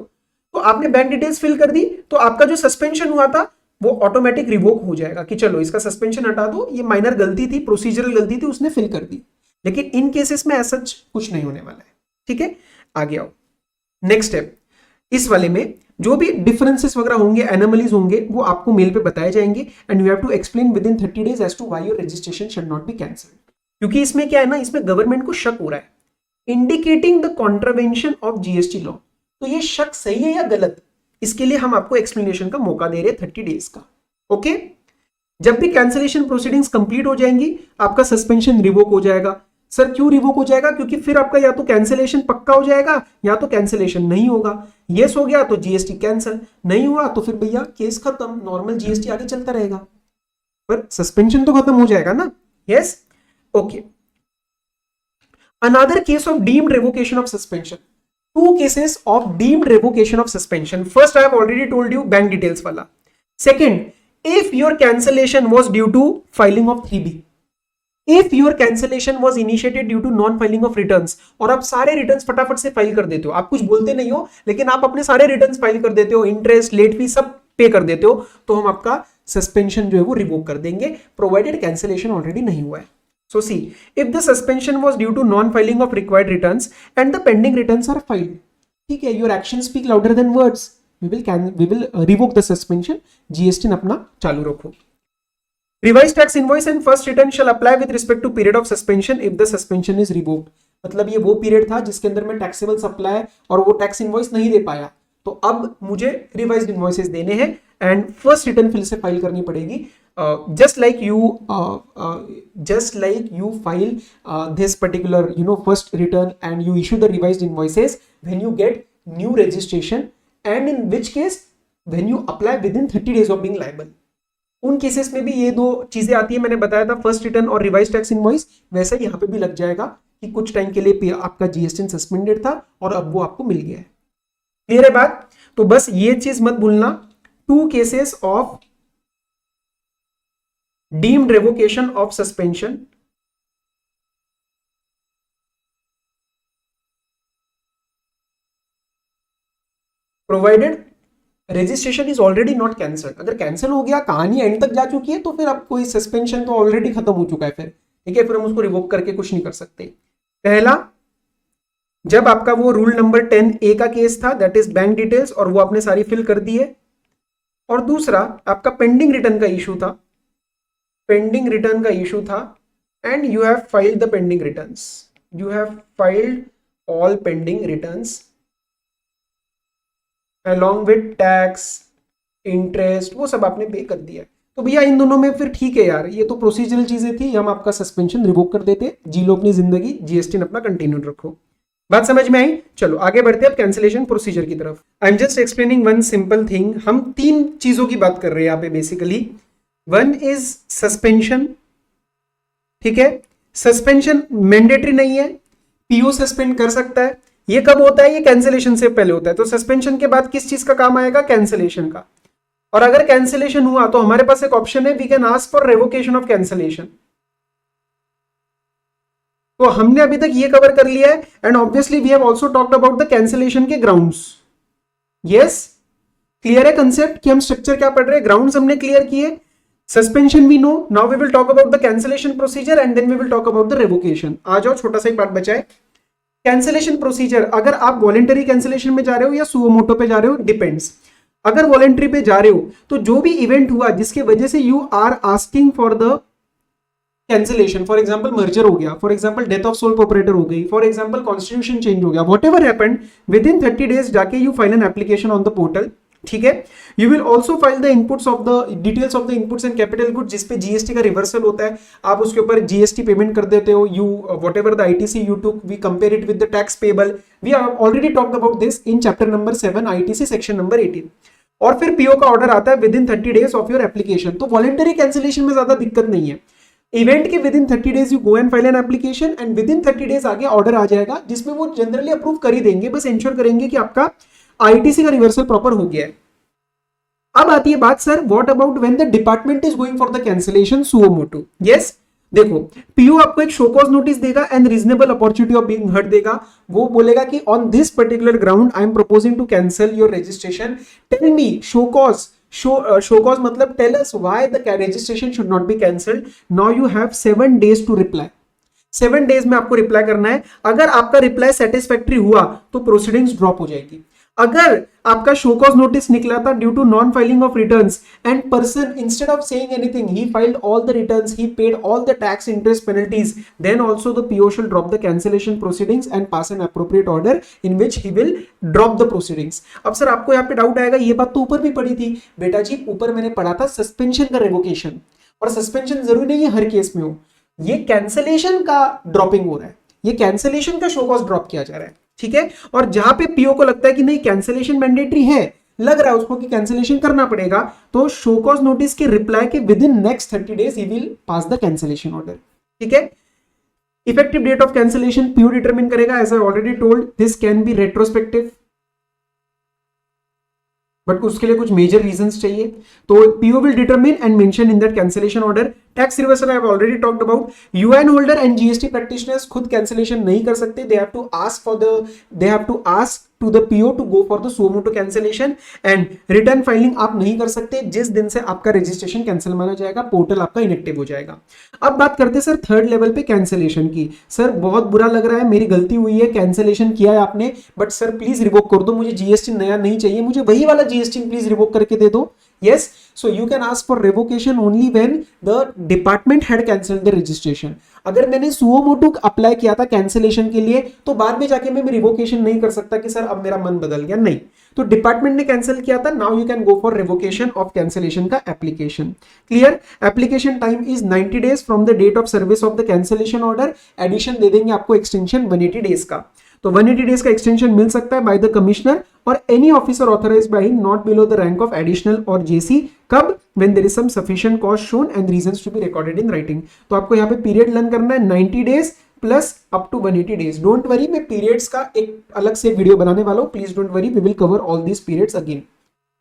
तो आपने बैंक डिटेल्स फिल कर दी, तो आपका जो सस्पेंशन हुआ था वो ऑटोमेटिक रिवोक हो जाएगा कि चलो इसका सस्पेंशन हटा दो, ये माइनर गलती थी, प्रोसीजरल गलती थी, उसने फिल कर दी। लेकिन इन केसेस में ऐसा कुछ नहीं होने वाला है, ठीक है। आगे आओ, नेक्स्ट स्टेप इस वाले में, जो भी डिफरेंसेस वगैरह होंगे, एनोमलीज होंगे, वो आपको मेल पे बताए जाएंगे and you have to explain within 30 days as to why your registration should not be cancelled. क्योंकि इसमें क्या है ना, इसमें गवर्नमेंट को शक हो रहा है, indicating the contravention of GST law. तो ये शक सही है या गलत, इसके लिए हम आपको एक्सप्लेनेशन का मौका दे रहे हैं 30 days का। ओके, जब भी कैंसिलेशन प्रोसीडिंग्स कंप्लीट हो जाएंगी आपका सस्पेंशन रिवोक हो जाएगा। सर क्यों रिवोक हो जाएगा? क्योंकि फिर आपका या तो कैंसिलेशन पक्का हो जाएगा या तो कैंसिलेशन नहीं होगा। यस हो गया तो जीएसटी कैंसिल, नहीं हुआ तो फिर भैया केस खत्म, नॉर्मल जीएसटी आगे चलता रहेगा, पर सस्पेंशन तो खत्म हो जाएगा ना। Yes, okay. Another case of deemed revocation of suspension. Two cases of deemed revocation of suspension. First, I have already told you bank details wala. Second, if your cancellation was due to filing of 3B. If your cancellation was initiated due to non-filing of returns, और आप सारे रिटर्न्स फटाफट से फाइल कर देते हो, आप कुछ बोलते नहीं हो लेकिन आप अपने सारे रिटर्न्स फाइल कर देते हो, इंटरेस्ट, लेट फी सब पे कर देते हो, तो हम आपका सस्पेंशन जो है वो रिवोक कर देंगे, प्रोवाइडेड कैंसिलेशन ऑलरेडी नहीं हुआ है। So see, if the suspension was due to non-filing of required returns and the pending returns are filed, ठीक है, your actions speak louder than words. We will revoke the suspension. GST अपना चालू रखो। Revised tax invoice and first return shall apply with respect to period of suspension if the suspension is revoked. मतलब ये वो पीरियड था जिसके अंदर मैं टैक्सेबल सप्लाई और वो टैक्स इनवॉइस नहीं दे पाया, तो अब मुझे रिवाइज्ड इनवॉइसेस देने हैं एंड फर्स्ट रिटर्न फिर से फाइल करनी पड़ेगी। Just like you file this particular first return and you issue the revised invoices when you get new registration, and in which case when you apply within 30 days of being liable, उन केसेस में भी ये दो चीजें आती है। मैंने बताया था फर्स्ट रिटर्न और रिवाइज टैक्स इनवॉइस, वैसा यहाँ पे भी लग जाएगा कि कुछ टाइम के लिए आपका जीएसटी सस्पेंडेड था और अब वो आपको मिल गया है। क्लियर है बात? तो बस ये चीज मत भूलना, 2 cases of deemed revocation of suspension, provided registration is already not cancelled। अगर कैंसिल हो गया, कहानी एंड तक जा चुकी है, तो फिर अब कोई सस्पेंशन तो ऑलरेडी खत्म हो चुका है, फिर ठीक है, फिर हम उसको रिवोक करके कुछ नहीं कर सकते। पहला, जब आपका वो रूल नंबर 10A का केस था, दैट इज बैंक डिटेल्स, और वो आपने सारी फिल कर दी है, और दूसरा आपका पेंडिंग रिटर्न का इशू था, पेंडिंग रिटर्न का इशू था and you have filed the pending returns, you have filed all pending returns along with tax, interest, वो सब आपने पे कर दिया। तो भैया इन दोनों में फिर ठीक है यार, ये तो प्रोसीजरल चीजें थी, हम आपका सस्पेंशन रिवोक कर देते, जी लो अपनी जिंदगी, जीएसटी अपना कंटिन्यू रखो। बात समझ में आई? चलो आगे बढ़ते हैं अब कैंसिलेशन प्रोसीजर की तरफ। I am just explaining one simple thing. हम 3 चीजों की बात कर रहे हैं यहाँ पे बेसिकली। वन इज सस्पेंशन, ठीक है, सस्पेंशन मैंडेटरी नहीं है, पीओ सस्पेंड कर सकता है। ये कब होता है? ये कैंसिलेशन से पहले होता है। तो सस्पेंशन के बाद किस चीज का काम आएगा? कैंसिलेशन का। और अगर कैंसिलेशन हुआ तो हमारे पास एक ऑप्शन है, we can ask for revocation of cancellation. तो हमने अभी तक ये कवर कर लिया है and obviously we have also talked about the cancellation के ग्राउंड्स। यस, क्लियर है कंसेप्ट कि हम स्ट्रक्चर क्या पढ़ रहे हैं? ग्राउंड्स हमने क्लियर किए, suspension we know, now we will talk about the cancellation procedure and then we will talk about the revocation. आ जाओ, छोटा सा एक पार्ट बचा है, कैंसिलेशन प्रोसीजर। अगर आप वॉलेंटरी कैंसिलेशन में जा रहे हो या सुओ मोटो पे जा रहे हो, डिपेंड्स। अगर वॉलेंटरी पे जा रहे हो तो जो भी इवेंट हुआ जिसके वजह से you are asking for the cancellation, for example merger हो गया, for example death of sole proprietor हो गई, फॉर एग्जांपल कॉन्स्टिट्यूशन चेंज हो गया, whatever happened, within 30 days जाके you file an application on the portal, ठीक है। You will also file the inputs of the details of the inputs and capital good, जिसपे जीएसटी का रिवर्सल होता है, आप उसके ऊपर जीएसटी पेमेंट कर देते हो। You whatever the ITC you took, we compare it with the tax payable. We have already talked about this in chapter number 7 ITC section number 18। और फिर पीओ का ऑर्डर आता है within 30 days of your application. तो वॉलेंटरी कैंसिलेशन में ज्यादा दिक्कत नहीं है। इवेंट के within 30 days you go and file an application and within 30 days आगे ऑर्डर आ जाएगा, जिसमें वो जनरली अप्रूव कर ही देंगे, बस इंश्योर करेंगे कि आपका आईटीसी का रिवर्सल प्रॉपर हो गया है। अब आती है बात, sir what about when the department is going for the cancellation suo motu. Yes, देखो पीओ आपको एक शो कॉज नोटिस देगा and reasonable opportunity of being heard देगा। वो बोलेगा कि on this particular ground I am proposing to cancel your registration, tell me show cause. Show cause मतलब tell us why the registration should not be cancelled. Now you have 7 days to reply. 7 days में आपको रिप्लाई करना है। अगर आपका रिप्लाई सेटिस्फैक्टरी हुआ तो प्रोसीडिंग्स ड्रॉप हो जाएगी। अगर आपका शो कॉज नोटिस निकला था due to non filing of returns and person instead of saying anything he filed all the returns, he paid all the tax, interest, penalties, then also the PO shall drop the cancellation proceedings and pass an appropriate order in which he will drop the proceedings. अब सर आपको यहाँ पे डाउट आएगा, ये बात तो ऊपर भी पढ़ी थी। बेटा जी ऊपर मैंने पढ़ा था सस्पेंशन का रेवोकेशन, और सस्पेंशन जरूरी नहीं है हर केस में हो, ये कैंसिलेशन का ड्रॉपिंग हो रहा है, ये कैंसिलेशन का शो कॉज ड्रॉप किया जा रहा है, ठीक है। और जहां पे पीओ को लगता है कि नहीं कैंसिलेशन मैंडेटरी है, लग रहा है उसको कि कैंसिलेशन करना पड़ेगा, तो शो कॉज नोटिस के रिप्लाई के within next 30 days he will pass the cancellation order, ठीक है। Effective date of cancellation PO determine करेगा, as I already told this can be retrospective, but उसके लिए कुछ मेजर रीजंस चाहिए। तो PO will determine and mention in that cancellation order. Tax reversal I have already talked about. UN holder and GST practitioners खुद कैंसिलेशन नहीं कर सकते, they have to ask to the PO to go for the suo moto cancellation, and return filing आप नहीं कर सकते जिस दिन से आपका रजिस्ट्रेशन कैंसिल माना जाएगा, पोर्टल आपका इनएक्टिव हो जाएगा। अब बात करते हैं सर थर्ड लेवल पे कैंसिलेशन की। सर बहुत बुरा लग रहा है, मेरी गलती हुई है, कैंसिलेशन किया है आपने, बट सर प्लीज रिवोक कर दो, मुझे जीएसटी नया नहीं चाहिए, मुझे वही वाला जीएसटी प्लीज रिवोक करके दे दो। Yes, so you can ask for revocation only when the department had cancelled the registration. अगर मैंने सुओ मोटो अप्लाई किया था कैंसिलेशन के लिए, तो बाद में जाके मैं रिवोकेशन नहीं कर सकता कि सर अब मेरा मन बदल गया, नहीं। तो डिपार्टमेंट ने कैंसिल किया था, now you can go for revocation of cancellation का application. Clear? Application time is 90 days from the date of service of the cancellation order. Addition दे देंगे आपको एक्सटेंशन 180 डेज का, तो 180 डेज का एक्सटेंशन मिल सकता है बाय द कमिश्नर और any officer authorised by him not below the rank of additional और जेसी। कब? When there is some sufficient cause shown and reasons to be recorded in writing. तो आपको यहाँ पे पीरियड लर्न करना है 90 days plus up to 180 days. Don't worry, मैं पीरियड्स का एक अलग से वीडियो बनाने वाला हूँ, please don't worry, we will cover all these periods again,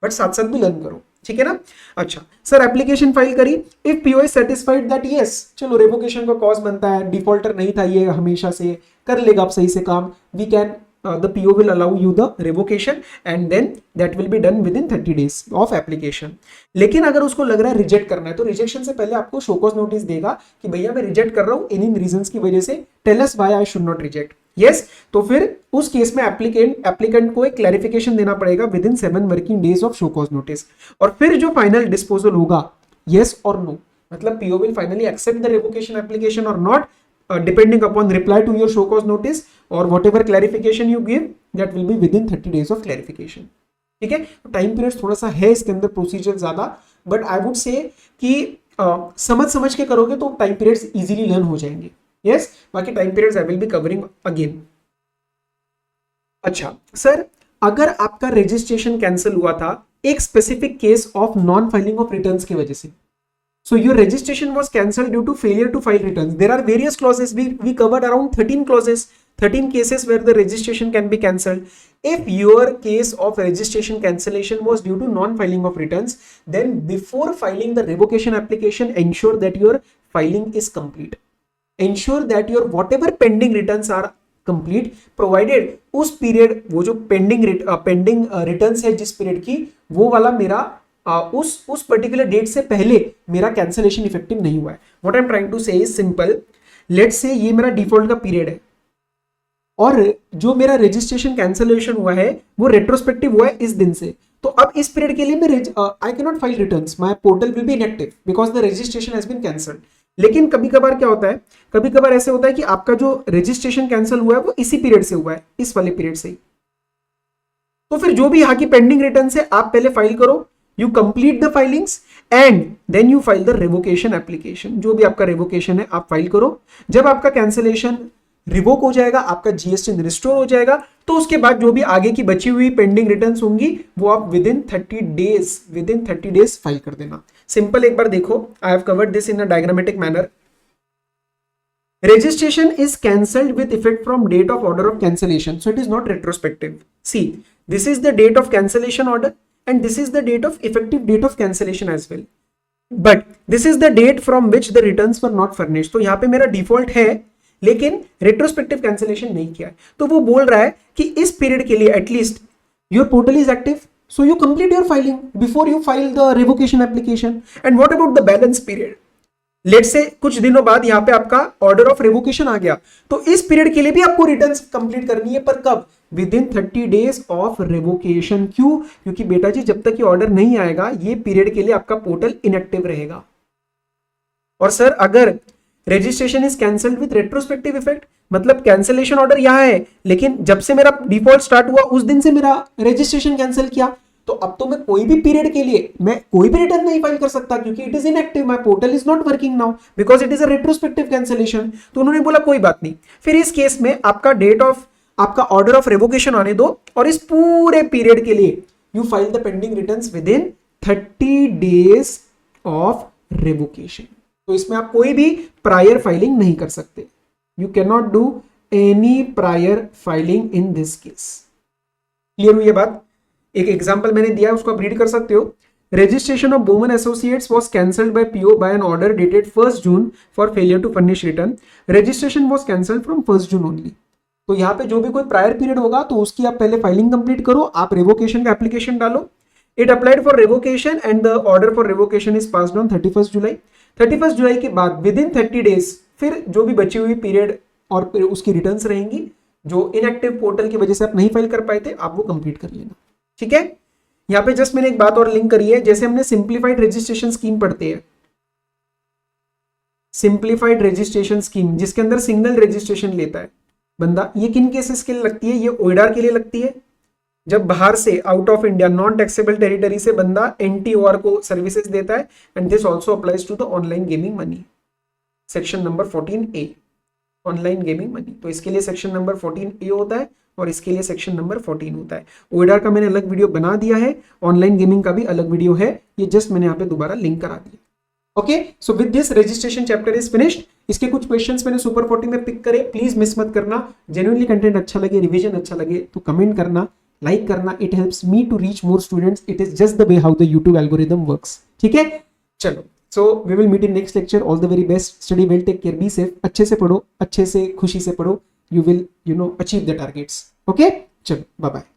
but साथ साथ भी लर्न करो, ठीक है ना। अच्छा सर एप्लीकेशन फाइल करी, if PO is satisfied that yes चलो रेवोकेशन का कॉज बनता है, डिफॉल्टर नहीं था ये, हमेशा से कर लेगा आप सही से काम, we can the PO will allow you the revocation and then that will be done within 30 days of application। लेकिन अगर उसको लग रहा है रिजेक्ट करना है, तो रिजेक्शन से पहले आपको शो कॉज नोटिस देगा कि भैया मैं रिजेक्ट कर रहा हूं इन रीजंस की वजह से, tell us why I should not reject. Yes, तो फिर उस केस में एप्लीकेंट को एक क्लैरिफिकेशन देना पड़ेगा within 7 working days of show cause notice, और फिर जो फाइनल डिस्पोजल होगा यस और नो, मतलब PO will finally accept the revocation application और not, depending upon reply to your show cause notice or whatever clarification you give, that will be within 30 days of clarification। ठीक है, टाइम पीरियड थोड़ा सा है इसके अंदर, प्रोसीजर ज्यादा, बट आई वुड से कि समझ के करोगे तो टाइम पीरियड्स इजीली लर्न हो जाएंगे। यस, बाकी time periods I will be covering again. अच्छा सर, अगर आपका रजिस्ट्रेशन कैंसिल हुआ था एक specific case of non filing of returns की वजह से, so your registration was cancelled due to failure to file returns, there are various clauses, we covered around 13 clauses, 13 cases where the registration can be cancelled। if your case of registration cancellation was due to non filing of returns, then before filing the revocation application ensure that your filing is complete, ensure that your whatever pending returns are complete, provided उस period वो जो pending returns है जिस period की, वो वाला मेरा उस पर्टिकुलर डेट से पहले मेरा कैंसिलेशन इफेक्टिव नहीं हुआ है। What I am trying to say is simple, let's say ये मेरा डिफॉल्ट का पीरियड है और जो मेरा रजिस्ट्रेशन कैंसिलेशन हुआ है वो रेट्रोस्पेक्टिव हुआ है इस दिन से, तो अब इस पीरियड के लिए मैं I can not file returns, my portal will be inactive because the registration has been cancelled. लेकिन कभी कभार क्या होता है, कभी कभार ऐसे होता है कि आपका जो रजिस्ट्रेशन कैंसिल हुआ है वो इसी पीरियड से हुआ है, इस वाले पीरियड से ही, तो फिर जो भी यहाँ की पेंडिंग रिटर्न है आप पहले फाइल करो, you complete the filings and then you file the revocation application। जो भी आपका revocation है आप फाइल करो, जब आपका कैंसिलेशन रिवोक हो जाएगा, आपका जीएसटी रिस्टोर हो जाएगा, तो उसके बाद जो भी आगे की बची हुई पेंडिंग रिटर्न्स होंगी वो आप विद इन 30 डेज फाइल कर देना। सिंपल, एक बार देखो, I have covered this in a diagrammatic manner. registration is cancelled with effect from date of order of cancellation, so it is not retrospective। see, this is the date of cancellation order and this is the date of effective date of cancellation as well, but this is the date from which the returns were not furnished। तो यहाँ पे मेरा डिफॉल्ट है लेकिन रेट्रोस्पेक्टिव कैंसिलेशन नहीं किया है, तो वो बोल रहा है कि इस पीरियड के लिए at least your portal is active, so you complete your filing before you file the revocation application. And what about the balance period, let say कुछ दिनों बाद यहाँ पे आपका ऑर्डर ऑफ रिवोकेशन आ गया, तो इस पीरियड के लिए भी आपको रिटर्न्स कंप्लीट करनी है, पर कब? With in 30 days of revocation. क्यों? क्योंकि बेटा जी जब तक ये ऑर्डर नहीं आएगा ये पीरियड के लिए आपका पोर्टल इनएक्टिव रहेगा। और सर अगर registration is cancelled with retrospective effect, मतलब कैंसिलेशन ऑर्डर यहां है लेकिन जब से मेरा डिफॉल्ट स्टार्ट हुआ उस दिन से मेरा रजिस्ट्रेशन कैंसिल किया, तो अब तो मैं कोई भी पीरियड के लिए मैं कोई भी रिटर्न नहीं फाइल कर सकता क्योंकि it is inactive, my portal is not working now because it is a retrospective cancellation. तो उन्होंने बोला कोई बात नहीं, फिर इस केस में आपका डेट ऑफ आपका ऑर्डर ऑफ रेवोकेशन आने दो और इस पूरे पीरियड के लिए you file the pending returns with in 30 days of revocation. तो इसमें आप कोई भी प्रायर फाइलिंग नहीं कर सकते, you can not do any prior filing in this case. Clear हुई ये बात? एक एग्जांपल मैंने दिया है उसको आप रीड कर सकते हो। Registration of Boman associates was cancelled by PO by an order dated 1 June for failure to furnish return, registration was cancelled from 1 June only. तो यहाँ पे जो भी कोई प्रायर पीरियड होगा तो उसकी आप पहले फाइलिंग कंप्लीट करो, आप रेवोकेशन का एप्लीकेशन डालो। It applied for revocation and the order for revocation is passed on 31 जुलाई। 31 जुलाई के बाद विद इन 30 डेज फिर जो भी बची हुई पीरियड और फिर उसकी रिटर्न्स रहेंगी जो इनएक्टिव पोर्टल की वजह से आप नहीं फाइल कर पाए थे, आप वो कंप्लीट कर लेना। ठीक है, यहां पे जस्ट मैंने एक बात और लिंक करी है, जैसे हमने सिंप्लीफाइड रजिस्ट्रेशन स्कीम पढ़ते हैं, सिंप्लीफाइड रजिस्ट्रेशन स्कीम जिसके अंदर सिंगल रजिस्ट्रेशन लेता है बंदा, ये किन केसेस के लिए लगती है? ये ओएडआर के लिए लगती है, जब बाहर से out of India non taxable territory से बंदा एनटीओआर को सर्विसेज देता है, and this also applies to the online gaming money, section number 14A online gaming money. तो इसके लिए सेक्शन नंबर 14A होता है और इसके लिए सेक्शन नंबर 14 होता है। ओएडआर का मैंने अलग वीडियो बना दिया है, ऑनलाइन गेमिंग का भी अलग वीडियो है, ये जस्ट मैंने यहाँ पे दोबारा लिंक करा दिया। Okay, so with this registration chapter is finished. इसके कुछ क्वेश्चंस मैंने सुपर 40 में पिक करे, प्लीज मिस मत करना। जेन्युइनली कंटेंट अच्छा लगे, रिवीजन अच्छा लगे तो कमेंट करना, लाइक करना, it helps me to reach more students. It is just the way how the YouTube algorithm works. ठीक है, चलो, so we will meet in next lecture. All the very best, study well, take care, be safe, अच्छे से पढ़ो, अच्छे से खुशी से पढ़ो, you will achieve the targets. Okay, चलो, बाय बाय।